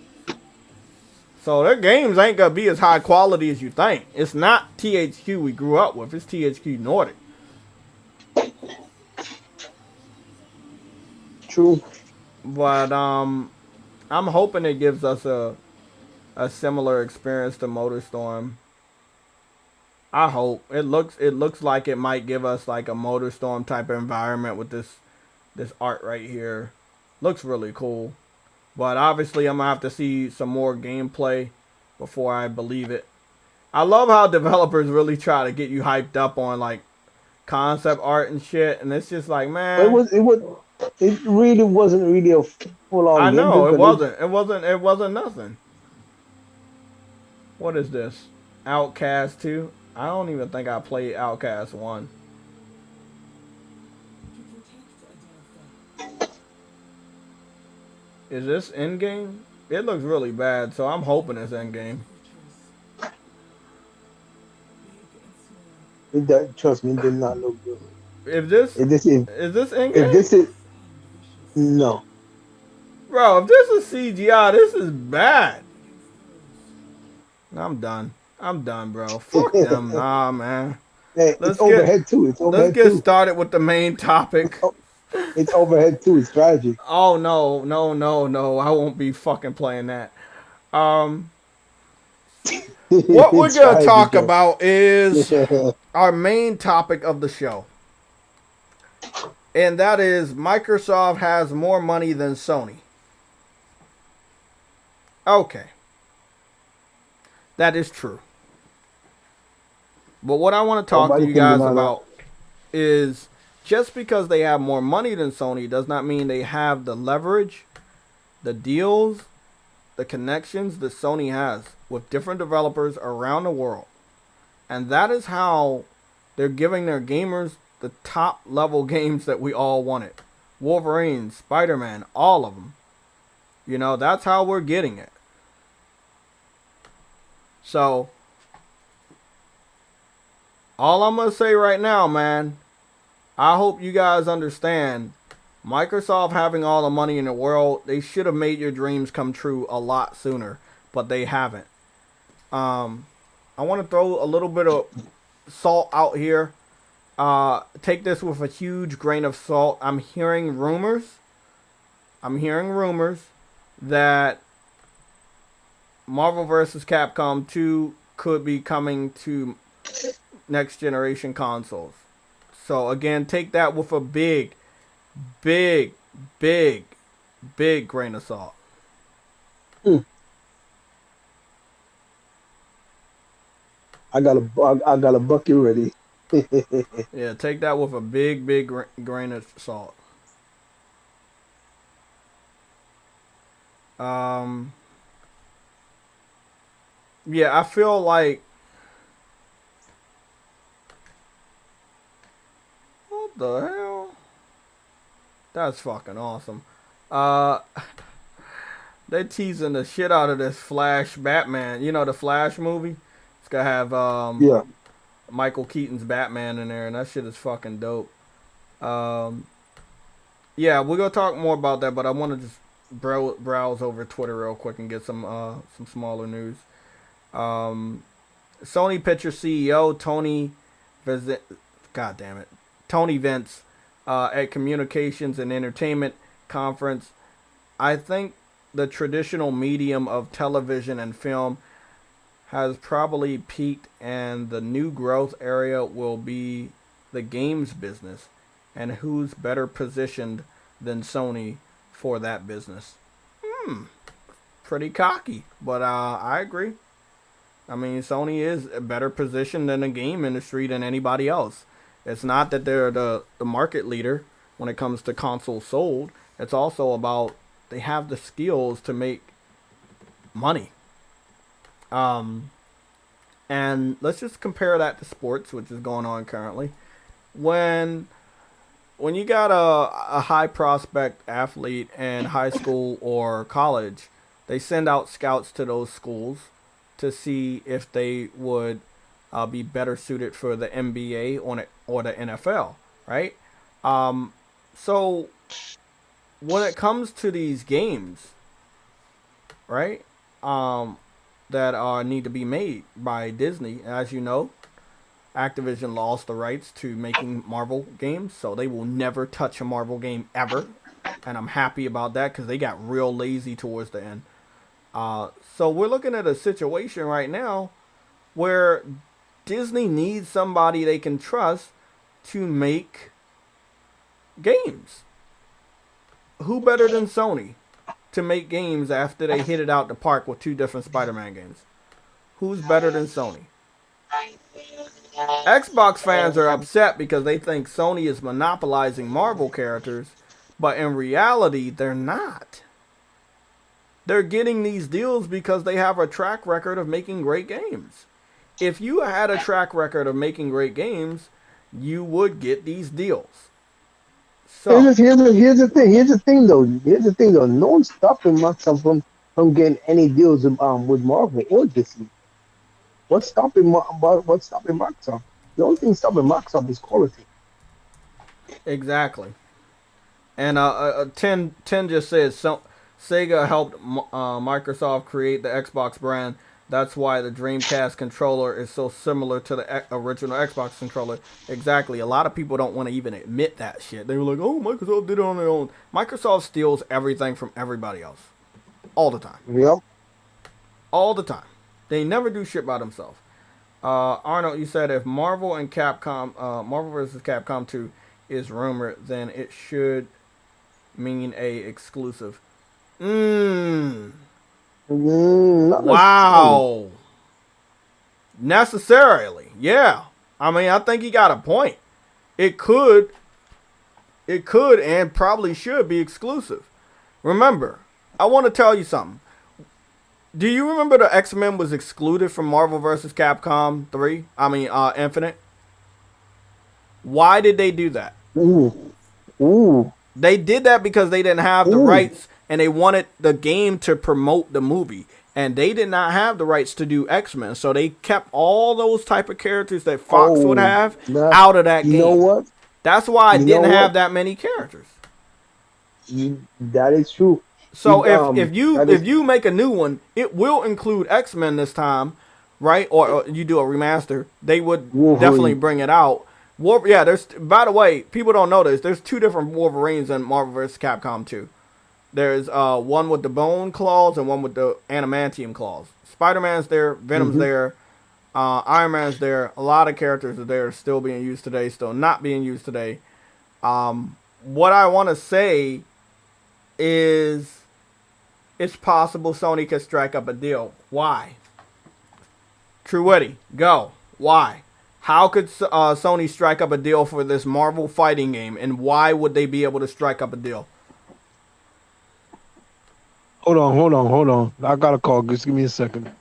Speaker 1: So their games ain't gonna be as high quality as you think. It's not THQ we grew up with. It's THQ Nordic.
Speaker 6: True.
Speaker 1: But I'm hoping it gives us a similar experience to MotorStorm. I hope. It looks like it might give us like a MotorStorm type of environment with this This art right here looks really cool. But obviously, I'm going to have to see some more gameplay before I believe it. I love how developers really try to get you hyped up on, like, concept art and shit. And it's just like,
Speaker 6: But
Speaker 1: man.
Speaker 6: it really wasn't really a full on
Speaker 1: I
Speaker 6: gameplay
Speaker 1: know, it
Speaker 6: because
Speaker 1: wasn't. It wasn't nothing. What is this? Outcast 2? I don't even think I played Outcast 1. Is this in-game? It looks really bad, so I'm hoping it's in-game.
Speaker 6: trust me, it did not look good.
Speaker 1: If this
Speaker 6: If
Speaker 1: is in-game?
Speaker 6: if this is no,
Speaker 1: Bro, if this is CGI, this is bad. I'm done. I'm done, bro. Fuck them. Nah, man.
Speaker 6: hey, it's overhead too. It's
Speaker 1: Let's
Speaker 6: overhead
Speaker 1: get
Speaker 6: too.
Speaker 1: started with the main topic.
Speaker 6: It's overhead too. It's tragic.
Speaker 1: Oh, no. I won't be fucking playing that. What we're
Speaker 6: It's
Speaker 1: going to
Speaker 6: tragic,
Speaker 1: talk
Speaker 6: yo.
Speaker 1: about is our main topic of the show. And that is Microsoft has more money than Sony. Okay. That is true. But what I want to talk to you guys about is just because they have more money than Sony does not mean they have the leverage, the deals, the connections that Sony has with different developers around the world. And that is how they're giving their gamers the top level games that we all wanted. Wolverine, Spider-Man, all of them. You know, that's how we're getting it. So, all I'm going to say right now, man, I hope you guys understand, Microsoft having all the money in the world, they should have made your dreams come true a lot sooner, but they haven't. I want to throw a little bit of salt out here. Take this with a huge grain of salt. I'm hearing rumors that Marvel vs. Capcom 2 could be coming to next generation consoles. So again, take that with a big grain of salt.
Speaker 6: I got a bucket ready.
Speaker 1: Yeah, take that with a big grain of salt. Yeah, I feel like what the hell? That's fucking awesome. They teasing the shit out of this Flash Batman. You know the Flash movie? It's gonna have
Speaker 6: Yeah.
Speaker 1: Michael Keaton's Batman in there, and that shit is fucking dope. Yeah, we're gonna talk more about that, but I want to just browse over Twitter real quick and get some smaller news. Sony Picture CEO Tony Vance at Communications and Entertainment Conference. I think the traditional medium of television and film has probably peaked, and the new growth area will be the games business. And who's better positioned than Sony for that business? Pretty cocky, but I agree. I mean, Sony is better positioned in the game industry than anybody else. It's not that they're the market leader when it comes to consoles sold. It's also about they have the skills to make money. And let's just compare that to sports, which is going on currently. When you got a high prospect athlete in high school or college, they send out scouts to those schools to see if they would be better suited for the NBA or the NFL, right? So when it comes to these games, right, that need to be made by Disney, as you know, Activision lost the rights to making Marvel games, so they will never touch a Marvel game ever, and I'm happy about that because they got real lazy towards the end. So we're looking at a situation right now where Disney needs somebody they can trust to make games. who better than Sony to make games after they hit it out the park with 2 different Spider-Man games? Who's better than Sony? Xbox fans are upset because they think Sony is monopolizing Marvel characters, but in reality, they're not. They're getting these deals because they have a track record of making great games. If you had a track record of making great games, you would get these deals. So
Speaker 6: Here's the thing. Here's the thing, though. No one's stopping Microsoft from getting any deals with Marvel or Disney. What's stopping Microsoft? The only thing stopping Microsoft is quality.
Speaker 1: exactly. And 10 just says so, Sega helped Microsoft create the Xbox brand. That's why the Dreamcast controller is so similar to the original Xbox controller. Exactly. A lot of people don't want to even admit that shit. They were like, oh, Microsoft did it on their own. Microsoft steals everything from everybody else. All the time.
Speaker 6: Yep.
Speaker 1: All the time. They never do shit by themselves. Arnold, you said if Marvel and Capcom, Marvel vs. Capcom 2 is rumored, then it should mean a exclusive.
Speaker 6: Not
Speaker 1: Wow. Necessarily. Yeah. I mean, I think he got a point. It could and probably should be exclusive. Remember, I want to tell you something. Do you remember the X-Men was excluded from Marvel vs. Capcom 3? I mean, Infinite? Why did they do that?
Speaker 6: Ooh.
Speaker 1: They did that because they didn't have the rights and they wanted the game to promote the movie. And they did not have the rights to do X-Men. So they kept all those type of characters that Fox would have out of that game.
Speaker 6: You know what?
Speaker 1: That's why I didn't have that many characters.
Speaker 6: That is true.
Speaker 1: So if you make a new one, it will include X-Men this time, right? Or you do a remaster, they would definitely bring it out. There's, by the way, people don't know this. There's 2 different Wolverines in Marvel vs. Capcom 2. There's one with the bone claws and one with the adamantium claws. Spider-Man's there, Venom's there, Iron Man's there. A lot of characters are there, still being used today, still not being used today. What I want to say is it's possible Sony could strike up a deal. Why? Truetti, go. Why? How could Sony strike up a deal for this Marvel fighting game, and why would they be able to strike up a deal?
Speaker 6: Hold on. I got a call. Just give me a second.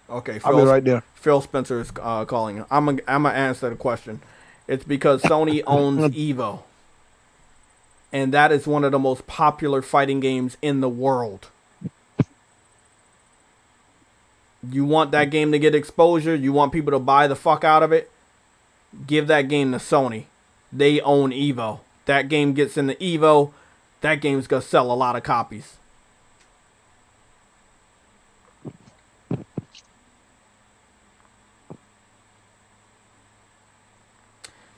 Speaker 1: Okay,
Speaker 6: I'll be right there.
Speaker 1: Phil Spencer is calling. I'm gonna answer the question. It's because Sony owns Evo, and that is one of the most popular fighting games in the world. You want that game to get exposure? You want people to buy the fuck out of it? Give that game to Sony. They own Evo. That game gets in the Evo. That game's gonna sell a lot of copies.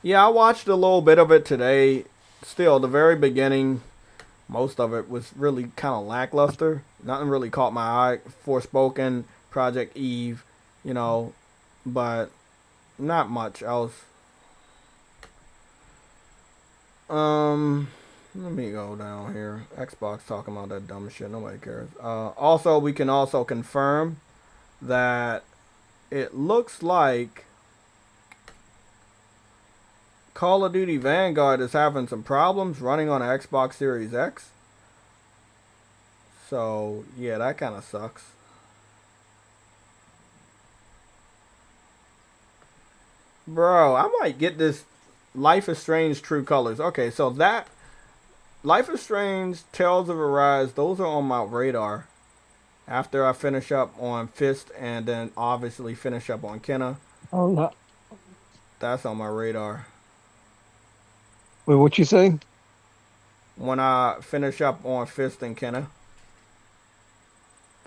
Speaker 1: Yeah, I watched a little bit of it today. Still, the very beginning, most of it was really kind of lackluster. Nothing really caught my eye. Forspoken, Project Eve, but not much else. Let me go down here. Xbox talking about that dumb shit. Nobody cares. Also, we can also confirm that it looks like Call of Duty Vanguard is having some problems running on an Xbox Series X. So, yeah, that kind of sucks. Bro, I might get this Life is Strange True Colors. Okay, so that Life is Strange, Tales of Arise, those are on my radar. After I finish up on Fist and then obviously finish up on Kenna.
Speaker 6: Oh,
Speaker 1: that's on my radar.
Speaker 6: Wait, what you say?
Speaker 1: When I finish up on Fist and Kenna.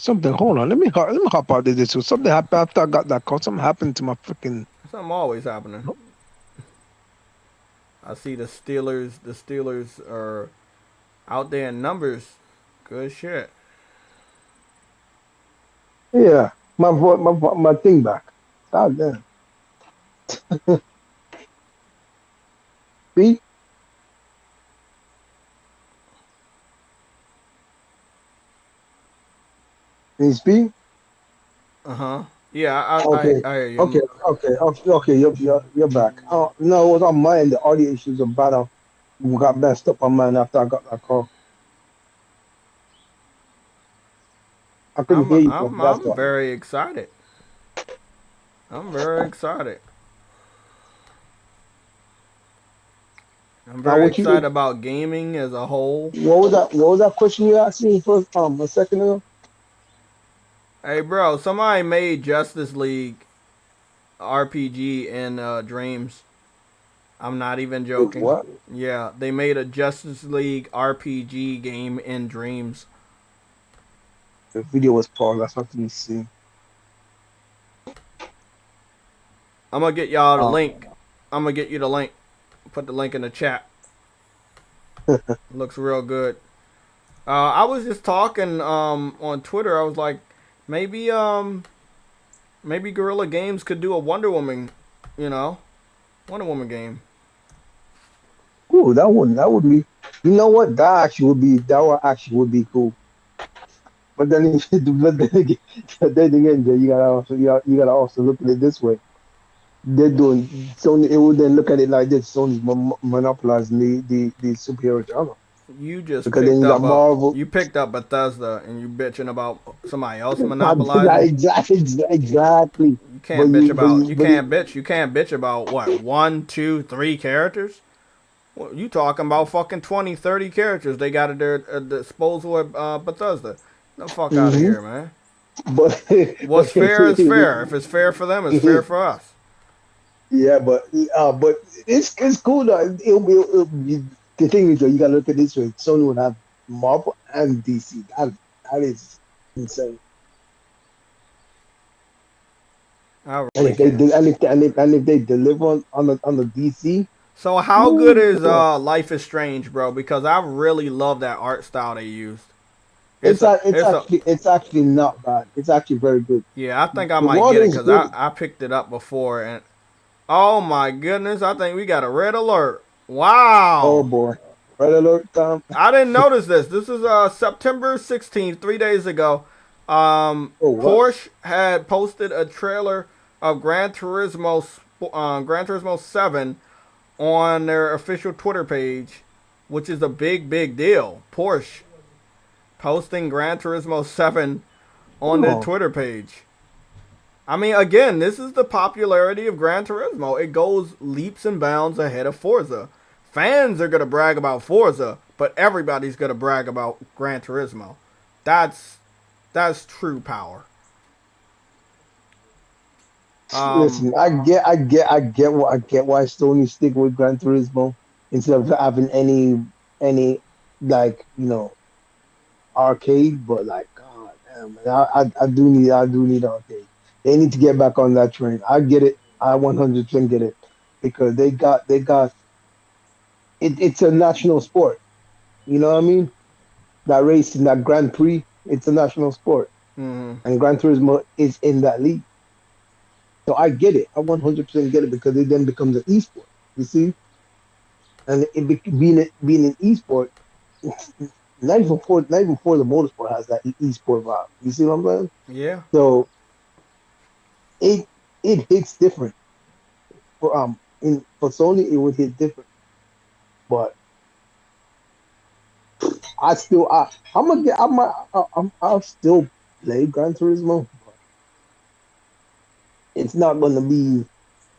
Speaker 6: Hold on. Let me hop out of this. So something happened after I got that call. Something happened to my freaking.
Speaker 1: Something always happening.
Speaker 6: Nope.
Speaker 1: I see the Steelers. The Steelers are out there in numbers. Good shit.
Speaker 6: Yeah, my thing back. God damn. See? Can you speak?
Speaker 1: Yeah,
Speaker 6: Okay.
Speaker 1: I hear you.
Speaker 6: Okay. Okay. Okay. Okay. You're back. Oh no, it was on mine. The audio issues about got messed up on mine after I got that call. I couldn't hear you, bro. That's
Speaker 1: I'm
Speaker 6: all.
Speaker 1: very excited. I'm very excited. I'm
Speaker 6: Now,
Speaker 1: very excited about gaming as a whole.
Speaker 6: what was that? What was that question you asked me first? A second ago.
Speaker 1: Hey, bro, somebody made Justice League RPG in Dreams. I'm not even
Speaker 6: Wait,
Speaker 1: joking.
Speaker 6: what?
Speaker 1: Yeah, they made a Justice League RPG game in Dreams.
Speaker 6: The video was paused. That's what you see.
Speaker 1: I'm gonna get y'all the
Speaker 6: Um,
Speaker 1: link. I'm gonna get you the link. Put the link in the chat. Looks real good. I was just talking on Twitter. I was like, maybe maybe Guerrilla Games could do a Wonder Woman, you know, Wonder Woman game.
Speaker 6: Ooh, that would be. You know what? That would be cool. But then, then again, Jay, you gotta also look at it this way. They're doing Sony. It would then look at it like this: Sony's monopolizing the superhero genre
Speaker 1: You just
Speaker 6: because then
Speaker 1: picked
Speaker 6: you got
Speaker 1: up a
Speaker 6: Marvel.
Speaker 1: you picked up Bethesda and you bitching about somebody else monopolizing.
Speaker 6: Exactly.
Speaker 1: You
Speaker 6: But
Speaker 1: can't bitch about
Speaker 6: you,
Speaker 1: you can't bitch about what 1, 2, 3 characters. Well, you talking about fucking 20, 30 characters they got at their disposal at Bethesda. The fuck out of
Speaker 6: hmm
Speaker 1: here, man.
Speaker 6: but
Speaker 1: What's fair is fair. If it's fair for them, it's fair for us.
Speaker 6: yeah, but it's cool though. The thing is, though, you gotta look at this way. Sony would have Marvel and DC. That is insane.
Speaker 1: I
Speaker 6: And
Speaker 1: really
Speaker 6: if they
Speaker 1: can't.
Speaker 6: do, and if they deliver on the DC,
Speaker 1: So how good
Speaker 6: woo,
Speaker 1: is
Speaker 6: boy.
Speaker 1: Life is Strange, bro? Because I really love that art style they used. It's a
Speaker 6: It's actually not bad. It's actually very good.
Speaker 1: yeah. I think I
Speaker 6: The
Speaker 1: might get
Speaker 6: water
Speaker 1: it
Speaker 6: is
Speaker 1: because
Speaker 6: good.
Speaker 1: I picked it up before and oh my goodness, I think we got a red alert. Wow.
Speaker 6: Oh boy, red alert time.
Speaker 1: I didn't notice this. This is September 16th, 3 days ago.
Speaker 6: Oh what?
Speaker 1: Porsche had posted a trailer of Gran Turismo 7 on their official Twitter page, which is a big deal. Porsche posting Gran Turismo 7 on their
Speaker 6: Oh,
Speaker 1: Twitter page. I mean, again, this is the popularity of Gran Turismo. It goes leaps and bounds ahead of Forza. Fans are going to brag about Forza, but everybody's going to brag about Gran Turismo. That's true power.
Speaker 6: listen, I get why Sony stick with Gran Turismo instead of having any like arcade, but like God damn, man, I do need arcade. They need to get back on that train. I get it. I 100% get it because they got it. It's a national sport. You know what I mean? That racing, that Grand Prix, it's a national sport,
Speaker 1: Mm-hmm.
Speaker 6: and Gran Turismo is in that league. So I get it. I 100% get it because it then becomes an esport. You see, and being an esport, not even for the motorsport has that esport vibe. You see what I'm saying?
Speaker 1: Yeah,
Speaker 6: So it it hits different. For Sony, it would hit different. But I'm gonna get I'll still play Gran Turismo, but it's not gonna be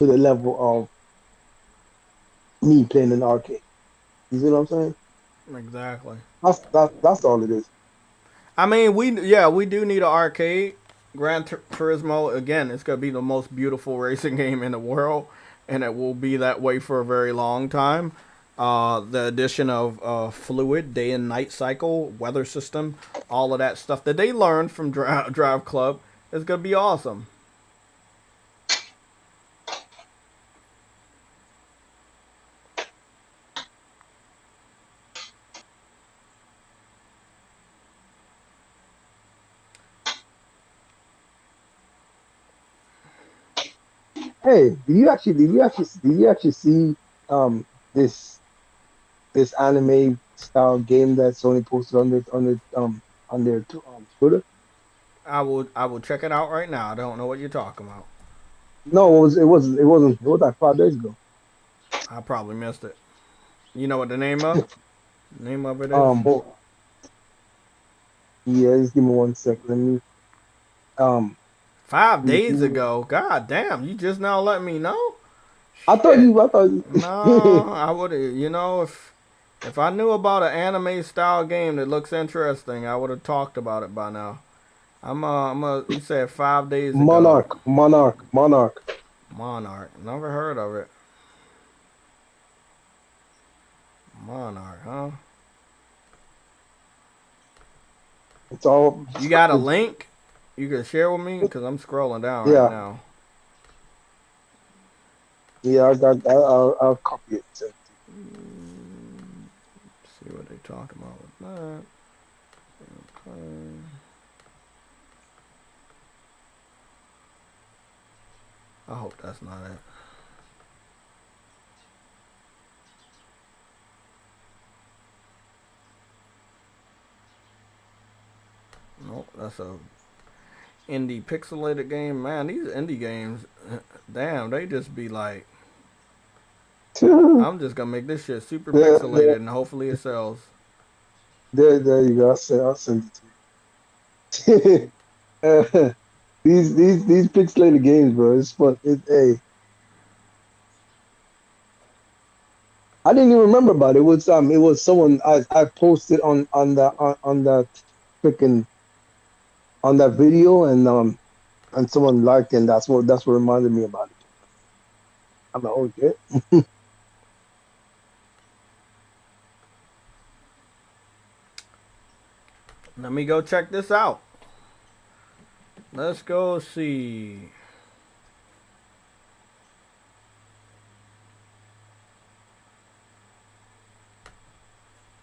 Speaker 6: to the level of me playing an arcade. You see what I'm saying?
Speaker 1: exactly.
Speaker 6: That's all it is.
Speaker 1: I mean, we do need an arcade. Gran Turismo again, it's gonna be the most beautiful racing game in the world, and it will be that way for a very long time. The addition of fluid day and night cycle, weather system, all of that stuff that they learned from Drive Club is gonna be awesome.
Speaker 6: Hey, did you actually see um this this anime style game that Sony posted on their Twitter?
Speaker 1: I will check it out right now. I don't know what you're talking about.
Speaker 6: No, it was like 5 days ago.
Speaker 1: I probably missed it. You know what the name of it is?
Speaker 6: Hold, yeah, just give me 1 second. Let me, um,
Speaker 1: 5 days ago. God damn, you just now let me know.
Speaker 6: I thought you.
Speaker 1: No, I would have. You know, if I knew about an anime style game that looks interesting, I would have talked about it by now. You said 5 days ago.
Speaker 6: Monarch.
Speaker 1: Monarch. Never heard of it. Monarch, huh?
Speaker 6: It's all.
Speaker 1: You got a link you can share with me? Because I'm scrolling down
Speaker 6: Yeah.
Speaker 1: right now.
Speaker 6: Yeah, I'll copy it.
Speaker 1: See what they talk about with that. Okay. I hope that's not it. Nope, that's a indie pixelated game. Man, these indie games, damn, they just be like, I'm just gonna make this shit super pixelated and hopefully it sells.
Speaker 6: There you go. I'll send it to you. These pixelated games, bro. It's fun. Hey, I didn't even remember about it. It was someone I posted on that freaking on that video and someone liked it, and that's what reminded me about it. I'm like, okay.
Speaker 1: Let me go check this out. Let's go see.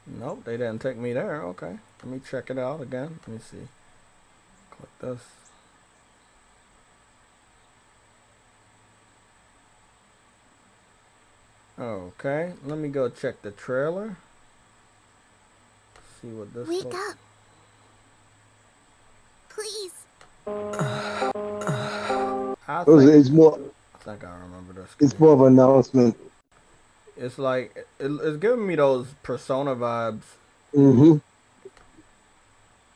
Speaker 1: Nope, they didn't take me there. Okay. Let me check it out again. Let me see. Click this. Okay. Let me go check the trailer. See what this
Speaker 7: Wake
Speaker 1: looks.
Speaker 7: up. Please.
Speaker 6: It's more.
Speaker 1: I think I remember this.
Speaker 6: It's more of an announcement.
Speaker 1: It's like it's giving me those Persona vibes.
Speaker 6: Mm-hmm.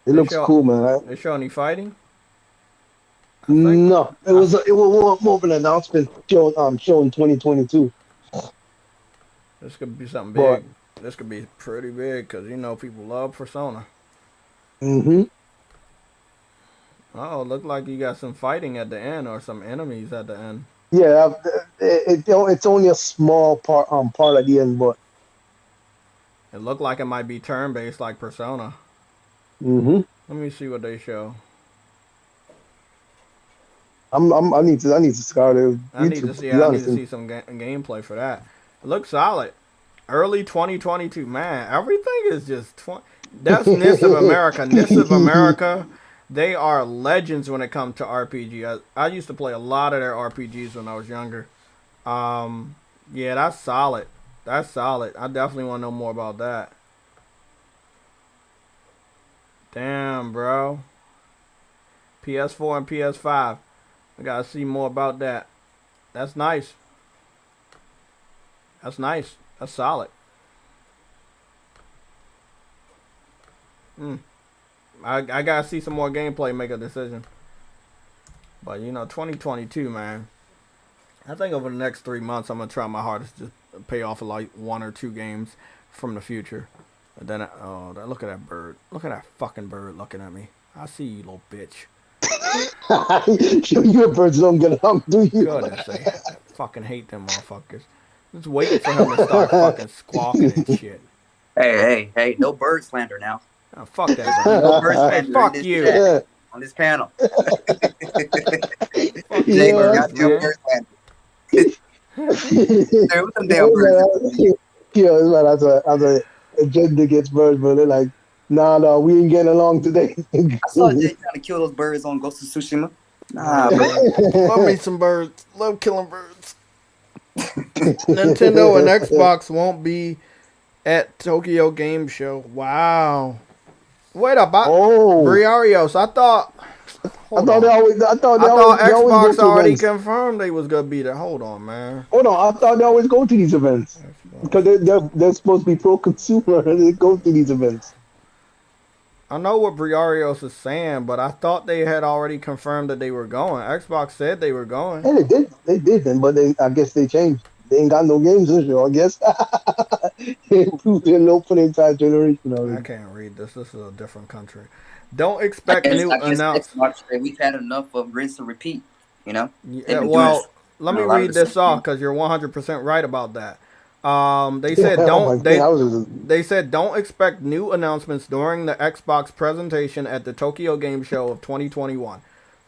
Speaker 6: It looks cool, man.
Speaker 1: They show any fighting?
Speaker 6: No, it was more of an announcement showing 2022.
Speaker 1: This could be something big. This could be pretty big because you know people love Persona.
Speaker 6: Mm-hmm.
Speaker 1: Oh, look like you got some fighting at the end or some enemies at the end.
Speaker 6: Yeah, it's only a small part at the end, but
Speaker 1: it looked like it might be turn based like Persona.
Speaker 6: Mm-hmm.
Speaker 1: Let me see what they show.
Speaker 6: I need to start it.
Speaker 1: I need to see some gameplay for that. It looks solid. Early 2022, man. Everything is just that's NIS of America. NIS of America. They are legends when it comes to RPG. I used to play a lot of their RPGs when I was younger. Yeah, that's solid. That's solid. I definitely want to know more about that. Damn, bro. PS4 and PS5. I gotta see more about that. That's nice. That's nice. That's solid. I gotta see some more gameplay, make a decision. But you know, 2022, man. I think over the next 3 months, I'm gonna try my hardest to pay off like 1 or 2 games from the future. And then, look at that bird. Look at that fucking bird looking at me. I see you, little bitch.
Speaker 6: Your birds don't get along, do you?
Speaker 1: Goodness, I fucking hate them motherfuckers. Just waiting for him to start fucking squawking and shit.
Speaker 8: Hey, no bird slander now.
Speaker 1: Oh, fuck that bird.
Speaker 8: No bird slander.
Speaker 1: Hey, fuck you.
Speaker 8: On this panel.
Speaker 1: Fuck
Speaker 8: Jay,
Speaker 1: birds,
Speaker 8: got no
Speaker 1: man.
Speaker 8: bird slander. There was some damn birds.
Speaker 6: Yeah, man, that's a agenda gets birds, but they're like, nah, we ain't getting along today.
Speaker 8: I saw Jay trying to kill those birds on Ghost of Tsushima. Nah, bro.
Speaker 1: Love me some birds. Love killing birds. Nintendo and Xbox won't be at Tokyo Game Show. Wow. Wait up, Briarios. I thought Hold on.
Speaker 6: I thought
Speaker 1: I thought
Speaker 6: they always go
Speaker 1: Xbox
Speaker 6: to
Speaker 1: already
Speaker 6: events.
Speaker 1: confirmed they was gonna be there. Hold on, man.
Speaker 6: Hold on, I thought they always go to these events because they're supposed to be pro consumer and they go to these events.
Speaker 1: I know what Briarios is saying, but I thought they had already confirmed that they were going. Xbox said they were going.
Speaker 6: And they did then, but I guess they changed. They ain't got no games this year, I guess. They improved their low for the entire generation
Speaker 1: I
Speaker 6: already.
Speaker 1: can't read this. This is a different country. Don't
Speaker 8: I
Speaker 1: expect
Speaker 8: guess
Speaker 1: new
Speaker 8: I guess
Speaker 1: announce.
Speaker 8: Xbox said we've had enough of rinse and repeat. You know, they've
Speaker 1: Yeah,
Speaker 8: been doing
Speaker 1: well, let
Speaker 8: a
Speaker 1: me
Speaker 8: lot of
Speaker 1: read
Speaker 8: the
Speaker 1: this
Speaker 8: same
Speaker 1: off
Speaker 8: thing.
Speaker 1: because you're 100% right about that. They
Speaker 6: Yeah,
Speaker 1: said
Speaker 6: oh my
Speaker 1: don't
Speaker 6: god,
Speaker 1: they
Speaker 6: I was just,
Speaker 1: they said don't expect new announcements during the Xbox presentation at the Tokyo Game Show of 2021.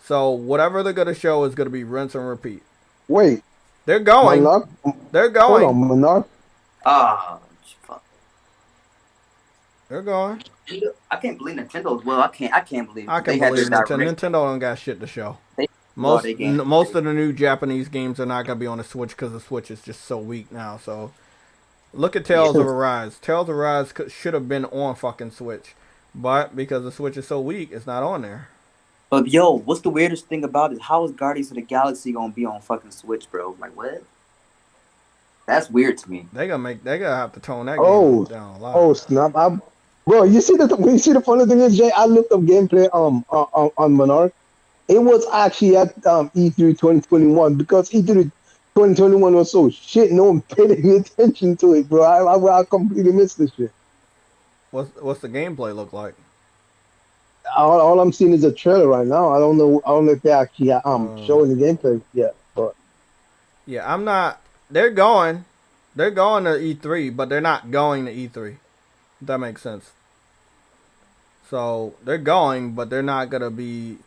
Speaker 1: So whatever they're gonna show is gonna be rinse and repeat.
Speaker 6: wait,
Speaker 1: They're going.
Speaker 6: Monarch.
Speaker 1: They're
Speaker 6: Hold
Speaker 1: going.
Speaker 6: on, Monarch.
Speaker 8: Ah, fuck.
Speaker 1: They're going.
Speaker 8: I can't believe Nintendo. Well, I can't believe
Speaker 1: I
Speaker 8: they
Speaker 1: can
Speaker 8: had their
Speaker 1: believe Nintendo.
Speaker 8: direct.
Speaker 1: Nintendo don't got shit to show.
Speaker 8: They all their games.
Speaker 1: Most of the new Japanese games are not gonna be on the Switch because the Switch is just so weak now. So look at
Speaker 8: Yeah.
Speaker 1: Tales of Arise. Tales of Arise should have been on fucking Switch, but because the Switch is so weak, it's not on there.
Speaker 8: But yo, what's the weirdest thing about it? How is Guardians of the Galaxy gonna be on fucking Switch, bro? Like what? That's weird to me.
Speaker 1: They gonna have to tone that game
Speaker 6: Oh,
Speaker 1: down a lot.
Speaker 6: oh snap! Bro, you see the funny thing is, Jay, I looked up gameplay on Monarch. It was actually at E3 2021 because E3 2021 was so shit. No one paid any attention to it, bro. I completely missed this shit.
Speaker 1: What's the gameplay look like?
Speaker 6: All I'm seeing is a trailer right now. I don't know. I don't know if they actually
Speaker 1: Uh,
Speaker 6: showing the gameplay yet. But
Speaker 1: yeah, I'm not. They're going. They're going to E3, but they're not going to E3. If that makes sense. So they're going, but they're not gonna be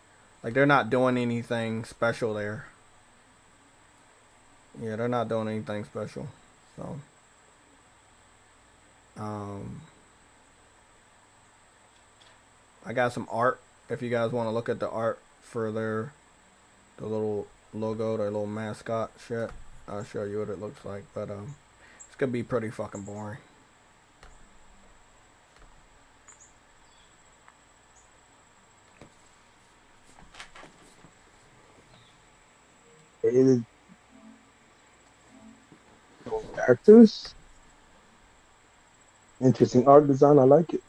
Speaker 1: like they're not doing anything special there. Yeah, they're not doing anything special. So, um, I got some art. If you guys want to look at the art for the little logo, their little mascot shit, I'll show you what it looks like. But it's gonna be pretty fucking boring.
Speaker 6: it is characters, interesting art design. I like it.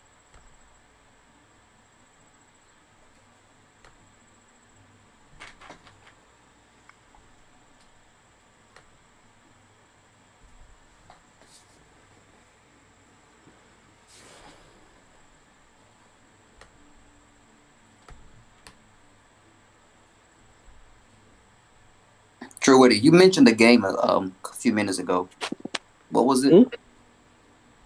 Speaker 8: True, Woody, you mentioned the game a few minutes ago. What was it?
Speaker 6: Hmm?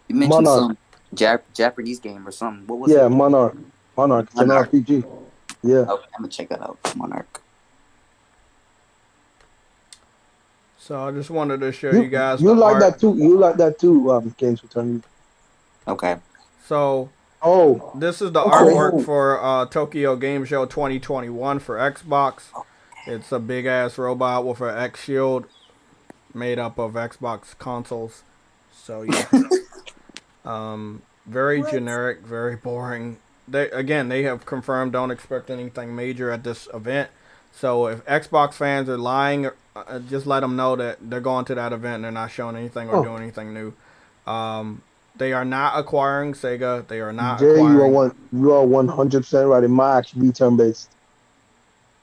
Speaker 8: You mentioned
Speaker 6: Monarch.
Speaker 8: some Japanese game or something. What was
Speaker 6: Yeah,
Speaker 8: it?
Speaker 6: Monarch. Monarch. It's an
Speaker 8: Monarch.
Speaker 6: RPG. Yeah.
Speaker 8: Okay, I'm gonna check that out. Monarch.
Speaker 1: So I just wanted to show you guys
Speaker 6: You
Speaker 1: the
Speaker 6: like
Speaker 1: art.
Speaker 6: that too? You like that too? Games Return.
Speaker 8: Okay.
Speaker 1: So
Speaker 6: Oh,
Speaker 1: this is the
Speaker 6: okay.
Speaker 1: artwork for Tokyo Game Show 2021 for Xbox. It's a big ass robot with an X shield made up of Xbox consoles. So yeah, very generic, very boring. They have confirmed don't expect anything major at this event. So if Xbox fans are lying, just let them know that they're going to that event and they're not showing anything or doing anything new. They are not acquiring Sega. They are not
Speaker 6: Jay,
Speaker 1: acquiring.
Speaker 6: you are 100% right. It might actually be turn based.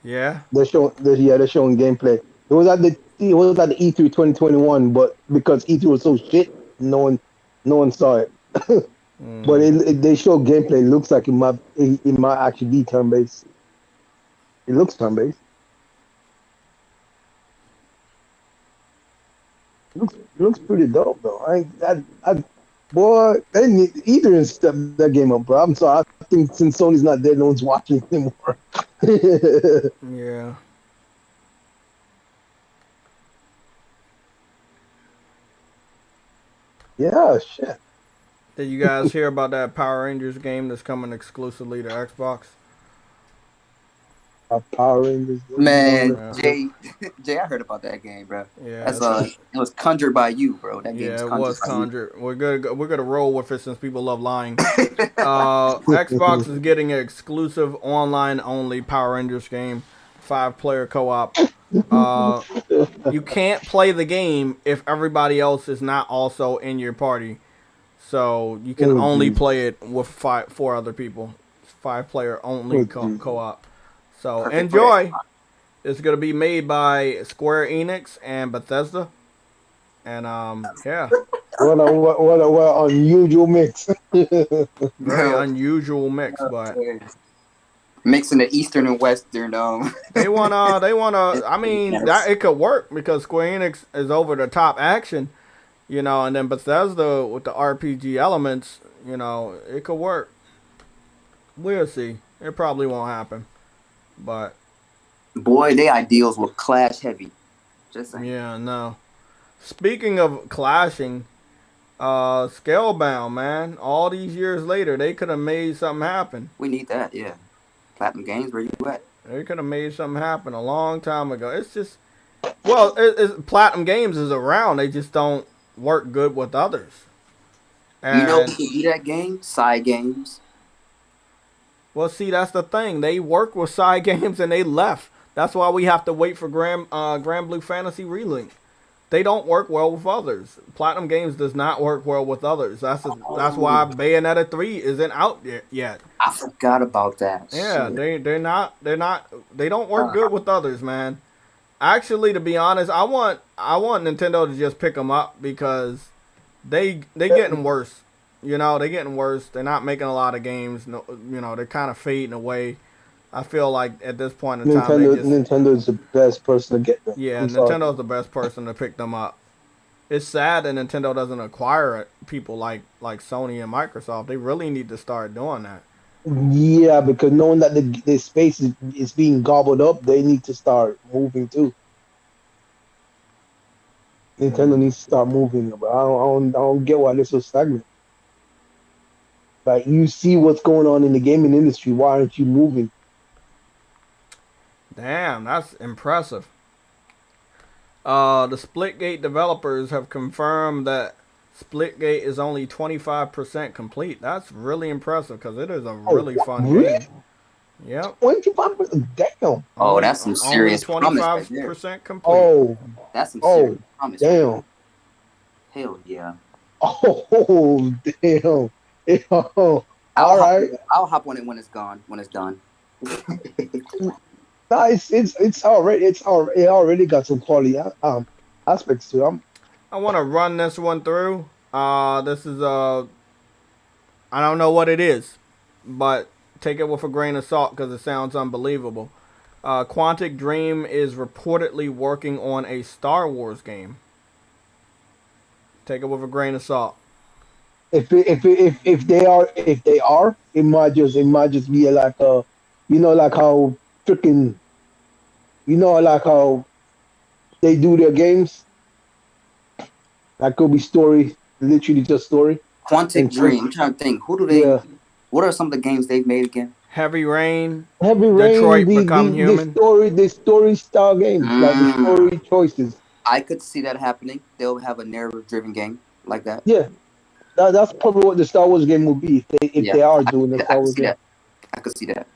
Speaker 1: Yeah.
Speaker 6: They're showing gameplay. It was at the E3 2021, but because E3 was so shit, no one saw it. But they show gameplay. It looks like it might actually be turn based. It looks turn based. Looks pretty dope though. Boy, they need either and step that game up, bro. I'm sorry. I think since Sony's not there, no one's watching anymore.
Speaker 1: Yeah.
Speaker 6: Yeah, shit.
Speaker 1: Did you guys hear about that Power Rangers game that's coming exclusively to Xbox?
Speaker 6: Power Rangers.
Speaker 8: Man,
Speaker 1: Yeah.
Speaker 8: Jay, I heard about that game, bro.
Speaker 1: Yeah,
Speaker 8: That's it was conjured by you, bro. That game
Speaker 1: yeah,
Speaker 8: was
Speaker 1: it
Speaker 8: conjured
Speaker 1: was
Speaker 8: by you.
Speaker 1: conjured. We're gonna roll with it since people love lying. Xbox is getting an exclusive online only Power Rangers game, 5-player co-op. You can't play the game if everybody else is not also in your party. So you can only play it with 4 other people. 5-player only co-op. So
Speaker 8: Perfect
Speaker 1: enjoy. It's gonna be made by Square Enix and Bethesda. And yeah,
Speaker 6: What unusual mix.
Speaker 1: very unusual mix, but
Speaker 8: mixing the Eastern and Western.
Speaker 1: they wanna. I mean, that it could work because Square Enix is over the top action, and then Bethesda with the RPG elements, it could work. We'll see. It probably won't happen, but
Speaker 8: boy, they ideals will clash heavy. Just saying.
Speaker 1: yeah, no. Speaking of clashing, Scalebound, man. All these years later, they could have made something happen.
Speaker 8: We need that, yeah. Platinum Games, where you at?
Speaker 1: They could have made something happen a long time ago. It's just, well, Platinum Games is around. They just don't work good with others. And,
Speaker 8: you know who could do that game? Side Games.
Speaker 1: Well, see, that's the thing. They work with Side Games and they left. That's why we have to wait for Grand Blue Fantasy Relink. They don't work well with others. Platinum Games does not work well with others. That's why Bayonetta 3 isn't out yet.
Speaker 8: I forgot about that.
Speaker 1: Yeah, they don't work good with others, man. Actually, to be honest, I want Nintendo to just pick them up because they getting worse. They're getting worse. They're not making a lot of games. No, they're kind of fading away. I feel like at this point in time,
Speaker 6: Nintendo is the best person to get them.
Speaker 1: Yeah, Nintendo's the best person to pick them up. It's sad that Nintendo doesn't acquire people like Sony and Microsoft. They really need to start doing that.
Speaker 6: Yeah, because knowing that the space is being gobbled up, they need to start moving too. Nintendo needs to start moving, but I don't get why they're so stagnant. Like, you see what's going on in the gaming industry, why aren't you moving?
Speaker 1: Damn, that's impressive. The Splitgate developers have confirmed that Splitgate is only 25% complete. That's really impressive because it is a really fun game. Yep.
Speaker 6: 25%? Damn.
Speaker 8: Oh, that's some serious promise right there.
Speaker 1: 25% complete.
Speaker 6: Oh.
Speaker 8: That's some serious promise.
Speaker 6: Damn.
Speaker 8: Right? Hell yeah.
Speaker 6: Oh, damn. All right.
Speaker 8: I'll hop on it when it's gone. When it's done.
Speaker 6: No, it already got some quality aspects to it.
Speaker 1: I want to run this one through. This is I don't know what it is, but take it with a grain of salt because it sounds unbelievable. Quantic Dream is reportedly working on a Star Wars game. Take it with a grain of salt.
Speaker 6: If they are, it might just be like like how freaking, like how they do their games. That could be story, literally just story.
Speaker 8: Quantic Dream. I'm trying to think. Who do they? Yeah. What are some of the games they've made again?
Speaker 1: Heavy Rain.
Speaker 6: Detroit Become Human. The story style games, like the story choices.
Speaker 8: I could see that happening. They'll have a narrative-driven game like that.
Speaker 6: Yeah. That's probably what the Star Wars game will be if they are doing the Star Wars game.
Speaker 8: I could see that.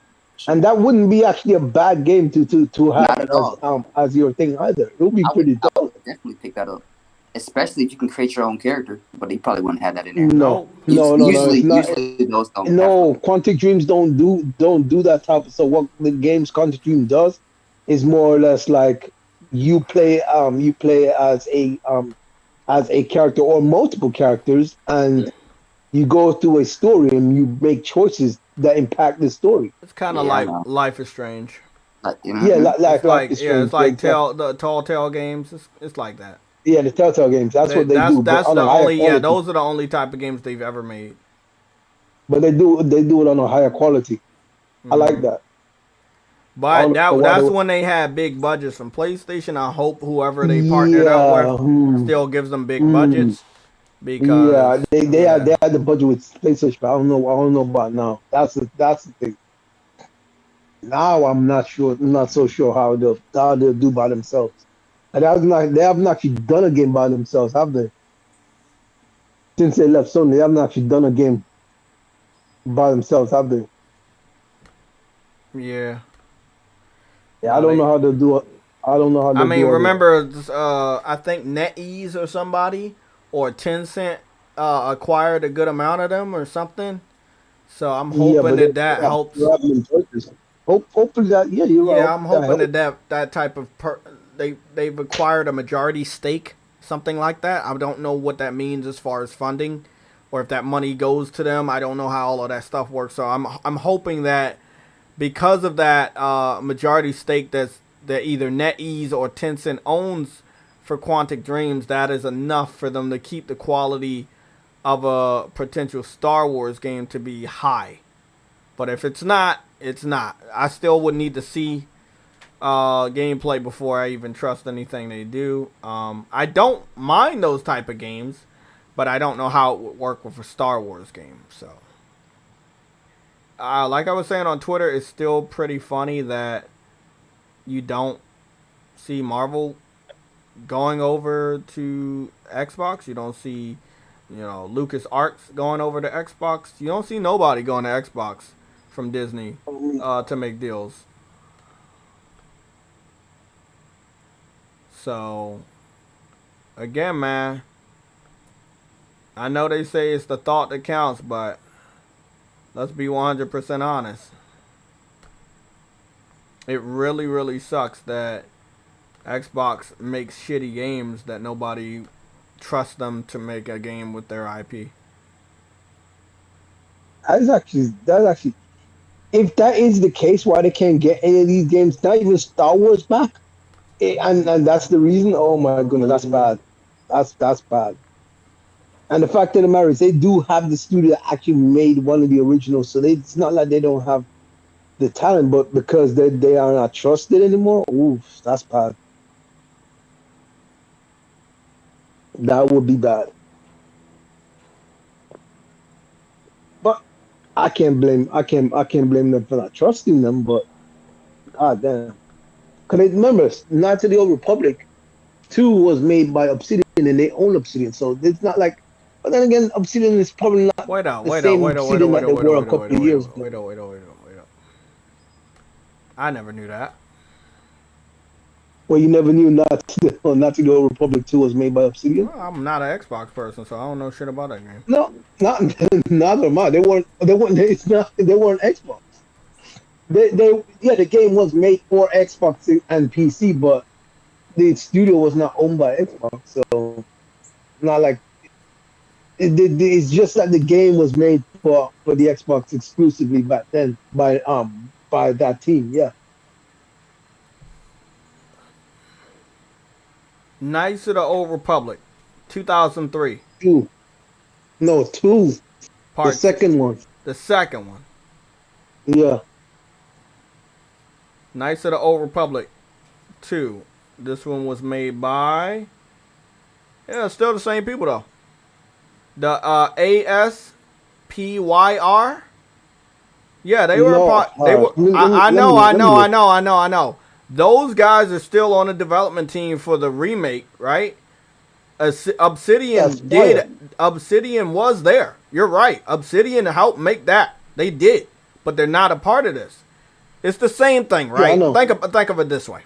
Speaker 6: And that wouldn't be actually a bad game to have as your thing either. It would be pretty dope.
Speaker 8: I would definitely pick that up, especially if you can create your own character. But they probably wouldn't have that in there.
Speaker 6: No.
Speaker 8: Usually those don't.
Speaker 6: No, Quantic Dreams don't do that type. So what the game's Quantic Dream does is more or less like you play as a character or multiple characters, and you go through a story and you make choices that impact the story.
Speaker 1: It's kind of like Life is Strange.
Speaker 6: It's
Speaker 1: like the Tall Tale games. It's like that.
Speaker 6: Yeah, the Telltale games. That's what they do.
Speaker 1: That's the only. Yeah, those are the only type of games they've ever made.
Speaker 6: But they do it on a higher quality. I like that.
Speaker 1: But that's when they had big budgets from PlayStation. I hope whoever they partnered up with still gives them big budgets. Because
Speaker 6: they had the budget with PlayStation. But I don't know about now. That's the thing. Now I'm not sure. I'm not so sure how they'll do by themselves. And they haven't actually done a game by themselves, have they? Since they left Sony, they haven't actually done a game by themselves, have they?
Speaker 1: Yeah.
Speaker 6: Yeah, I
Speaker 1: No,
Speaker 6: don't know
Speaker 1: they.
Speaker 6: how they'll do it. I don't know how
Speaker 1: I
Speaker 6: they'll
Speaker 1: mean,
Speaker 6: do otherwise.
Speaker 1: remember, I think NetEase or somebody or Tencent acquired a good amount of them or something. So I'm
Speaker 6: Yeah,
Speaker 1: hoping
Speaker 6: but
Speaker 1: that
Speaker 6: they
Speaker 1: that
Speaker 6: have,
Speaker 1: helps.
Speaker 6: they have them purchase. Hopefully that. Yeah, you're right.
Speaker 1: Yeah, I'm
Speaker 6: Hopefully that
Speaker 1: hoping
Speaker 6: helps.
Speaker 1: that that type of they've acquired a majority stake, something like that. I don't know what that means as far as funding, or if that money goes to them. I don't know how all of that stuff works. So I'm hoping that because of that majority stake that either NetEase or Tencent owns for Quantic Dreams, that is enough for them to keep the quality of a potential Star Wars game to be high. But if it's not, it's not. I still would need to see gameplay before I even trust anything they do. I don't mind those type of games, but I don't know how it would work with a Star Wars game. So, like I was saying on Twitter, it's still pretty funny that you don't see Marvel going over to Xbox. You don't see, Lucas Arts going over to Xbox. You don't see nobody going to Xbox from Disney to make deals. So, again, man, I know they say it's the thought that counts, but let's be 100% honest. It really, really sucks that Xbox makes shitty games that nobody trusts them to make a game with their IP.
Speaker 6: That's actually, if that is the case, why they can't get any of these games, not even Star Wars back, and that's the reason. Oh my goodness, that's bad. That's bad. And the fact of the matter is, they do have the studio that actually made one of the originals, so it's not like they don't have the talent, but because they are not trusted anymore. Oof, that's bad. That would be bad. But I can't blame them for not trusting them. But god damn, because remember, Knights of the Old Republic 2 was made by Obsidian and they own Obsidian, so it's not like. But then again, Obsidian is probably not
Speaker 1: Wait up,
Speaker 6: the
Speaker 1: wait up,
Speaker 6: same
Speaker 1: wait up, wait up,
Speaker 6: Obsidian
Speaker 1: wait
Speaker 6: that
Speaker 1: up,
Speaker 6: they
Speaker 1: wait up,
Speaker 6: were a
Speaker 1: wait up,
Speaker 6: couple
Speaker 1: wait
Speaker 6: of
Speaker 1: up, wait
Speaker 6: years
Speaker 1: up,
Speaker 6: ago.
Speaker 1: wait up, wait up, wait up, wait up. I never knew that.
Speaker 6: Well, you never knew not to go Republic 2 was made by Obsidian.
Speaker 1: Well, I'm not an Xbox person, so I don't know shit about that game.
Speaker 6: No, not neither am I. They weren't. It's not. They weren't Xbox. Yeah, the game was made for Xbox and PC, but the studio was not owned by Xbox, so not like it's just that the game was made for the Xbox exclusively back then by that team. Yeah,
Speaker 1: Knights of the Old Republic, 2003,
Speaker 6: two. No, two. The
Speaker 1: part two,
Speaker 6: second one.
Speaker 1: the second one.
Speaker 6: Yeah.
Speaker 1: Knights of the Old Republic 2. This one was made by, still the same people though. The ASPYR. Yeah, they were a
Speaker 6: No.
Speaker 1: part. They were. I know. I know. I know. I know. I know. Those guys are still on the development team for the remake, right? Obsidian
Speaker 6: Yes,
Speaker 1: did. Obsidian was there. You're right. Obsidian helped make that. They did, but they're not a part of this. It's the same thing,
Speaker 6: Yeah, I
Speaker 1: right?
Speaker 6: know.
Speaker 1: Think of it this way.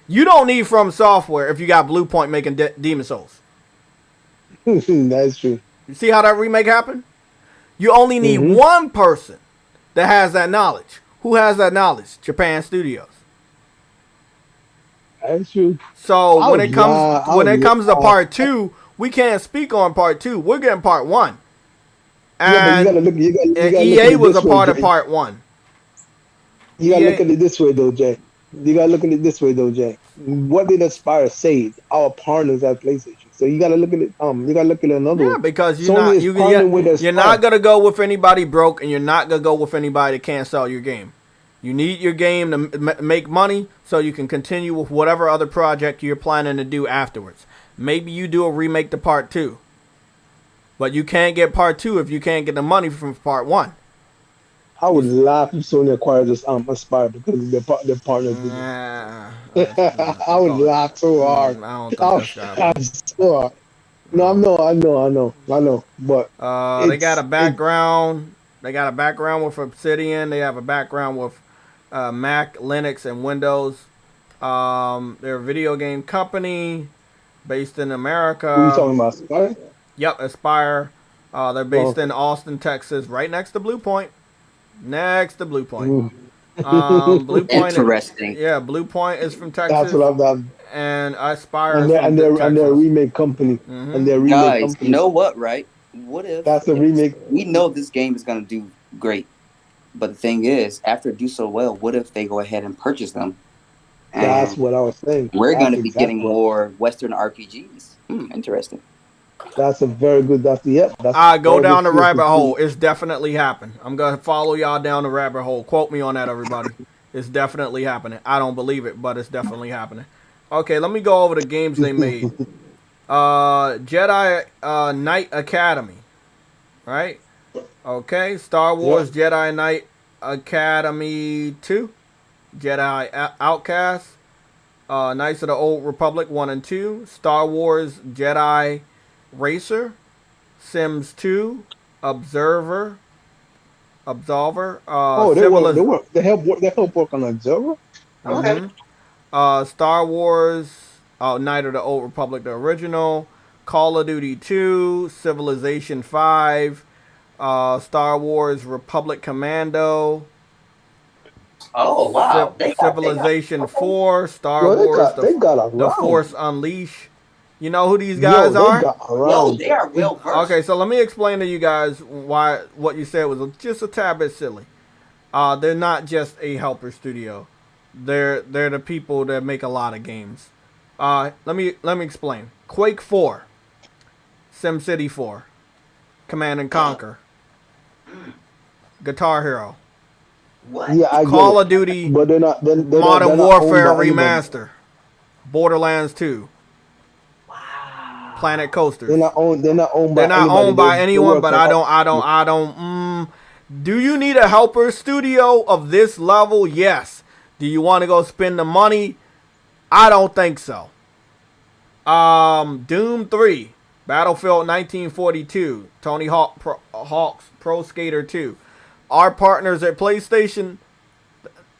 Speaker 1: You don't need From Software if you got Blue Point making Demon Souls.
Speaker 6: That's true.
Speaker 1: You see how that remake happened? You only need
Speaker 6: Mhm.
Speaker 1: one person that has that knowledge. Who has that knowledge? Japan Studios.
Speaker 6: That's true.
Speaker 1: So
Speaker 6: Oh,
Speaker 1: when it comes
Speaker 6: yeah.
Speaker 1: when it
Speaker 6: Oh,
Speaker 1: comes to
Speaker 6: yeah.
Speaker 1: part 2, we can't speak on part 2. We're getting part 1.
Speaker 6: Yeah, but you
Speaker 1: And,
Speaker 6: gotta look. You gotta look at
Speaker 1: EA
Speaker 6: it
Speaker 1: was a
Speaker 6: this way,
Speaker 1: part of
Speaker 6: Jay.
Speaker 1: part 1.
Speaker 6: You gotta
Speaker 1: EA,
Speaker 6: look at it this way, though, Jay. You gotta look at it this way, though, Jay. What did Aspire say? Our partners at PlayStation. So you gotta look at it. You gotta look at it another
Speaker 1: yeah,
Speaker 6: way.
Speaker 1: because
Speaker 6: Sony is partnering with
Speaker 1: you're
Speaker 6: Aspire.
Speaker 1: not gonna go with anybody broke, and you're not gonna go with anybody that can't sell your game. You need your game to make money so you can continue with whatever other project you're planning to do afterwards. Maybe you do a remake to part 2, but you can't get part 2 if you can't get the money from part 1.
Speaker 6: I would laugh if Sony acquired this Aspire because they're partners with them.
Speaker 1: Nah,
Speaker 6: I would laugh so hard.
Speaker 1: I don't think
Speaker 6: I
Speaker 1: that's
Speaker 6: would
Speaker 1: gonna happen.
Speaker 6: laugh so hard. No,
Speaker 1: No.
Speaker 6: I know. But
Speaker 1: They got a
Speaker 6: it.
Speaker 1: background. They got a background with Obsidian. They have a background with Mac, Linux, and Windows. They're a video game company based in
Speaker 6: Who you
Speaker 1: America.
Speaker 6: talking about? Aspire?
Speaker 1: Yep, Aspire. They're based
Speaker 6: Oh.
Speaker 1: in Austin, Texas, right next to Blue Point. Next to Blue Point.
Speaker 6: Mm.
Speaker 1: Blue Point.
Speaker 8: Interesting.
Speaker 1: Blue Point is from
Speaker 6: That's
Speaker 1: Texas,
Speaker 6: what I've done.
Speaker 1: and Aspire
Speaker 6: And
Speaker 1: is
Speaker 6: they're
Speaker 1: from
Speaker 6: and they're a
Speaker 1: Texas.
Speaker 6: remake company.
Speaker 1: Mhm.
Speaker 6: And they're a remake
Speaker 8: Guys,
Speaker 6: company.
Speaker 8: you know what, right? What if
Speaker 6: That's a remake.
Speaker 8: we know this game is gonna do great, but the thing is, after it do so well, what if they go ahead and purchase them? And
Speaker 6: That's what I was saying.
Speaker 8: we're
Speaker 6: That's
Speaker 8: gonna be
Speaker 6: exactly
Speaker 8: getting
Speaker 6: what-
Speaker 8: more Western RPGs. Interesting.
Speaker 6: That's a very good. That's That's
Speaker 1: Go
Speaker 6: very
Speaker 1: down
Speaker 6: good
Speaker 1: the rabbit
Speaker 6: twist.
Speaker 1: hole. It's definitely happened. I'm gonna follow y'all down the rabbit hole. Quote me on that, everybody. It's definitely happening. I don't believe it, but it's definitely happening. Okay, let me go over the games they made. Jedi Knight Academy, right? Okay, Star Wars Jedi Knight Academy 2, Jedi Outcast, Knights of the Old Republic 1 and 2, Star Wars Jedi Racer, Sims 2, Absolver.
Speaker 6: They help work on Observer.
Speaker 8: Okay.
Speaker 1: Star Wars, Knight of the Old Republic, the original, Call of Duty 2, Civilization 5, Star Wars Republic Commando,
Speaker 8: Oh wow.
Speaker 1: Civilization 4, Star
Speaker 6: Yo,
Speaker 1: Wars,
Speaker 6: they got
Speaker 1: The
Speaker 6: around.
Speaker 1: Force Unleashed. You know who these
Speaker 6: Yo,
Speaker 1: guys
Speaker 6: they
Speaker 1: are?
Speaker 6: got
Speaker 8: Yo,
Speaker 6: around.
Speaker 8: they are well versed.
Speaker 1: Okay, so let me explain to you guys why what you said was just a tad bit silly. They're not just a helper studio. They're the people that make a lot of games. Let me explain. Quake 4, SimCity 4, Command and Conquer, Guitar Hero,
Speaker 8: What?
Speaker 6: Yeah, I
Speaker 1: Call
Speaker 6: get it.
Speaker 1: of Duty
Speaker 6: But they're not. They're
Speaker 1: Modern
Speaker 6: not
Speaker 1: Warfare
Speaker 6: owned by anybody.
Speaker 1: Remaster, Borderlands 2,
Speaker 8: Wow.
Speaker 1: Planet Coasters.
Speaker 6: They're not owned. They're not owned by.
Speaker 1: They're not
Speaker 6: anybody.
Speaker 1: owned by
Speaker 6: They
Speaker 1: anyone,
Speaker 6: work
Speaker 1: but
Speaker 6: for-
Speaker 1: I don't. Do you need a helper studio of this level? Yes. Do you want to go spend the money? I don't think so. Doom 3, Battlefield 1942, Tony Hawk's Pro Skater 2. Our partners at PlayStation,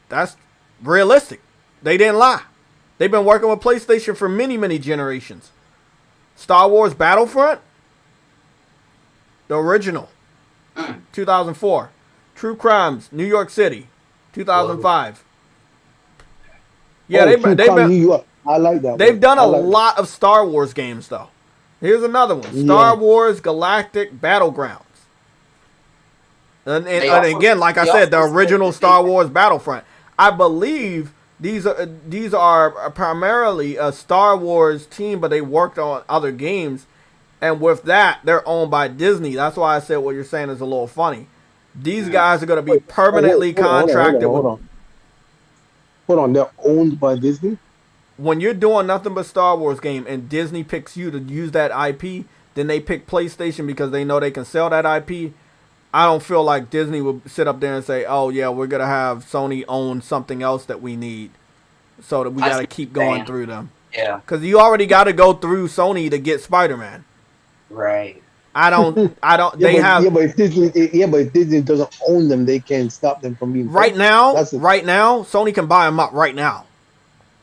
Speaker 1: that's realistic. They didn't lie. They've been working with PlayStation for many, many generations. Star Wars Battlefront, the original, 2004. True Crimes, New York City, 2005. Yeah,
Speaker 6: True Crime New
Speaker 1: been
Speaker 6: York. I like that.
Speaker 1: they've
Speaker 6: one.
Speaker 1: done
Speaker 6: I
Speaker 1: a
Speaker 6: like that.
Speaker 1: lot of Star Wars games though. Here's another one:
Speaker 6: Yeah.
Speaker 1: Star Wars Galactic Battlegrounds. And again, like I said, the original Star Wars Battlefront. I believe these are primarily a Star Wars team, but they worked on other games, and with that, they're owned by Disney. That's why I said what you're saying is a little funny. These guys are going to be permanently contracted with.
Speaker 6: Hold on, they're owned by Disney.
Speaker 1: When you're doing nothing but Star Wars game and Disney picks you to use that IP, then they pick PlayStation because they know they can sell that IP. I don't feel like Disney would sit up there and say, oh, yeah, we're going to have Sony own something else that we need so that we got to keep going through them.
Speaker 8: Yeah.
Speaker 1: Because you already got to go through Sony to get Spider-Man.
Speaker 8: Right.
Speaker 1: I don't,
Speaker 6: but if Disney doesn't own them, they can't stop them from being
Speaker 1: right now, Sony can buy them up right now.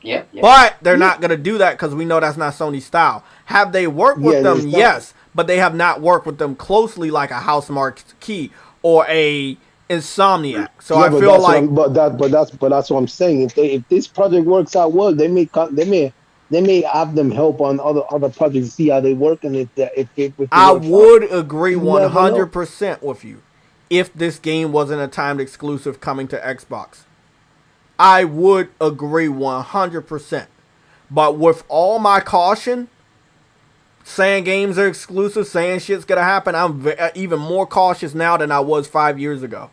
Speaker 8: Yeah.
Speaker 1: But they're not going to do that because we know that's not Sony's style. Have they worked with them? Yes. But they have not worked with them closely like a House Marquee or a Insomniac. So I feel like...
Speaker 6: that's what I'm saying. If this project works out well, they may have them help on other projects, see how they work, and if they
Speaker 1: I would agree 100% with you if this game wasn't a timed exclusive coming to Xbox. I would agree 100%. But with all my caution, saying games are exclusive, saying shit's gonna happen, I'm even more cautious now than I was 5 years ago.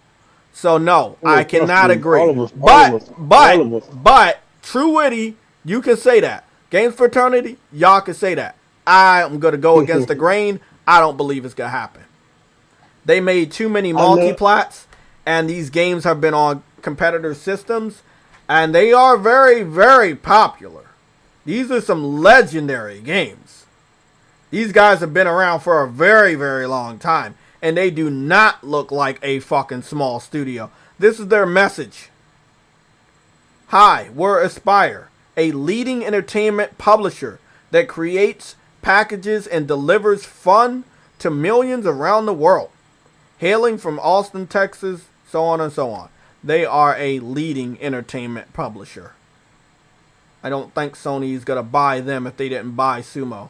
Speaker 1: So no, I cannot agree. But True Witty, you can say that. Games Fraternity, y'all can say that. I'm gonna go against the grain. I don't believe it's gonna happen. They made too many multiplats, and these games have been on competitor systems, and they are very, very popular. These are some legendary games. These guys have been around for a very, very long time, and they do not look like a fucking small studio. This is their message. Hi, we're Aspire, a leading entertainment publisher that creates, packages, and delivers fun to millions around the world. Hailing from Austin, Texas, so on and so on. They are a leading entertainment publisher. I don't think Sony is going to buy them if they didn't buy Sumo.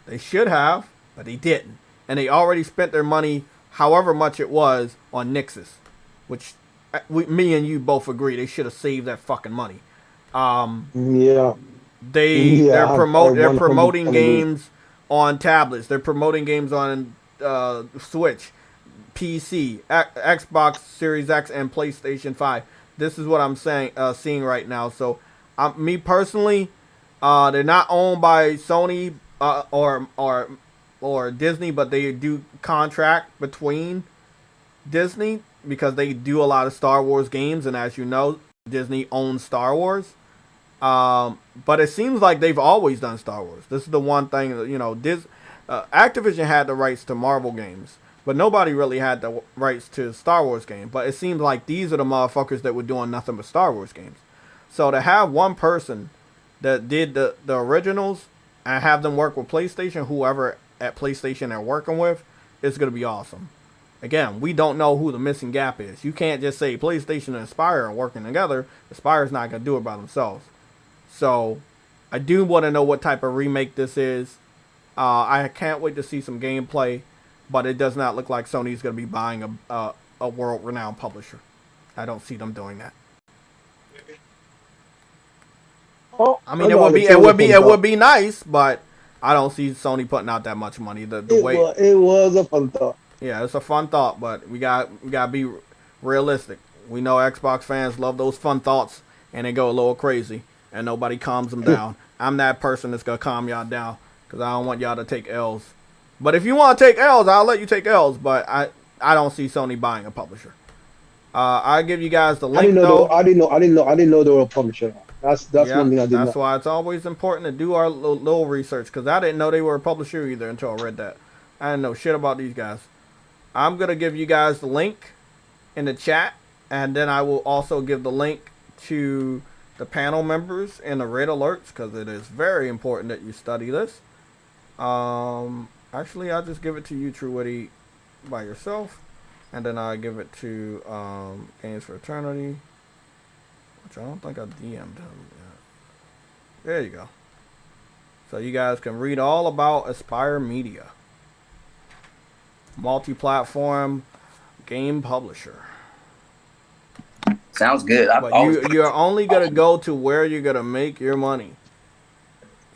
Speaker 1: They should have, but they didn't. And they already spent their money, however much it was, on Nixus. Which, me and you both agree, they should have saved that fucking money.
Speaker 6: Yeah.
Speaker 1: They're promoting games on tablets. They're promoting games on Switch, PC, Xbox Series X, and PlayStation 5. This is what I'm seeing right now. So, me personally, they're not owned by Sony or Disney, but they do contract between Disney because they do a lot of Star Wars games, and as you know, Disney owns Star Wars. But it seems like they've always done Star Wars. This is the one thing that, you know, Activision had the rights to Marvel games, but nobody really had the rights to Star Wars games. But it seems like these are the motherfuckers that were doing nothing but Star Wars games. So to have one person that did the originals and have them work with PlayStation, whoever at PlayStation they're working with, is going to be awesome. Again, we don't know who the missing gap is. You can't just say PlayStation and Aspire are working together. Aspire's not going to do it by themselves. So, I do want to know what type of remake this is. I can't wait to see some gameplay, but it does not look like Sony's going to be buying a world-renowned publisher. I don't see them doing that.
Speaker 6: Oh,
Speaker 1: I mean, it would be nice, but I don't see Sony putting out that much money.
Speaker 6: It was a fun thought.
Speaker 1: Yeah, it's a fun thought, but we got to be realistic. We know Xbox fans love those fun thoughts, and they go a little crazy, and nobody calms them down. I'm that person that's going to calm y'all down, because I don't want y'all to take L's. But if you want to take L's, I'll let you take L's, but I don't see Sony buying a publisher. I'll give you guys the link,
Speaker 6: I didn't know they were a publisher. That's one thing I didn't know.
Speaker 1: That's why it's always important to do our little research, because I didn't know they were a publisher either until I read that. I didn't know shit about these guys. I'm going to give you guys the link in the chat, and then I will also give the link to the panel members and the red alerts, because it is very important that you study this. Actually, I'll just give it to you, True Witty, by yourself, and then I'll give it to Games for Eternity, which I don't think I DM'd him yet. There you go. So you guys can read all about Aspire Media. Multi-platform game publisher.
Speaker 8: Sounds good.
Speaker 1: But you're only going to go to where you're going to make your money.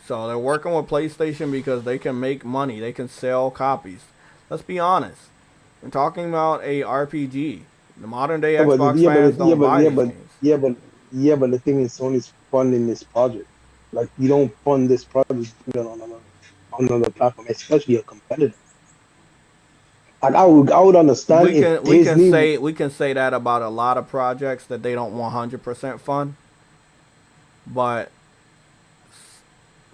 Speaker 1: So they're working with PlayStation because they can make money. They can sell copies. Let's be honest. We're talking about a RPG. The modern day Xbox fans don't buy these games.
Speaker 6: But the thing is, Sony's funding this project. Like, you don't fund this project on another platform, especially a competitor. Like, I would understand.
Speaker 1: We can say that about a lot of projects that they don't 100% fund, but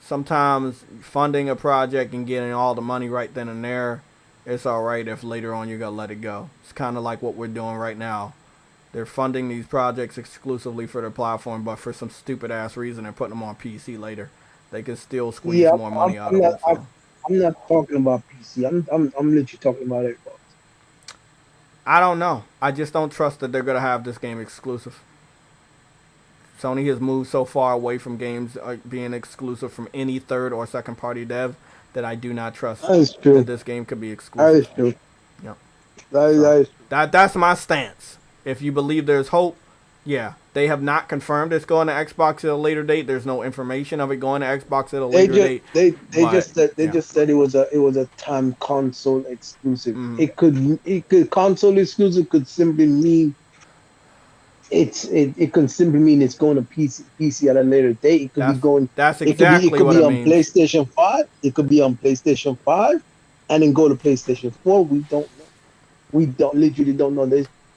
Speaker 1: sometimes funding a project and getting all the money right then and there, it's all right if later on you're gonna let it go. It's kind of like what we're doing right now. They're funding these projects exclusively for their platform, but for some stupid ass reason, they're putting them on PC later. They can still squeeze more money out of it. So.
Speaker 6: I'm not talking about PC. I'm literally talking about Xbox.
Speaker 1: I don't know. I just don't trust that they're gonna have this game exclusive. Sony has moved so far away from games being exclusive from any third or second party dev that I do not trust that this game could be exclusive.
Speaker 6: That is true.
Speaker 1: Yeah.
Speaker 6: That is true.
Speaker 1: That's my stance. If you believe there's hope, yeah. They have not confirmed it's going to Xbox at a later date. There's no information of it going to Xbox at a later date.
Speaker 6: They just said it was a time console exclusive.
Speaker 1: Mm-hmm.
Speaker 6: It could console exclusive could simply mean it could simply mean it's going to PC at a later date. It could be going.
Speaker 1: That's exactly what it means.
Speaker 6: PlayStation 5. It could be on PlayStation 5, and then go to PlayStation 4. We don't know. We literally don't know.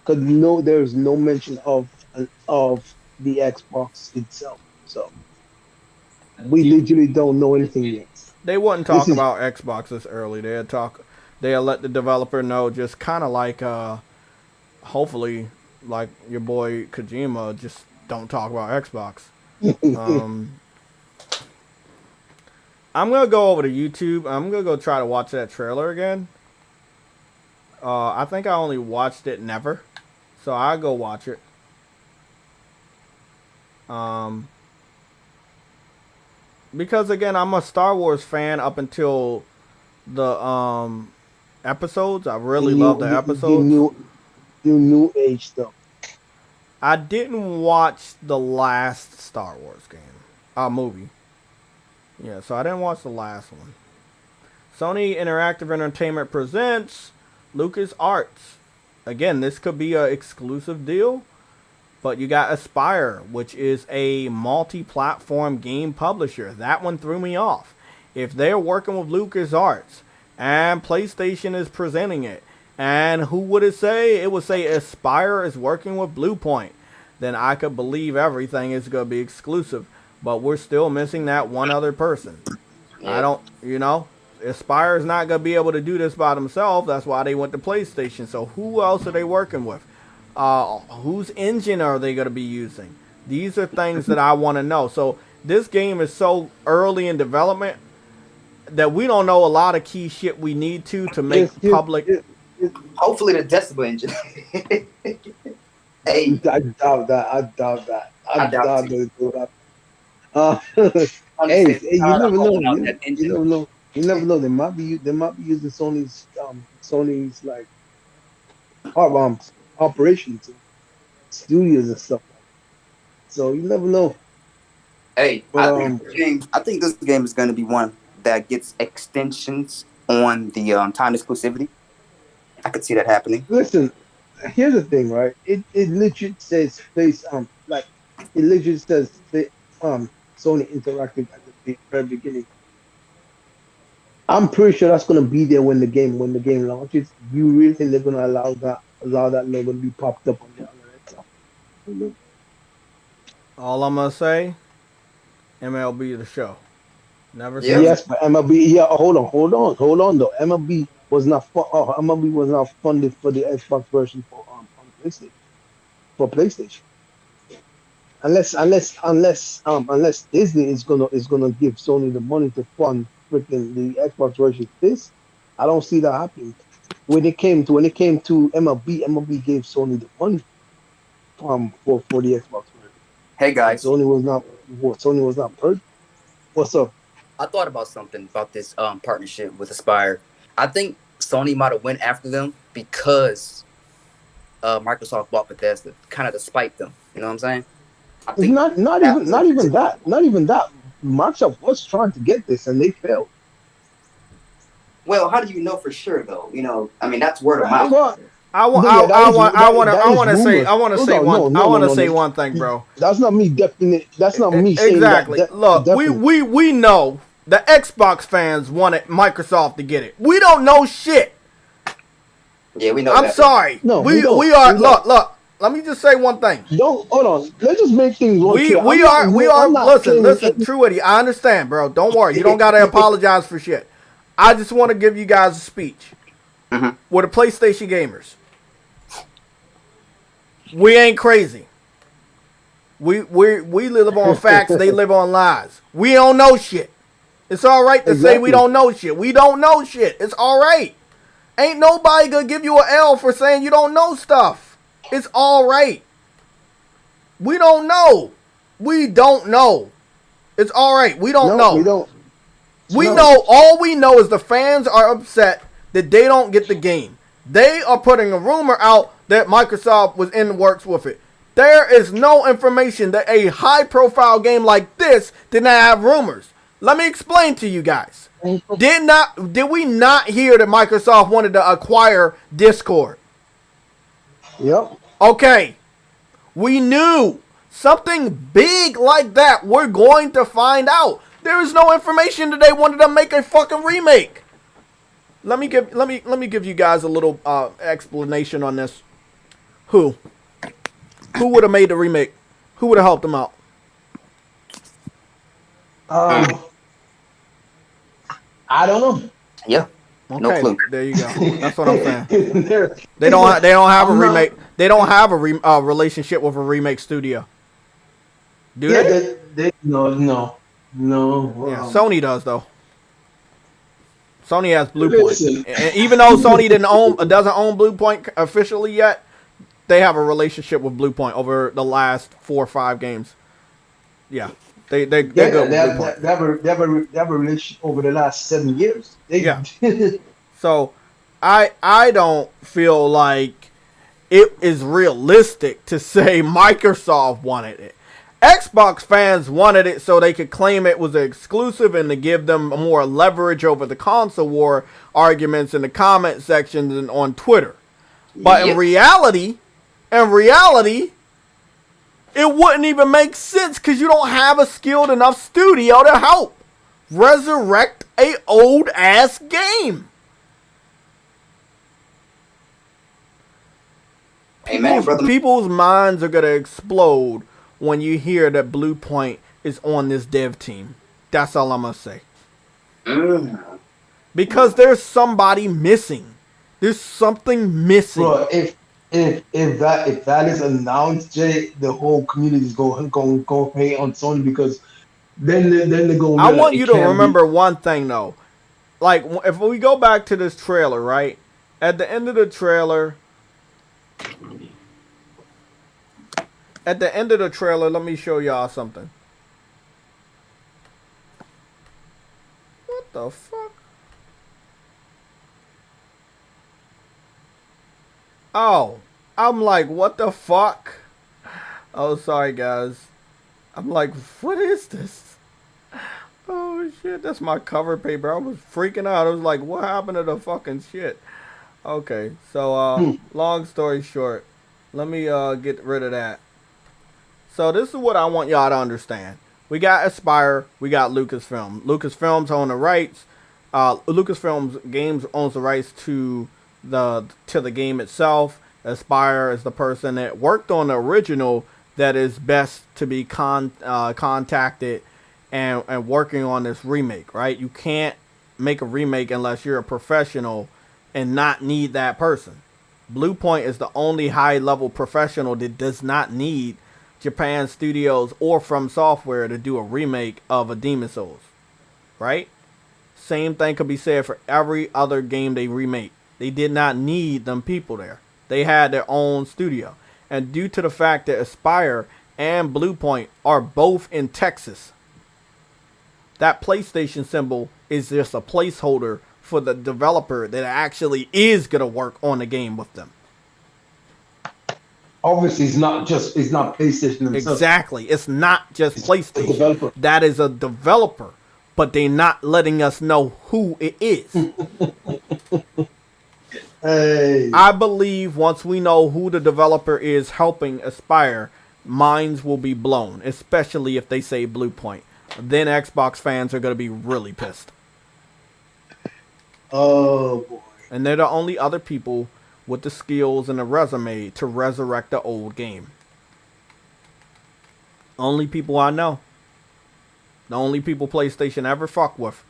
Speaker 6: because no, there's no mention of the Xbox itself. So we literally don't know anything yet.
Speaker 1: They wouldn't
Speaker 6: This
Speaker 1: talk
Speaker 6: is
Speaker 1: about Xbox this early. They'll let the developer know, just kind of like, hopefully, like your boy Kojima, just don't talk about Xbox. I'm gonna go over to YouTube. I'm gonna go try to watch that trailer again. I think I only watched it never, so I'll go watch it. Because again, I'm a Star Wars fan up until the episodes. I really love the episodes.
Speaker 6: the new age stuff.
Speaker 1: I didn't watch the last Star Wars game, movie. Yeah, so I didn't watch the last one. Sony Interactive Entertainment presents LucasArts. Again, this could be an exclusive deal, but you got Aspire, which is a multi-platform game publisher. That one threw me off. If they're working with LucasArts and PlayStation is presenting it, and who would it say? It would say Aspire is working with Bluepoint. Then I could believe everything is going to be exclusive. But we're still missing that one other person. I don't, Aspire is not going to be able to do this by themselves. That's why they went to PlayStation. So who else are they working with? Whose engine are they going to be using? These are things that I want to know. So this game is so early in development that we don't know a lot of key shit we need to make public.
Speaker 8: Hopefully the Decibel engine. Hey,
Speaker 6: I doubt that. I doubt that. Hey, you never know. You never know. You never know. They might be using Sony's like operations, studios and stuff. So you never know.
Speaker 8: Hey,
Speaker 6: But,
Speaker 8: I think this game is going to be one that gets extensions on the time exclusivity. I could see that happening.
Speaker 6: Listen, here's the thing, right? It legit says it legit says Sony Interactive at the very beginning. I'm pretty sure that's gonna be there when the game launches. You really think they're gonna allow that logo to be popped up on the other?
Speaker 1: All I'm going to say, MLB the show. Never
Speaker 8: Yeah.
Speaker 1: seen
Speaker 6: Yes, but MLB. Yeah, hold on though. MLB was not funded for the Xbox version for PlayStation. Unless Disney is gonna give Sony the money to fund freaking the Xbox version. This, I don't see that happening. When it came to MLB gave Sony the money for the Xbox version.
Speaker 8: Hey guys,
Speaker 6: Sony was not hurt. What's up?
Speaker 8: I thought about something about this partnership with Aspire. I think Sony might have went after them because Microsoft bought Bethesda, kind of to spite them. You know what I'm saying? I think
Speaker 6: Not even that. Microsoft was trying to get this and they failed.
Speaker 8: Well, how do you know for sure though? I mean that's word of mouth.
Speaker 6: Well,
Speaker 1: I want to say one thing, bro.
Speaker 6: That's not me definitely. That's not me saying
Speaker 1: exactly.
Speaker 6: That,
Speaker 1: Look,
Speaker 6: definitely.
Speaker 1: we know the Xbox fans wanted Microsoft to get it. We don't know shit.
Speaker 8: Yeah, we know.
Speaker 1: I'm sorry.
Speaker 6: No,
Speaker 1: we
Speaker 6: don't.
Speaker 1: look. Let me just say one thing.
Speaker 6: Don't hold on. Let's just make things one clear.
Speaker 1: We are. Listen, True Eddie. I understand, bro. Don't worry. You don't gotta apologize for shit. I just want to give you guys a speech. We're the PlayStation gamers. We ain't crazy. We live on facts. They live on lies. We don't know shit. It's all right to say we don't know shit. We don't know shit. It's all right. Ain't nobody gonna give you an L for saying you don't know stuff. It's all right. We don't know. We don't know. It's all right. We don't know.
Speaker 6: We don't.
Speaker 1: All we know is the fans are upset that they don't get the game. They are putting a rumor out that Microsoft was in the works with it. There is no information that a high-profile game like this did not have rumors. Let me explain to you guys. Did we not hear that Microsoft wanted to acquire Discord?
Speaker 6: Yep.
Speaker 1: Okay. We knew something big like that we're going to find out. There is no information that they wanted to make a fucking remake. Let me give you guys a little explanation on this. Who? Who would have made the remake? Who would have helped them out?
Speaker 6: I don't know.
Speaker 8: Yeah. No
Speaker 1: Okay,
Speaker 8: clue.
Speaker 1: there you go. That's what I'm saying.
Speaker 6: They're-
Speaker 1: They don't have a
Speaker 6: I'm not-
Speaker 1: remake. They don't have a relationship with a remake studio. Do
Speaker 6: Yeah,
Speaker 1: they?
Speaker 6: no.
Speaker 1: Yeah, Sony does though. Sony has Bluepoint,
Speaker 6: Listen.
Speaker 1: and even though Sony doesn't own Bluepoint officially yet, they have a relationship with Bluepoint over the last 4 or 5 games. Yeah, they're good with Bluepoint.
Speaker 6: They have a relationship over the last 7 years.
Speaker 1: Yeah. So, I don't feel like it is realistic to say Microsoft wanted it. Xbox fans wanted it so they could claim it was an exclusive and to give them more leverage over the console war arguments in the comment sections and on Twitter. But in reality, it wouldn't even make sense because you don't have a skilled enough studio to help resurrect a old ass game.
Speaker 8: Amen, brother.
Speaker 1: People's minds are gonna explode when you hear that Bluepoint is on this dev team. That's all I'm gonna say. Because there's somebody missing. There's something missing.
Speaker 6: Bro, if that is announced, Jay, the whole community is going hate on Sony because then they go.
Speaker 1: I want you to remember one thing though. Like if we go back to this trailer, right? At the end of the trailer. Let me show y'all something. What the fuck? Oh, I'm like, what the fuck? Oh, sorry, guys. I'm like, what is this? Oh, shit, that's my cover paper. I was freaking out. I was like, what happened to the fucking shit? Okay, so, long story short, let me, get rid of that. So this is what I want y'all to understand. We got Aspyr, we got Lucasfilm. Lucasfilms own the rights. Lucasfilms Games owns the rights to the game itself. Aspyr is the person that worked on the original that is best to be contacted and working on this remake, right? You can't make a remake unless you're a professional and not need that person. Bluepoint is the only high-level professional that does not need Japan Studios or From Software to do a remake of a Demon's Souls, right? Same thing could be said for every other game they remake. They did not need them people there. They had their own studio. And due to the fact that Aspyr and Bluepoint are both in Texas, that PlayStation symbol is just a placeholder for the developer that actually is going to work on the game with them.
Speaker 6: Obviously, it's not PlayStation themselves.
Speaker 1: Exactly. It's not just PlayStation.
Speaker 6: Developer.
Speaker 1: That is a developer, but they're not letting us know who it is.
Speaker 6: Hey.
Speaker 1: I believe once we know who the developer is helping Aspyr, minds will be blown, especially if they say Bluepoint. Then Xbox fans are going to be really pissed.
Speaker 6: Oh, boy.
Speaker 1: And they're the only other people with the skills and the resume to resurrect the old game. Only people I know. The only people PlayStation ever fuck with.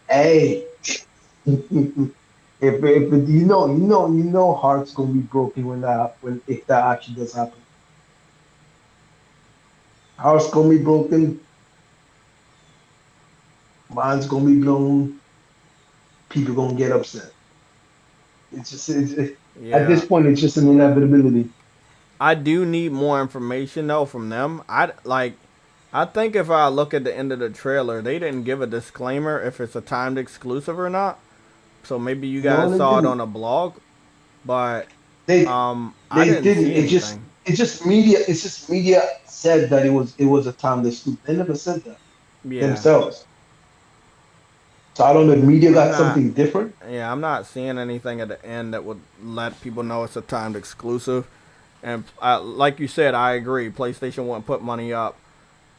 Speaker 6: Hey. if you know heart's gonna be broken if that actually does happen. Heart's gonna be broken. Mind's gonna be blown. People gonna get upset. It's just at this point, it's just an inevitability.
Speaker 1: I do need more information though from them. I think if I look at the end of the trailer, they didn't give a disclaimer if it's a timed exclusive or not. So maybe you guys saw it on a blog, but I didn't see anything.
Speaker 6: It's just media said that it was a timed exclusive. They never said that themselves. So I don't know if media got something different.
Speaker 1: Yeah, I'm not seeing anything at the end that would let people know it's a timed exclusive. And like you said, I agree. PlayStation wouldn't put money up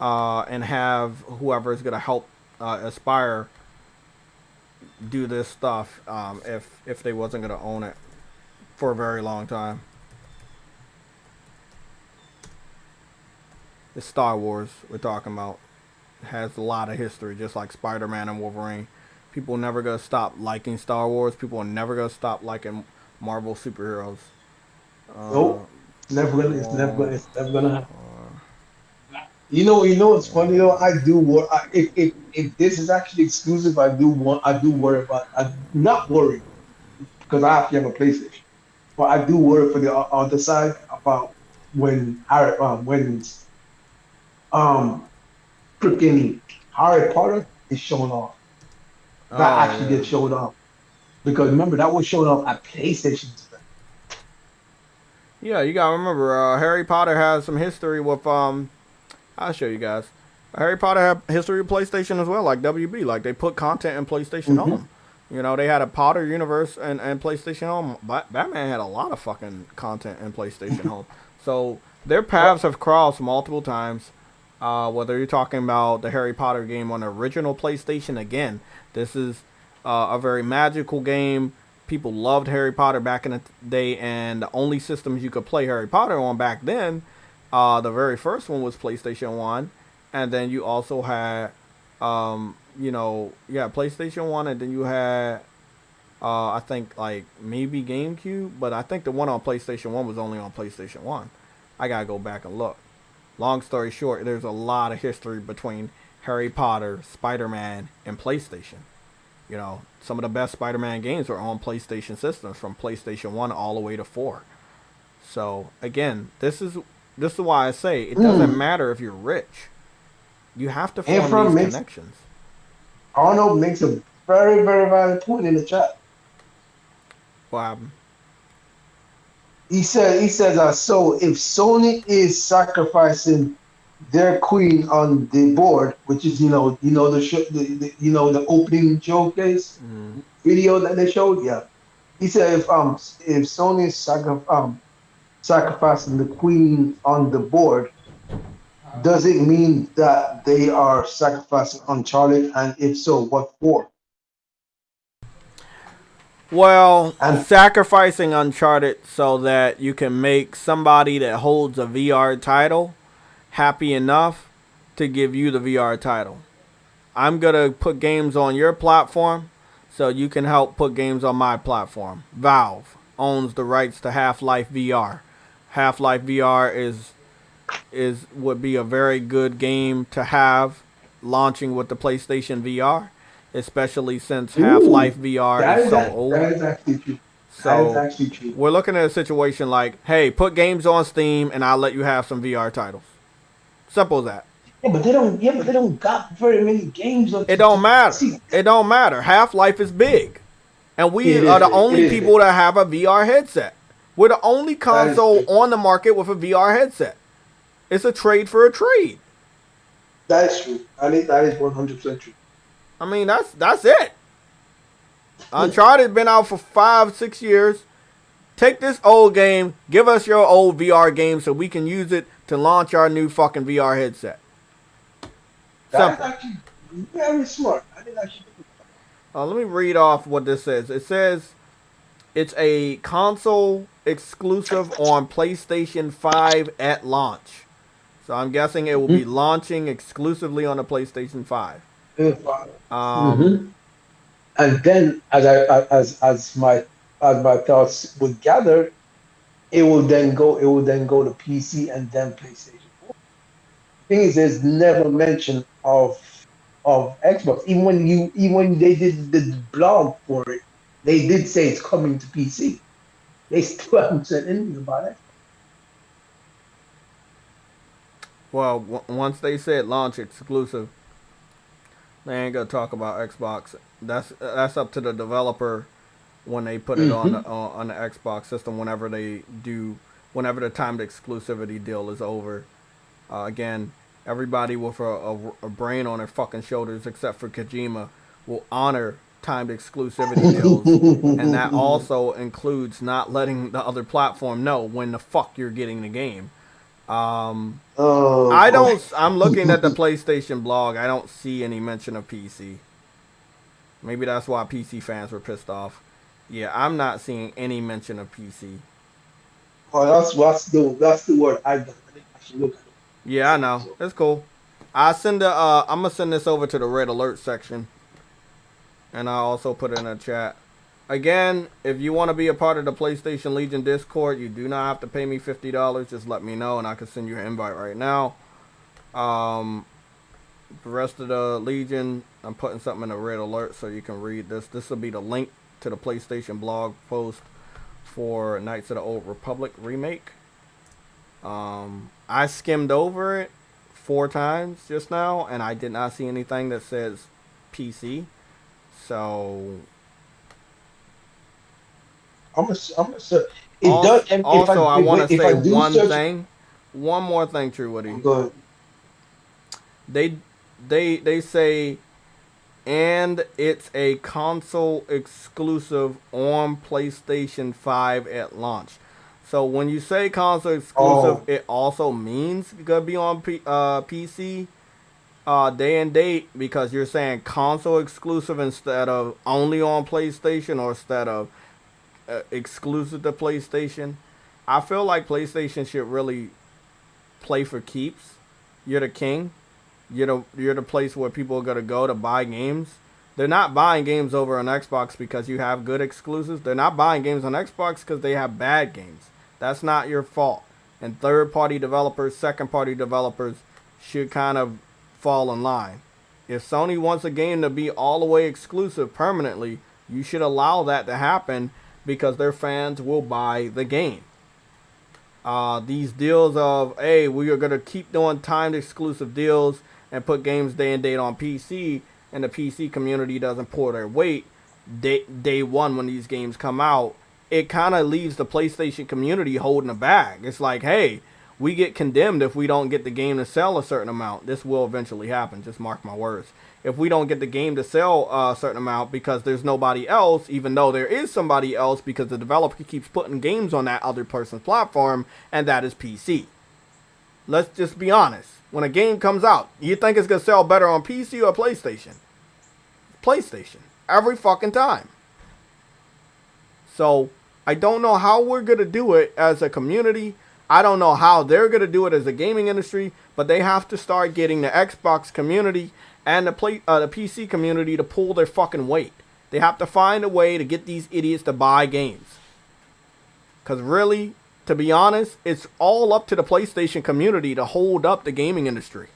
Speaker 1: and have whoever is going to help Aspyr do this stuff if they wasn't gonna own it for a very long time. It's Star Wars we're talking about. It has a lot of history, just like Spider-Man and Wolverine. People are never gonna stop liking Star Wars. People are never gonna stop liking Marvel superheroes.
Speaker 6: Nope. It's never gonna. It's never gonna. It's never gonna happen. You know. You know. It's funny though. I do. If this is actually exclusive, I do want. I do worry about. I'm not worried because I actually have a PlayStation, but I do worry for the other side about when um freaking Harry Potter is shown off. That
Speaker 1: Oh
Speaker 6: actually
Speaker 1: yeah.
Speaker 6: gets shown off because remember that was shown off at PlayStation.
Speaker 1: Yeah, you gotta remember, Harry Potter has some history with I'll show you guys. Harry Potter had history with PlayStation as well, like WB. Like they put content in PlayStation
Speaker 6: Mm-hmm.
Speaker 1: Home. You know, they had a Potter universe and PlayStation Home. Batman had a lot of fucking content in PlayStation Home. So their paths have crossed multiple times. Whether you're talking about the Harry Potter game on the original PlayStation, again, this is a very magical game. People loved Harry Potter back in the day, and the only systems you could play Harry Potter on back then, the very first one was PlayStation 1, and then you also had, PlayStation 1, and then you had, I think, like, maybe GameCube, but I think the one on PlayStation 1 was only on PlayStation 1. I gotta go back and look. Long story short, there's a lot of history between Harry Potter, Spider-Man, and PlayStation. You know, some of the best Spider-Man games are on PlayStation systems, from PlayStation 1 all the way to 4. So, again, this is why I say it doesn't matter if you're rich. You have to form these connections.
Speaker 6: Arnold makes a very, very valid point in the chat.
Speaker 1: What happened?
Speaker 6: He says, so if Sony is sacrificing their queen on the board, which is the show, the opening showcase video that they showed, yeah. He said if Sony is sacrificing the queen on the board, does it mean that they are sacrificing Uncharted, and if so, what for?
Speaker 1: Well, sacrificing Uncharted so that you can make somebody that holds a VR title happy enough to give you the VR title. I'm going to put games on your platform so you can help put games on my platform. Valve owns the rights to Half-Life VR. Half-Life VR would be a very good game to have launching with the PlayStation VR, especially since Half-Life VR is so old.
Speaker 6: That is actually true.
Speaker 1: So
Speaker 6: that is actually true.
Speaker 1: We're looking at a situation like, hey, put games on Steam and I'll let you have some VR titles. Simple as that.
Speaker 6: Yeah, but they don't got very many games.
Speaker 1: It don't matter. It don't matter. Half-Life is big. And we are the only people that have a VR headset. We're the only console on the market with a VR headset. It's a trade for a trade.
Speaker 6: That is true. That is 100% true.
Speaker 1: I mean, that's it. Uncharted been out for 5-6 years. Take this old game, give us your old VR game so we can use it to launch our new fucking VR headset.
Speaker 6: That's actually very smart. I didn't actually think of that.
Speaker 1: Let me read off what this says. It says it's a console exclusive on PlayStation 5 at launch. So I'm guessing it will be launching exclusively on the PlayStation 5.
Speaker 6: And then, as my thoughts would gather, it will then go to PC and then PlayStation 4. Thing is, there's never mention of Xbox. Even when they did the blog for it, they did say it's coming to PC. They still haven't said anything about it.
Speaker 1: Well, once they said launch exclusive, they ain't gonna talk about Xbox. That's up to the developer when they put it on the Xbox system. Whenever the timed exclusivity deal is over. Again, everybody with a brain on their fucking shoulders, except for Kojima, will honor timed exclusivity deals, and that also includes not letting the other platform know when the fuck you're getting the game. I'm looking at the PlayStation blog. I don't see any mention of PC. Maybe that's why PC fans were pissed off. Yeah, I'm not seeing any mention of PC.
Speaker 6: Oh, that's the word I got. I think I should look at it.
Speaker 1: Yeah, I know.
Speaker 6: So,
Speaker 1: It's cool. I'm gonna send this over to the red alert section, and I'll also put it in a chat. Again, if you want to be a part of the PlayStation Legion Discord, you do not have to pay me $50. Just let me know, and I can send you an invite right now. The rest of the Legion, I'm putting something in the red alert so you can read this. This will be the link to the PlayStation blog post for Knights of the Old Republic remake. I skimmed over it 4 times just now, and I did not see anything that says PC. So
Speaker 6: I'm gonna search. It does. And
Speaker 1: also, I want to say one
Speaker 6: search,
Speaker 1: thing, one more thing, True Woody.
Speaker 6: go ahead.
Speaker 1: They say, and it's a console exclusive on PlayStation 5 at launch. So when you say console exclusive, it also means it's gonna be on PC day and date, because you're saying console exclusive instead of only on PlayStation, or instead of exclusive to PlayStation. I feel like PlayStation should really play for keeps. You're the king. You're the place where people are gonna go to buy games. They're not buying games over on Xbox because you have good exclusives. They're not buying games on Xbox because they have bad games. That's not your fault. And third-party developers, second-party developers should kind of fall in line. If Sony wants a game to be all the way exclusive permanently, you should allow that to happen, because their fans will buy the game. These deals of, hey, we are going to keep doing timed exclusive deals and put games day and date on PC, and the PC community doesn't pull their weight day one when these games come out, it kind of leaves the PlayStation community holding a bag. It's like, hey, we get condemned if we don't get the game to sell a certain amount. This will eventually happen, just mark my words. If we don't get the game to sell a certain amount because there's nobody else, even though there is somebody else, because the developer keeps putting games on that other person's platform, and that is PC. Let's just be honest. When a game comes out, you think it's going to sell better on PC or PlayStation? PlayStation. Every fucking time. So, I don't know how we're going to do it as a community. I don't know how they're going to do it as a gaming industry, but they have to start getting the Xbox community and the PC community to pull their fucking weight. They have to find a way to get these idiots to buy games. Because really, to be honest, it's all up to the PlayStation community to hold up the gaming industry.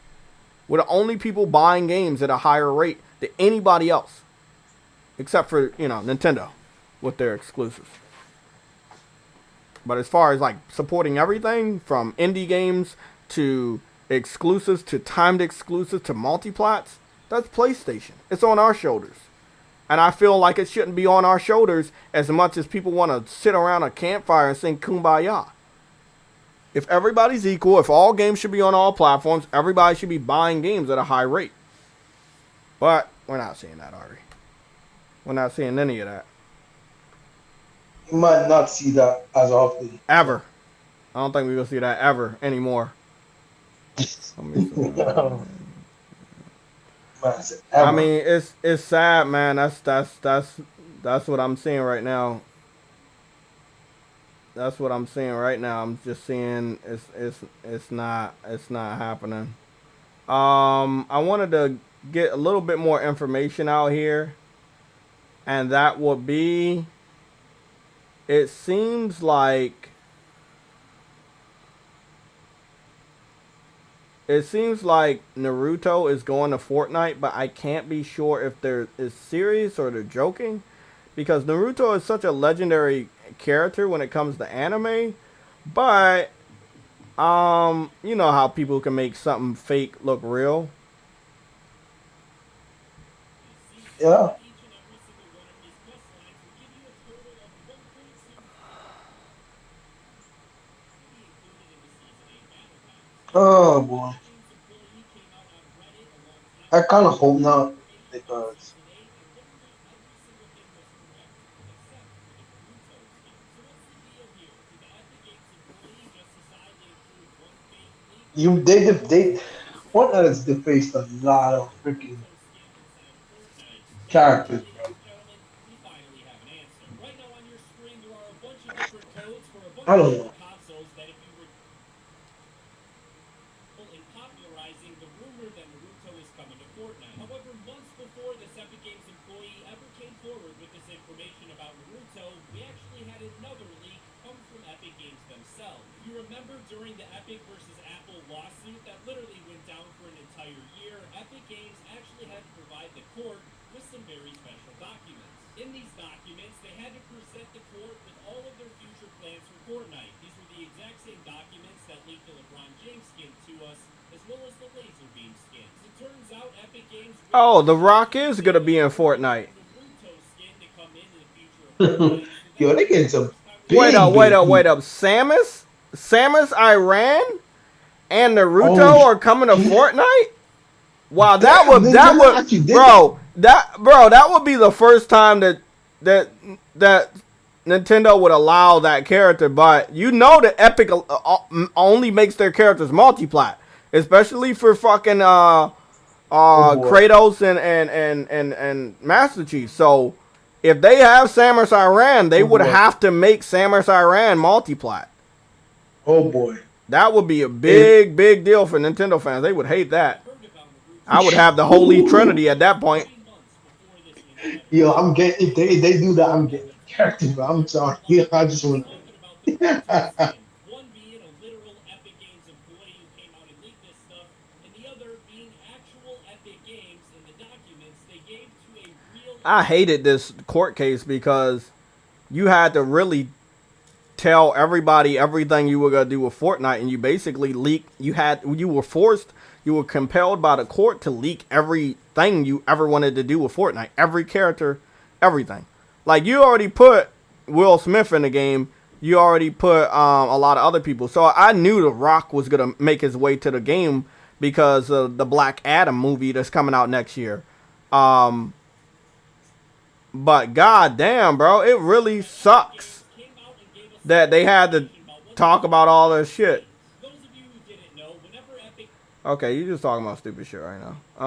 Speaker 1: We're the only people buying games at a higher rate than anybody else. Except for, Nintendo with their exclusives. But as far as like supporting everything from indie games to exclusives to timed exclusives to multiplats, that's PlayStation. It's on our shoulders. And I feel like it shouldn't be on our shoulders as much as people want to sit around a campfire and sing Kumbaya. If everybody's equal, if all games should be on all platforms, everybody should be buying games at a high rate. But we're not seeing that, are we? We're not seeing any of that.
Speaker 6: You might not see that as often.
Speaker 1: Ever. I don't think we're going to see that ever anymore. I mean, it's sad, man. That's what I'm seeing right now. That's what I'm seeing right now. I'm just seeing it's not happening. I wanted to get a little bit more information out here, and that would be, it seems like Naruto is going to Fortnite, but I can't be sure if they're serious or they're joking, because Naruto is such a legendary character when it comes to anime. But you know how people can make something fake look real.
Speaker 6: Yeah. Oh boy. I kind of hope not, because they Fortnite has defaced a lot of freaking characters, bro. I don't know.
Speaker 7: consoles that if you were in popularizing the rumor that Naruto is coming to Fortnite. However, months before this Epic Games employee ever came forward with this information about Naruto, we actually had another leak come from Epic Games themselves. If you remember during the Epic versus Apple lawsuit that literally went down for an entire year, Epic Games actually had to provide the court with some very special documents. In these documents, they had to present the court with all of their future plans for Fortnite. These were the exact same documents that leaked the LeBron James skin to us, as well as the laser beam skins. It turns out Epic Games...
Speaker 1: Oh, The Rock is going to be in Fortnite.
Speaker 6: Yo, they getting some
Speaker 1: Wait up.
Speaker 6: big
Speaker 1: Samus Aran and Naruto are coming to Fortnite? Wow, that would be the first time that Nintendo would allow that character. But you know that Epic only makes their characters multi-plat, especially for fucking Kratos and Master Chief. So if they have Samus Aran, they would have to make Samus Aran multi-plat.
Speaker 6: Oh boy,
Speaker 1: that would be a big deal for Nintendo fans. They would hate that. I would have the Holy Trinity at that point.
Speaker 6: Yo, I'm getting if they do that, I'm getting a character. But I'm sorry, I just want.
Speaker 1: I hated this court case because you had to really tell everybody everything you were gonna do with Fortnite, and you basically leaked. You were compelled by the court to leak everything you ever wanted to do with Fortnite, every character, everything. Like, you already put Will Smith in the game. You already put a lot of other people. So I knew The Rock was gonna make his way to the game because of the Black Adam movie that's coming out next year. But goddamn, bro, it really sucks that they had to talk about all this shit. Okay, you're just talking about stupid shit right now.
Speaker 7: The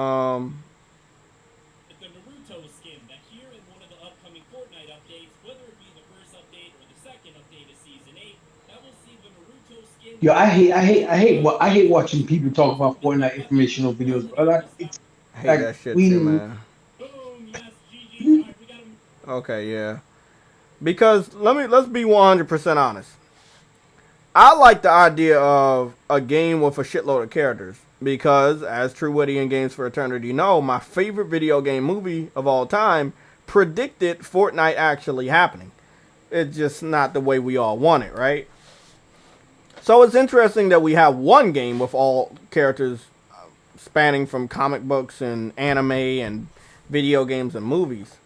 Speaker 7: Naruto skin that here in one of the upcoming Fortnite updates, whether it be the first update or the second update of Season 8, that will see the Naruto skin.
Speaker 6: Yo, I hate watching people talk about Fortnite informational videos, bro.
Speaker 1: I hate that shit too, man. Okay, yeah. Because let's be 100% honest. I like the idea of a game with a shitload of characters because, as True Witty and Games for Eternity know, my favorite video game movie of all time predicted Fortnite actually happening. It's just not the way we all want it, right? So it's interesting that we have one game with all characters spanning from comic books and anime and video games and movies.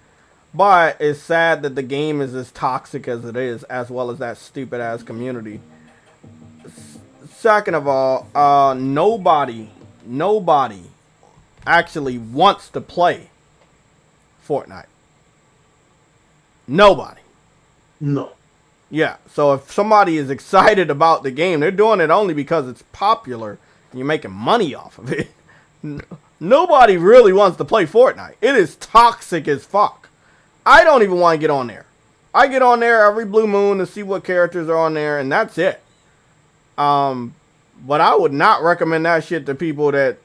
Speaker 1: But it's sad that the game is as toxic as it is, as well as that stupid ass community. Second of all, nobody actually wants to play Fortnite. Nobody.
Speaker 6: No.
Speaker 1: Yeah, so if somebody is excited about the game, they're doing it only because it's popular and you're making money off of it. Nobody really wants to play Fortnite. It is toxic as fuck. I don't even want to get on there. I get on there every blue moon to see what characters are on there, and that's it. But I would not recommend that shit to people that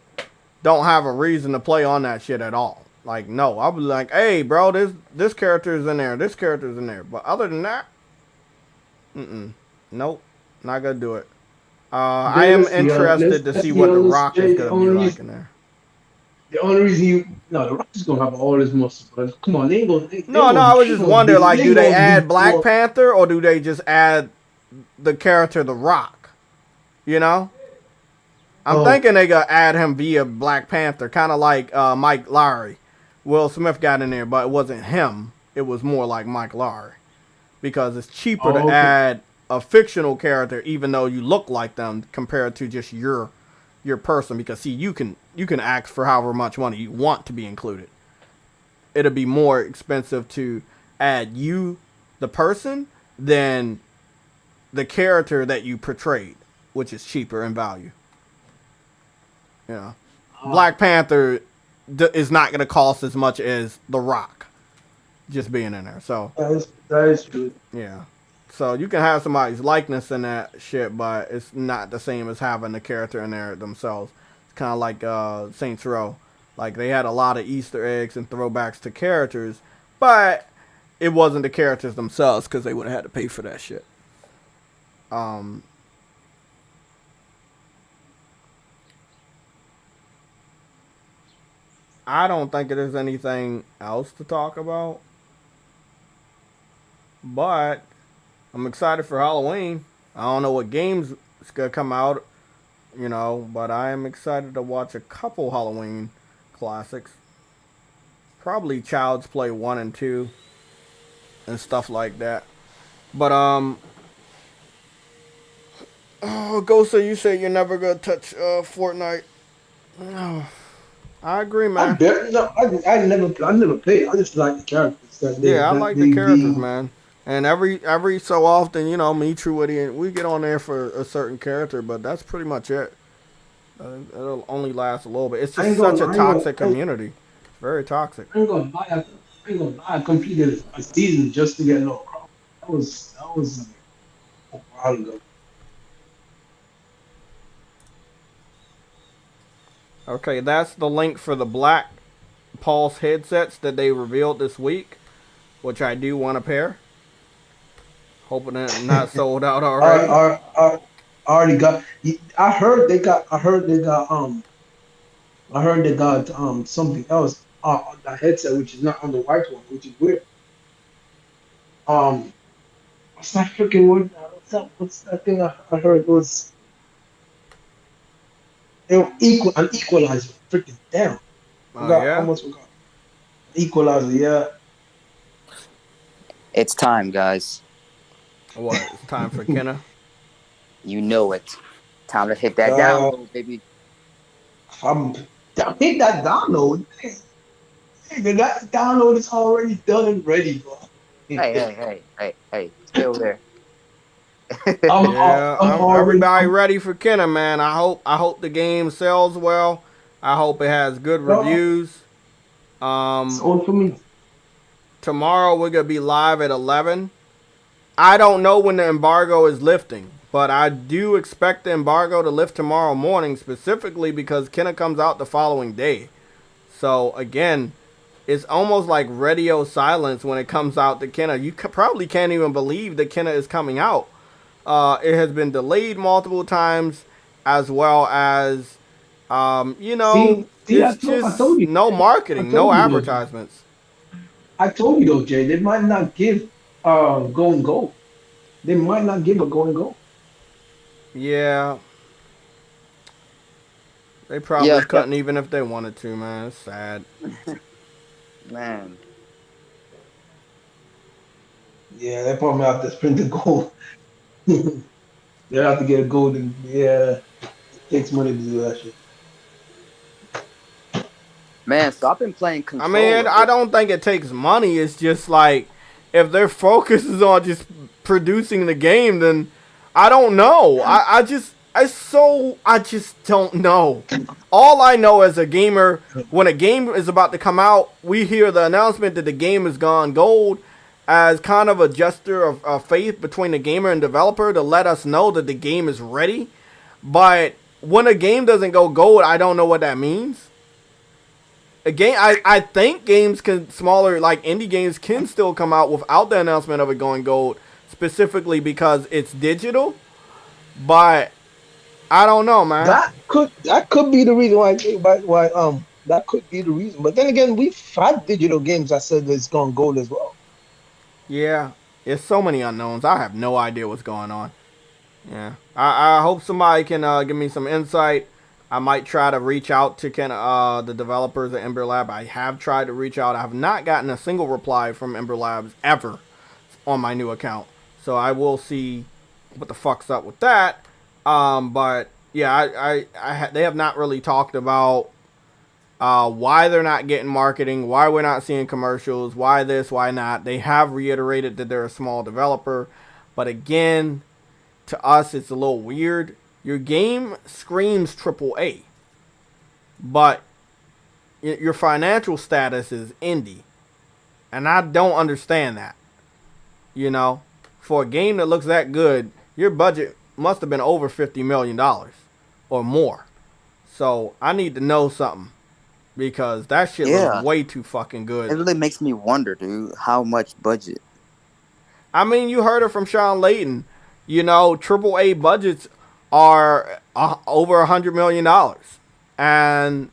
Speaker 1: don't have a reason to play on that shit at all. Like, no, I would be like, hey, bro, this character is in there, this character is in there. But other than that, nope, not gonna do it. I am interested to see what The Rock is gonna be like in there.
Speaker 6: The only reason The Rock is gonna have all his muscles, but come on, they ain't gonna.
Speaker 1: No, I was just wondering, like, do they add Black Panther or do they just add the character The Rock? You know, I'm thinking they gonna add him via Black Panther, kind of like Mike Lowry. Will Smith got in there, but it wasn't him. It was more like Mike Lowry, because it's cheaper to add a fictional character, even though you look like them, compared to just your person. Because see, you can ask for however much money you want to be included. It'll be more expensive to add you, the person, than the character that you portrayed, which is cheaper in value. You know, Black Panther is not going to cost as much as The Rock just being in there. So
Speaker 6: that is true.
Speaker 1: Yeah. So you can have somebody's likeness in that shit, but it's not the same as having the character in there themselves. It's kind of like Saints Row. Like they had a lot of Easter eggs and throwbacks to characters, but it wasn't the characters themselves because they would have had to pay for that shit. I don't think there's anything else to talk about, but I'm excited for Halloween. I don't know what games is gonna come out, but I am excited to watch a couple Halloween classics. Probably Child's Play 1 and 2 and stuff like that. But Ghosta, you say you're never gonna touch Fortnite. No, I agree, man.
Speaker 6: I never played. I just like the characters
Speaker 1: I like the characters, man. And every so often, me, True Witty, and we get on there for a certain character, but that's pretty much it. It'll only last a little bit. It's just such a toxic community. Very toxic.
Speaker 6: I ain't gonna lie. I completed a season just to get no crown. That was a while ago.
Speaker 1: Okay, that's the link for the Black Pulse headsets that they revealed this week, which I do want a pair. Hoping they're not sold out already.
Speaker 6: I already got. I heard they got something else on the headset, which is not on the white one, which is weird. What's that freaking word? What's that thing I heard was an equalizer. Freaking damn.
Speaker 1: Yeah.
Speaker 6: Almost forgot. Equalizer, yeah.
Speaker 8: It's time, guys.
Speaker 1: What? It's time for Kenna.
Speaker 8: You know it. Time to hit that download, baby.
Speaker 6: Hit that download. That download is already done and ready, bro.
Speaker 8: Hey. Still there.
Speaker 1: Everybody ready for Kenna, man. I hope the game sells well. I hope it has good reviews.
Speaker 6: Sold for me.
Speaker 1: Tomorrow we're gonna be live at 11. I don't know when the embargo is lifting, but I do expect the embargo to lift tomorrow morning, specifically because Kenna comes out the following day. So again, it's almost like radio silence when it comes out to Kenna. You probably can't even believe that Kenna is coming out. It has been delayed multiple times, as well as, it's just no marketing, no advertisements.
Speaker 6: I told you though, Jay, they might not give Go and Go. They might not give a Go and Go.
Speaker 1: Yeah. They probably couldn't even if they wanted to, man. It's sad.
Speaker 8: Man.
Speaker 6: Yeah, they probably have to sprint the gold. They have to get a gold, and it takes money to do that shit.
Speaker 8: Man, so I've been playing Control.
Speaker 1: I mean, I don't think it takes money. It's just like, if their focus is on just producing the game, then I don't know. I just don't know. All I know as a gamer, when a game is about to come out, we hear the announcement that the game has gone gold as kind of a gesture of faith between the gamer and developer to let us know that the game is ready. But when a game doesn't go gold, I don't know what that means. Again, I think smaller, like indie games, can still come out without the announcement of it going gold, specifically because it's digital. But I don't know, man.
Speaker 6: That could be the reason why that could be the reason. But then again, we've had digital games that said it's gone gold as well.
Speaker 1: Yeah, it's so many unknowns. I have no idea what's going on. Yeah, I hope somebody can give me some insight. I might try to reach out to the developers at Ember Lab. I have tried to reach out. I have not gotten a single reply from Ember Labs ever on my new account. So I will see what the fuck's up with that. But yeah, they have not really talked about why they're not getting marketing, why we're not seeing commercials, why this, why not. They have reiterated that they're a small developer. But again, to us, it's a little weird. Your game screams AAA, but your financial status is indie. And I don't understand that. for a game that looks that good, your budget must have been over $50 million or more. So I need to know something because that shit
Speaker 8: Yeah.
Speaker 1: looks way too fucking
Speaker 8: It
Speaker 1: good.
Speaker 8: really makes me wonder, dude, how much budget.
Speaker 1: I mean, you heard it from Sean Layton. You know, AAA budgets are over $100 million. And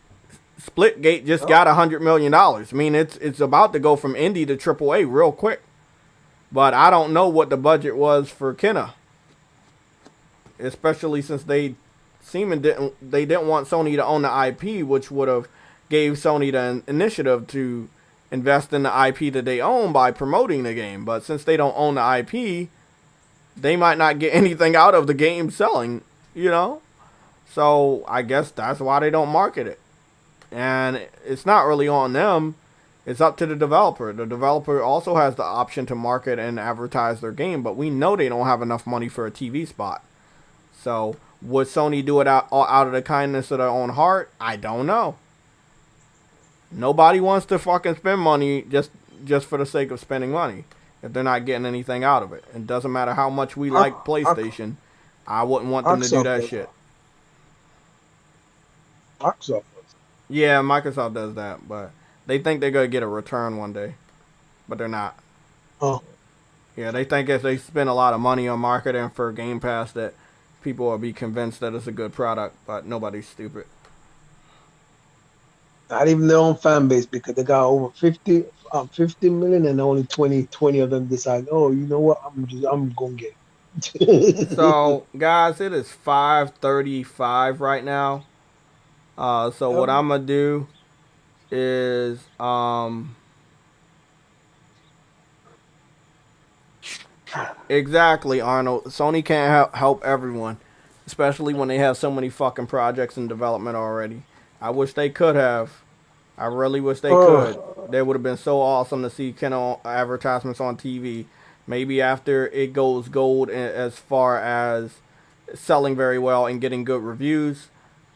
Speaker 1: Splitgate just got $100 million. I mean, it's about to go from indie to AAA real quick. But I don't know what the budget was for Kenna. Especially since they didn't want Sony to own the IP, which would have gave Sony the initiative to invest in the IP that they own by promoting the game. But since they don't own the IP, they might not get anything out of the game selling, you know? So I guess that's why they don't market it. And it's not really on them. It's up to the developer. The developer also has the option to market and advertise their game, but we know they don't have enough money for a TV spot. So would Sony do it out of the kindness of their own heart? I don't know. Nobody wants to fucking spend money just for the sake of spending money if they're not getting anything out of it. It doesn't matter how much we like PlayStation. I wouldn't want them to do that shit.
Speaker 6: Microsoft.
Speaker 1: Yeah, Microsoft does that, but they think they're going to get a return one day, but they're not.
Speaker 6: Oh.
Speaker 1: Yeah, they think if they spend a lot of money on marketing for Game Pass that people will be convinced that it's a good product, but nobody's stupid.
Speaker 6: Not even their own fan base, because they got over 50 million and only 20 of them decide, oh, you know what, I'm going to get it.
Speaker 1: So, guys, it is 5:35 right now. So what I'm going to do is exactly, Arnold. Sony can't help everyone, especially when they have so many fucking projects in development already. I wish they could have. I really wish they could. They would have been so awesome to see Kena advertisements on TV. Maybe after it goes gold as far as selling very well and getting good reviews,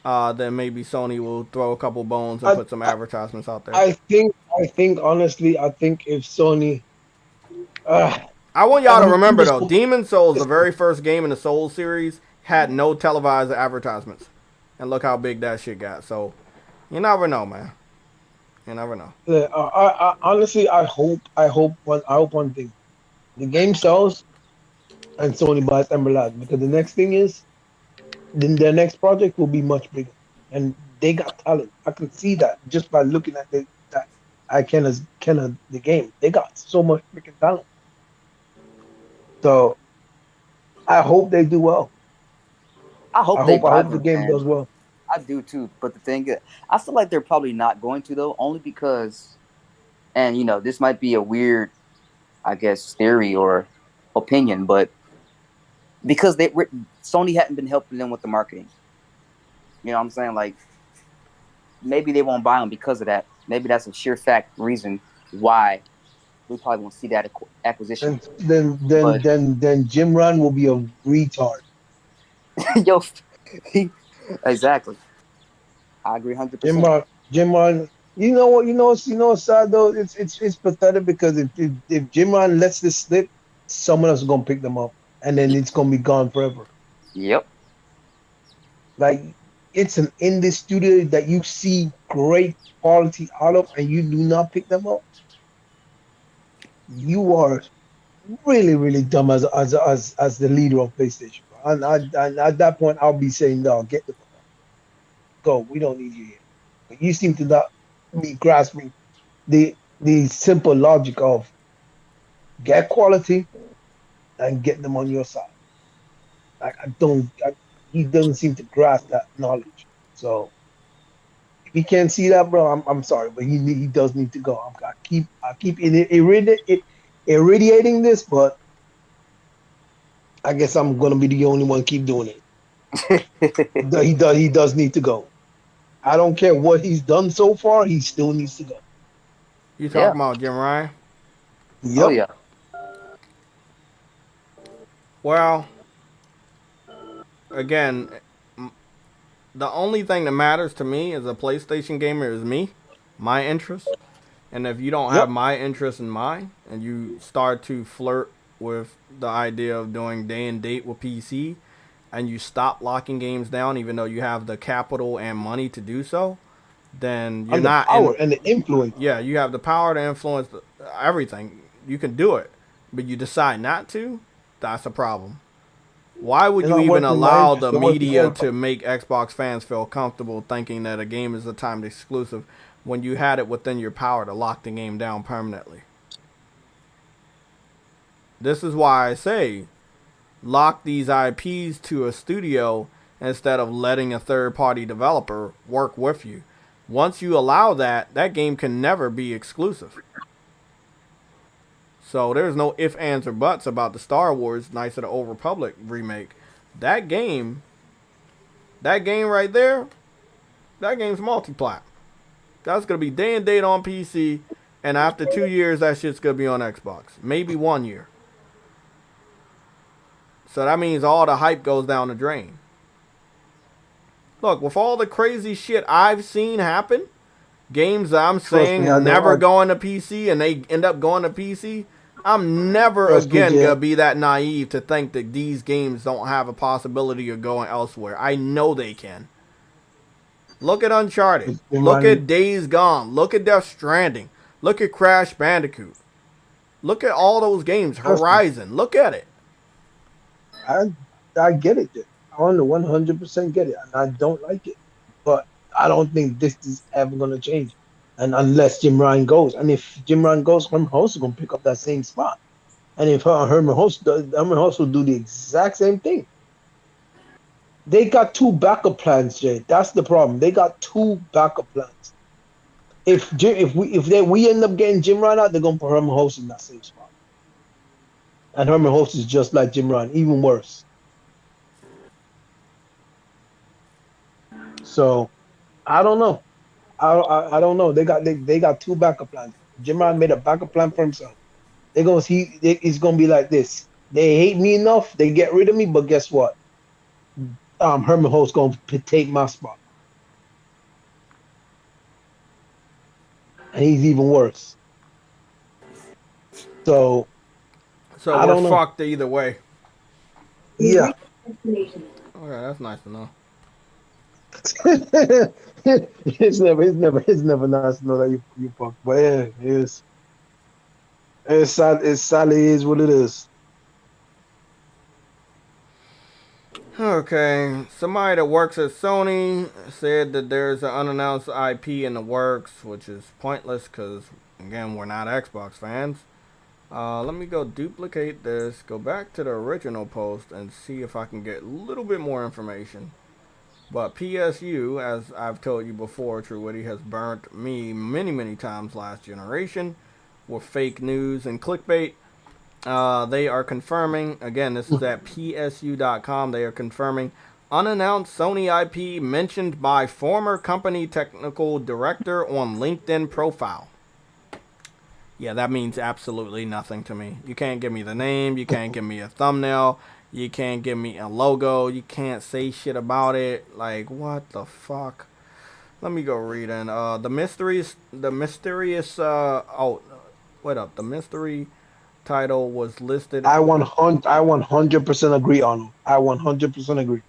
Speaker 1: then maybe Sony will throw a couple bones and put some advertisements out there.
Speaker 6: I think honestly, if Sony...
Speaker 1: I want y'all to remember, though, Demon's Souls, the very first game in the Souls series, had no televised advertisements. And look how big that shit got. So, you never know, man. You never know.
Speaker 6: I honestly, I hope one thing. The game sells and Sony buys Emerald, because the next thing is, then their next project will be much bigger. And they got talent. I can see that just by looking at the game. They got so much freaking talent. So I hope they do well.
Speaker 8: I hope
Speaker 6: the game does well.
Speaker 8: I do too. But the thing is, I feel like they're probably not going to, though, only because, and you know, this might be a weird, I guess, theory or opinion, but because Sony hadn't been helping them with the marketing. You know what I'm saying? Like, maybe they won't buy them because of that. Maybe that's a sheer fact reason why we probably won't see that acquisition.
Speaker 6: Then Jim Ryan will be a retard.
Speaker 8: Yo, exactly. I agree 100%.
Speaker 6: Jim Ryan. You know what's sad though? It's pathetic, because if Jim Ryan lets this slip, someone else is gonna pick them up, and then it's gonna be gone forever.
Speaker 8: Yep.
Speaker 6: Like, it's an indie studio that you see great quality out of, and you do not pick them up. You are really, really dumb as the leader of PlayStation. And at that point, I'll be saying, no, get the fuck out. Go. We don't need you here. But you seem to not be grasping the simple logic of get quality and get them on your side. Like, he doesn't seem to grasp that knowledge. So if he can't see that, bro, I'm sorry, but he does need to go. I keep irradiating this, but I guess I'm gonna be the only one keep doing it. He does need to go. I don't care what he's done so far. He still needs to go.
Speaker 1: You talking about Jim Ryan?
Speaker 6: Yep.
Speaker 8: Oh yeah.
Speaker 1: Well, again, the only thing that matters to me as a PlayStation gamer is me, my interest. And if you don't have my interest in mind, and you start to flirt with the idea of doing day and date with PC, and you stop locking games down, even though you have the capital and money to do so, then you're
Speaker 6: And the
Speaker 1: not
Speaker 6: power and the influence.
Speaker 1: Yeah, you have the power to influence everything. You can do it, but you decide not to. That's a problem. Why would
Speaker 6: It's
Speaker 1: you
Speaker 6: not
Speaker 1: even
Speaker 6: worth the
Speaker 1: allow
Speaker 6: mind,
Speaker 1: the
Speaker 6: it's not worth the
Speaker 1: media
Speaker 6: effort.
Speaker 1: to make Xbox fans feel comfortable thinking that a game is a timed exclusive when you had it within your power to lock the game down permanently? This is why I say lock these IPs to a studio instead of letting a third-party developer work with you. Once you allow that, that game can never be exclusive. So there's no ifs, ands, or buts about the Star Wars Knights of the Old Republic remake. That game right there, that game's multi-plat. That's going to be day and date on PC, and after 2 years, that shit's going to be on Xbox. Maybe 1 year. So that means all the hype goes down the drain. Look, with all the crazy shit I've seen happen, games that I'm saying never going to PC and they end up going to PC, I'm never again going to be that naive to think that these games don't have a possibility of going elsewhere. I know they can. Look at Uncharted. Look at Days Gone. Look at Death Stranding. Look at Crash Bandicoot. Look at all those games. Horizon. Look at it.
Speaker 6: I get it. I 100% get it, and I don't like it. But I don't think this is ever going to change. And unless Jim Ryan goes. And if Jim Ryan goes, Herman Host is going to pick up that same spot. And if Herman Host does, Herman Host will do the exact same thing. They got two backup plans, Jay. That's the problem. They got two backup plans. If we end up getting Jim Ryan out, they're going to put Herman Host in that same spot. And Herman Host is just like Jim Ryan, even worse. So, I don't know. I don't know. They got two backup plans. Jim Ryan made a backup plan for himself. He's gonna be like this. They hate me enough. They get rid of me, but guess what? Herman Host gonna take my spot, and he's even worse. So
Speaker 1: we're fucked either way.
Speaker 6: Yeah.
Speaker 1: Okay, that's nice to know.
Speaker 6: it's never nice to know that you fucked. But yeah, it's sadly is what it is.
Speaker 1: Okay, somebody that works at Sony said that there's an unannounced IP in the works, which is pointless because, again, we're not Xbox fans. Let me go duplicate this, go back to the original post, and see if I can get a little bit more information. But PSU, as I've told you before, True Witty has burnt me many, many times last generation with fake news and clickbait. They are confirming, again, this is at PSU.com, they are confirming unannounced Sony IP mentioned by former company technical director on LinkedIn profile. Yeah, that means absolutely nothing to me. You can't give me the name, you can't give me a thumbnail, you can't give me a logo, you can't say shit about it. Like, what the fuck? Let me go read in. The mystery title was listed.
Speaker 6: I 100% agree on him. I 100% agree.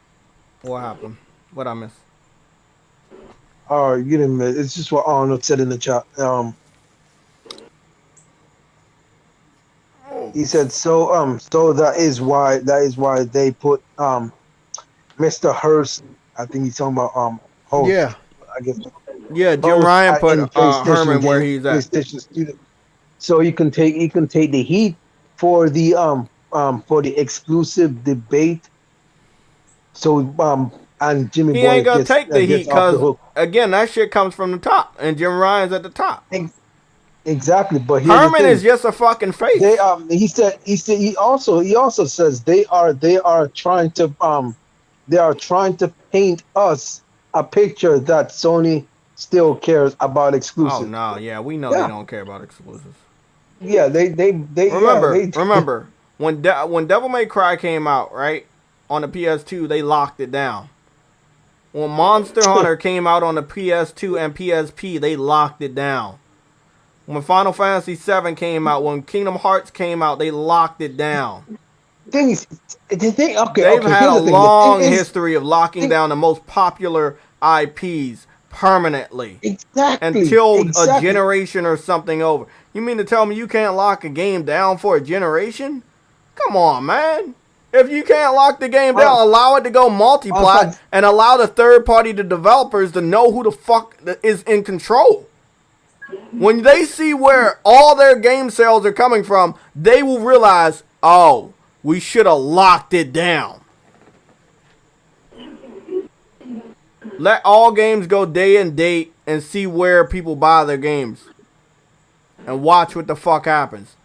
Speaker 1: What happened? What I miss?
Speaker 6: You didn't miss. It's just what Arnold said in the chat. He said so that is why they put Mr. Hurst, I think he's talking about Host.
Speaker 1: Yeah.
Speaker 6: I guess.
Speaker 1: Yeah, Jim Ryan put Herman where he's at.
Speaker 6: So he can take the heat for the exclusive debate. So and Jimmy
Speaker 1: He
Speaker 6: Boy
Speaker 1: ain't gonna take the heat because again that shit comes from the top and Jim Ryan's at the top.
Speaker 6: Exactly, but
Speaker 1: Herman is just a fucking face.
Speaker 6: He also says they are trying to paint us a picture that Sony still cares about exclusives.
Speaker 1: Oh no, yeah, we know they don't care about exclusives.
Speaker 6: Yeah, they
Speaker 1: remember when Devil May Cry came out, right? On the PS2, they locked it down. When Monster Hunter came out on the PS2 and PSP, they locked it down. When Final Fantasy VII came out, when Kingdom Hearts came out, they locked it down.
Speaker 6: Okay,
Speaker 1: They've had
Speaker 6: here's
Speaker 1: a
Speaker 6: the thing.
Speaker 1: long history of locking down the most popular IPs permanently. Until a generation or something over. You mean to tell me you can't lock a game down for a generation? Come on, man. If you can't lock the game down, allow it to go multi-plat and allow the third-party developers to know who the fuck is in control. When they see where all their game sales are coming from, they will realize, oh, we should have locked it down. Let all games go day and date and see where people buy their games. And watch what the fuck happens.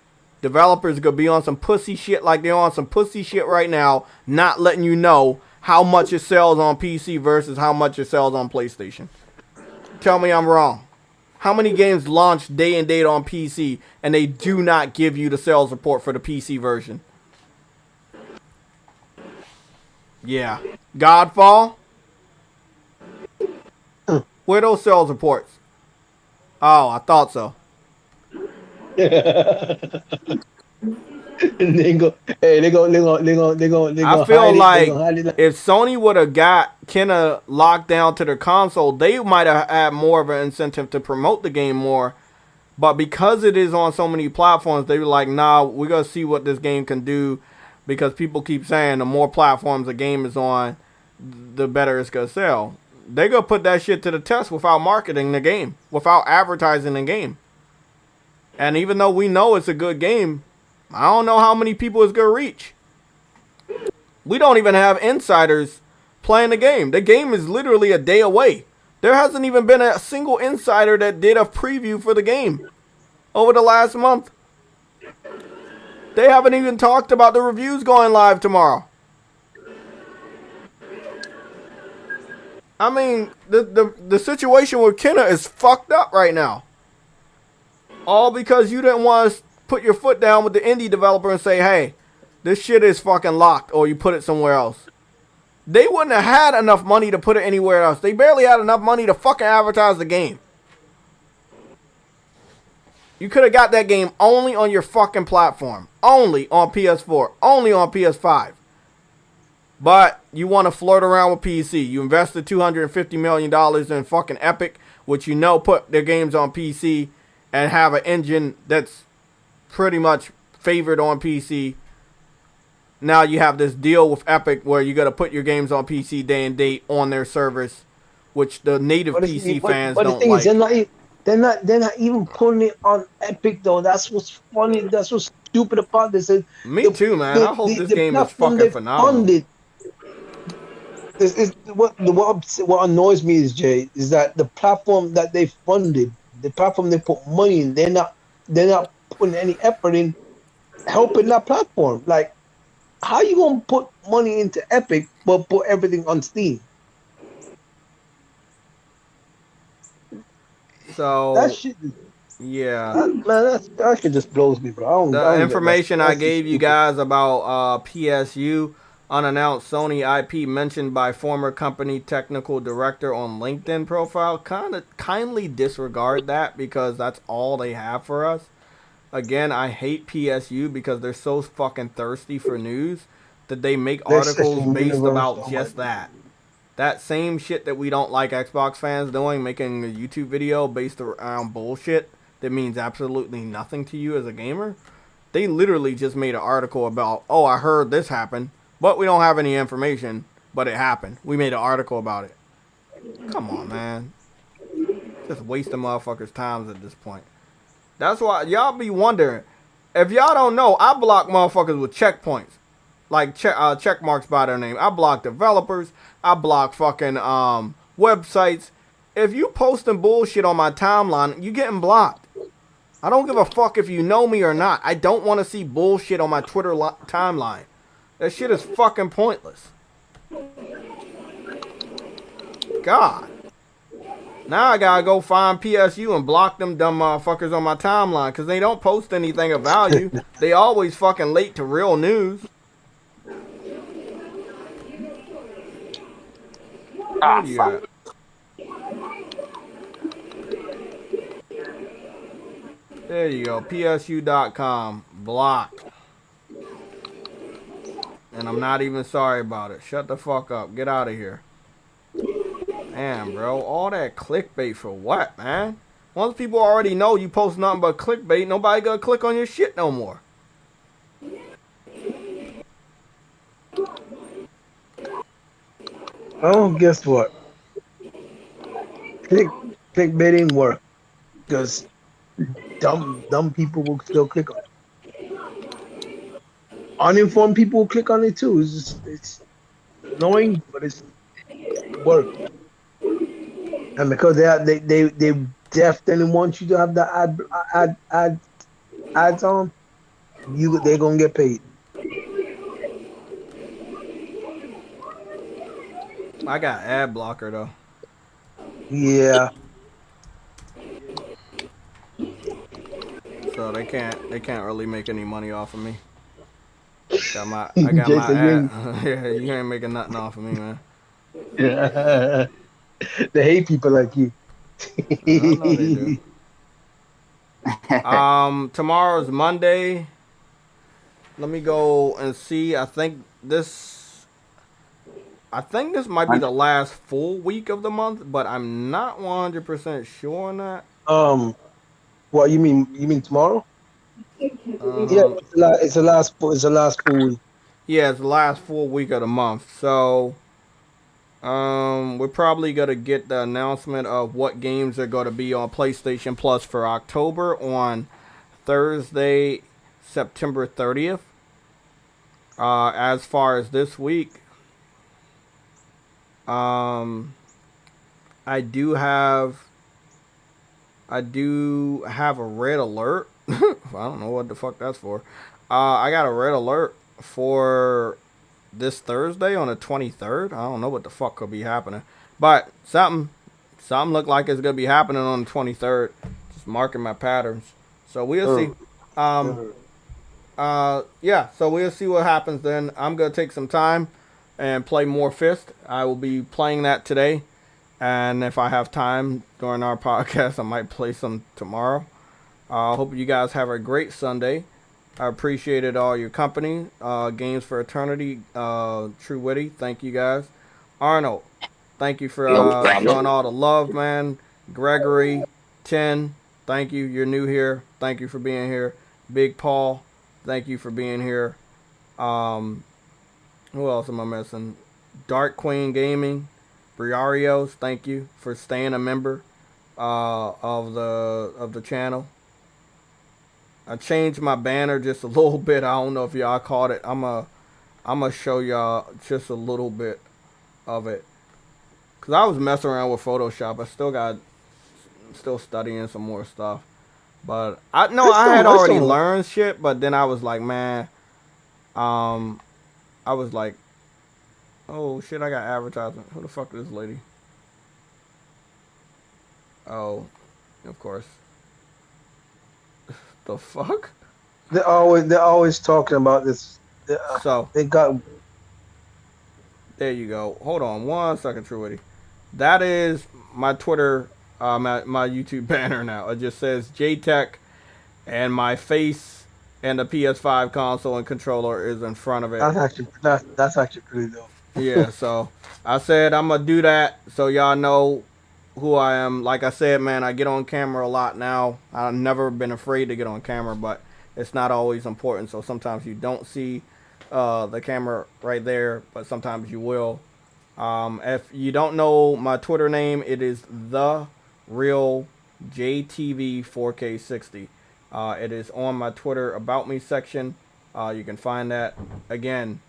Speaker 1: Developers gonna be on some pussy shit like they're on some pussy shit right now, not letting you know how much it sells on PC versus how much it sells on PlayStation. Tell me I'm wrong. How many games launch day and date on PC and they do not give you the sales report for the PC version? Yeah. Godfall? Where are those sales reports? Oh, I thought so.
Speaker 6: I
Speaker 1: feel like if Sony would have got Kenna locked down to their console, they might have had more of an incentive to promote the game more. But because it is on so many platforms, they were like, nah, we're going to see what this game can do. Because people keep saying the more platforms a game is on, the better it's going to sell. They're going to put that shit to the test without marketing the game, without advertising the game. And even though we know it's a good game, I don't know how many people it's going to reach. We don't even have insiders playing the game. The game is literally a day away. There hasn't even been a single insider that did a preview for the game over the last month. They haven't even talked about the reviews going live tomorrow. I mean, the situation with Kenna is fucked up right now. All because you didn't want to put your foot down with the indie developer and say, hey, this shit is fucking locked, or you put it somewhere else. They wouldn't have had enough money to put it anywhere else. They barely had enough money to fucking advertise the game. You could have got that game only on your fucking platform. Only on PS4. Only on PS5. But you want to flirt around with PC. You invested $250 million in fucking Epic, which you know put their games on PC and have an engine that's pretty much favored on PC. Now you have this deal with Epic where you got to put your games on PC day and date on their servers, which the native PC fans don't like. But the thing is,
Speaker 6: they're not even putting it on Epic though. That's what's funny. That's what's stupid about this.
Speaker 1: Me too, man. I hope this game is fucking phenomenal.
Speaker 6: What annoys me is, Jay, is that the platform that they funded, the platform they put money in, they're not putting any effort in helping that platform. Like, how you gonna put money into Epic but put everything on Steam?
Speaker 1: So
Speaker 6: that shit,
Speaker 1: yeah,
Speaker 6: that shit just blows me, bro.
Speaker 1: The information I gave you guys about PSU, unannounced Sony IP mentioned by former company technical director on LinkedIn profile, kindly disregard that because that's all they have for us. Again, I hate PSU because they're so fucking thirsty for news that they make articles based about just that. That same shit that we don't like Xbox fans doing, making a YouTube video based around bullshit that means absolutely nothing to you as a gamer. They literally just made an article about, oh, I heard this happened, but we don't have any information, but it happened. We made an article about it. Come on, man. Just wasting motherfuckers' times at this point. That's why y'all be wondering. If y'all don't know, I block motherfuckers with checkpoints. Like check marks by their name. I block developers. I block fucking websites. If you posting bullshit on my timeline, you getting blocked. I don't give a fuck if you know me or not. I don't want to see bullshit on my Twitter timeline. That shit is fucking pointless. God. Now I gotta go find PSU and block them dumb motherfuckers on my timeline because they don't post anything of value. They always fucking late to real news. There you go. PSU.com. Blocked. And I'm not even sorry about it. Shut the fuck up. Get out of here. Damn, bro. All that clickbait for what, man? Once people already know you post nothing but clickbait, nobody gonna click on your shit no more.
Speaker 6: Oh, guess what? Clickbaiting work because dumb people will still click on it. Uninformed people will click on it too. It's annoying, but it work. And because they definitely want you to have the ads on, they're gonna get paid.
Speaker 1: I got ad blocker though.
Speaker 6: Yeah.
Speaker 1: So they can't really make any money off of me. I got
Speaker 6: Jason,
Speaker 1: my ad. Yeah, you ain't making nothing off of me, man.
Speaker 6: Yeah. They hate people like you.
Speaker 1: I know they do. Tomorrow's Monday. Let me go and see. I think this might be the last full week of the month, but I'm not 100% sure on that.
Speaker 6: What you mean? You mean tomorrow? Yeah, it's the last full week.
Speaker 1: Yeah, it's the last full week of the month. So, we're probably gonna get the announcement of what games are gonna be on PlayStation Plus for October on Thursday, September 30th. As far as this week, I do have a red alert. I don't know what the fuck that's for. I got a red alert for this Thursday on the 23rd. I don't know what the fuck could be happening, but something look like it's gonna be happening on the 23rd. Just marking my patterns. So we'll see. Yeah. So we'll see what happens then. I'm gonna take some time and play more Fist. I will be playing that today, and if I have time during our podcast, I might play some tomorrow. I hope you guys have a great Sunday. I appreciated all your company. Games for Eternity, True Witty, thank you guys. Arnold, thank you for showing all the love, man. Gregory, 10, thank you. You're new here. Thank you for being here. Big Paul, thank you for being here. Who else am I missing? Dark Queen Gaming, Briarios, thank you for staying a member of the channel. I changed my banner just a little bit. I don't know if y'all caught it. I'm gonna show y'all just a little bit of it. Cause I was messing around with Photoshop. I still studying some more stuff. But I had already learned shit, but then I was like, man, I was like, oh shit, I got advertisement. Who the fuck is this lady? Oh, of course. The fuck?
Speaker 6: They're always talking about this.
Speaker 1: So
Speaker 6: they got.
Speaker 1: There you go. Hold on 1 second, Truity. That is my Twitter, my YouTube banner now. It just says JTech, and my face and the PS5 console and controller is in front of it.
Speaker 6: That's actually pretty dope.
Speaker 1: Yeah. So I said I'm gonna do that so y'all know who I am. Like I said, man, I get on camera a lot now. I've never been afraid to get on camera, but it's not always important. So sometimes you don't see the camera right there, but sometimes you will. If you don't know my Twitter name, it is The Real JTV 4K60. It is on my Twitter About Me section. You can find that. Again,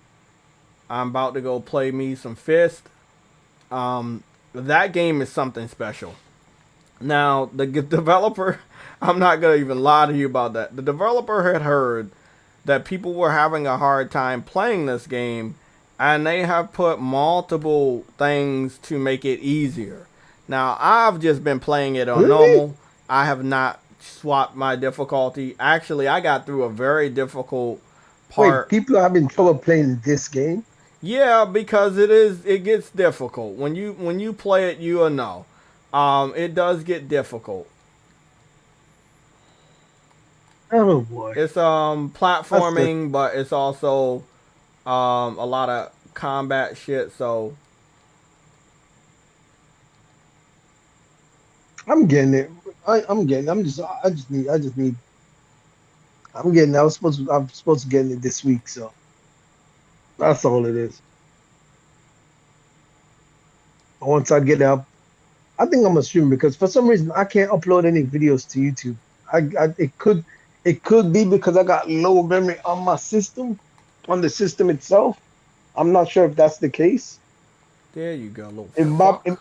Speaker 1: I'm about to go play me some Fist. That game is something special. Now, the developer, I'm not going to even lie to you about that. The developer had heard that people were having a hard time playing this game, and they have put multiple things to make it easier. Now, I've just been playing it on normal. I have not swapped my difficulty. Actually, I got through a very difficult part.
Speaker 6: Wait, people are having trouble playing this game?
Speaker 1: Yeah, because it gets difficult. When you play it, you'll know. It does get difficult.
Speaker 6: Oh boy.
Speaker 1: It's platforming, but it's also a lot of combat shit. So
Speaker 6: I'm getting it. I'm getting. I'm just. I just need. I just need. I'm getting. I was supposed. To, I'm supposed to get it this week. So that's all it is. Once I get it up, I think I'm gonna stream because for some reason I can't upload any videos to YouTube. It could be because I got low memory on my system, on the system itself. I'm not sure if that's the case.
Speaker 1: there you go, little
Speaker 6: It might,
Speaker 1: fuck.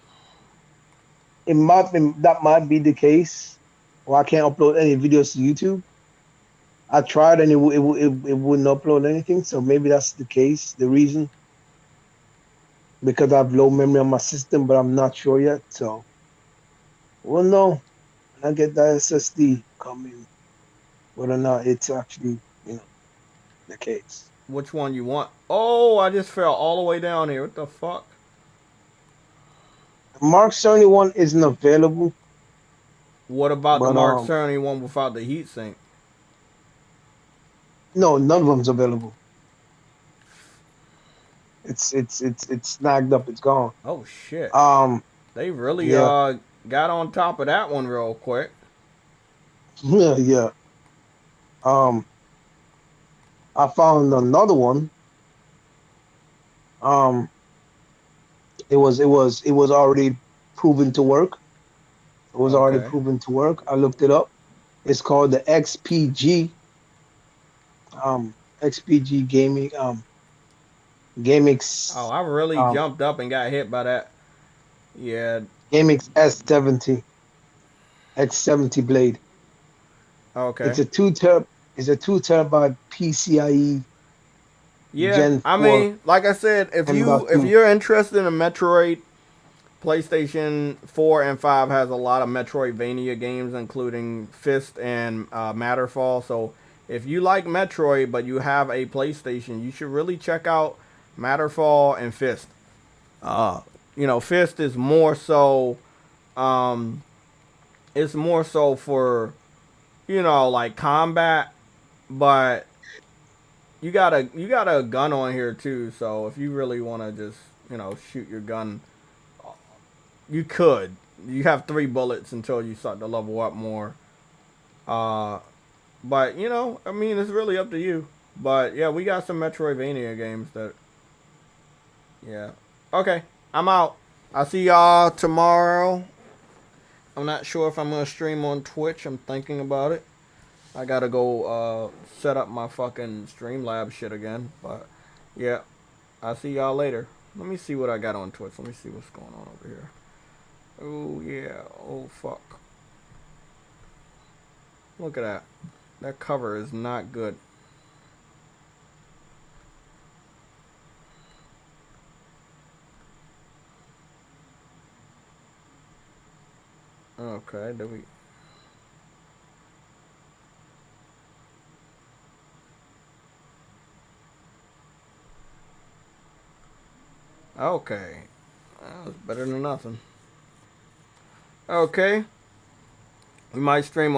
Speaker 6: that might be the case. Or I can't upload any videos to YouTube. I tried and it wouldn't upload anything. So maybe that's the case, the reason. Because I have low memory on my system, but I'm not sure yet. So we'll know when I get that SSD coming, whether or not it's actually, the case.
Speaker 1: Which one you want? Oh, I just fell all the way down here. What the fuck?
Speaker 6: Mark 71 isn't available,
Speaker 1: What about the
Speaker 6: but
Speaker 1: Mark Cerny one without the heatsink?
Speaker 6: no, none of them's available. It's snagged up. It's gone.
Speaker 1: Oh shit.
Speaker 6: Um,
Speaker 1: They really
Speaker 6: yeah,
Speaker 1: got on top of that one real quick.
Speaker 6: yeah, yeah. Um, I found another one. Um, it was already proven to work. It was already
Speaker 1: Okay.
Speaker 6: proven to work. I looked it up. It's called the XPG. XPG gaming. GameX.
Speaker 1: Oh, I really
Speaker 6: Um,
Speaker 1: jumped up and got hit by that. Yeah.
Speaker 6: GameX S70 X70 blade.
Speaker 1: Okay.
Speaker 6: It's a 2 terabyte PCIe
Speaker 1: Yeah.
Speaker 6: Gen
Speaker 1: I
Speaker 6: 4
Speaker 1: mean, like I said, if
Speaker 6: M.2.
Speaker 1: you're interested in Metroid, PlayStation 4 and 5 has a lot of Metroidvania games, including Fist and Matterfall. So if you like Metroid but you have a PlayStation, you should really check out Matterfall and Fist. Fist is more so, um, it's more so for, like combat, but you got a gun on here too. So if you really want to just, shoot your gun, you could. You have 3 bullets until you start to level up more. Uh, but I mean, it's really up to you. But yeah, we got some Metroidvania games that. Yeah. Okay, I'm out. I'll see y'all tomorrow. I'm not sure if I'm gonna stream on Twitch. I'm thinking about it. I gotta go set up my fucking Streamlab shit again. But yeah, I'll see y'all later. Let me see what I got on Twitch. Let me see what's going on over here. Oh yeah. Oh fuck. Look at that. That cover is not good. Okay, do we... Okay. That was better than nothing. Okay. We might stream on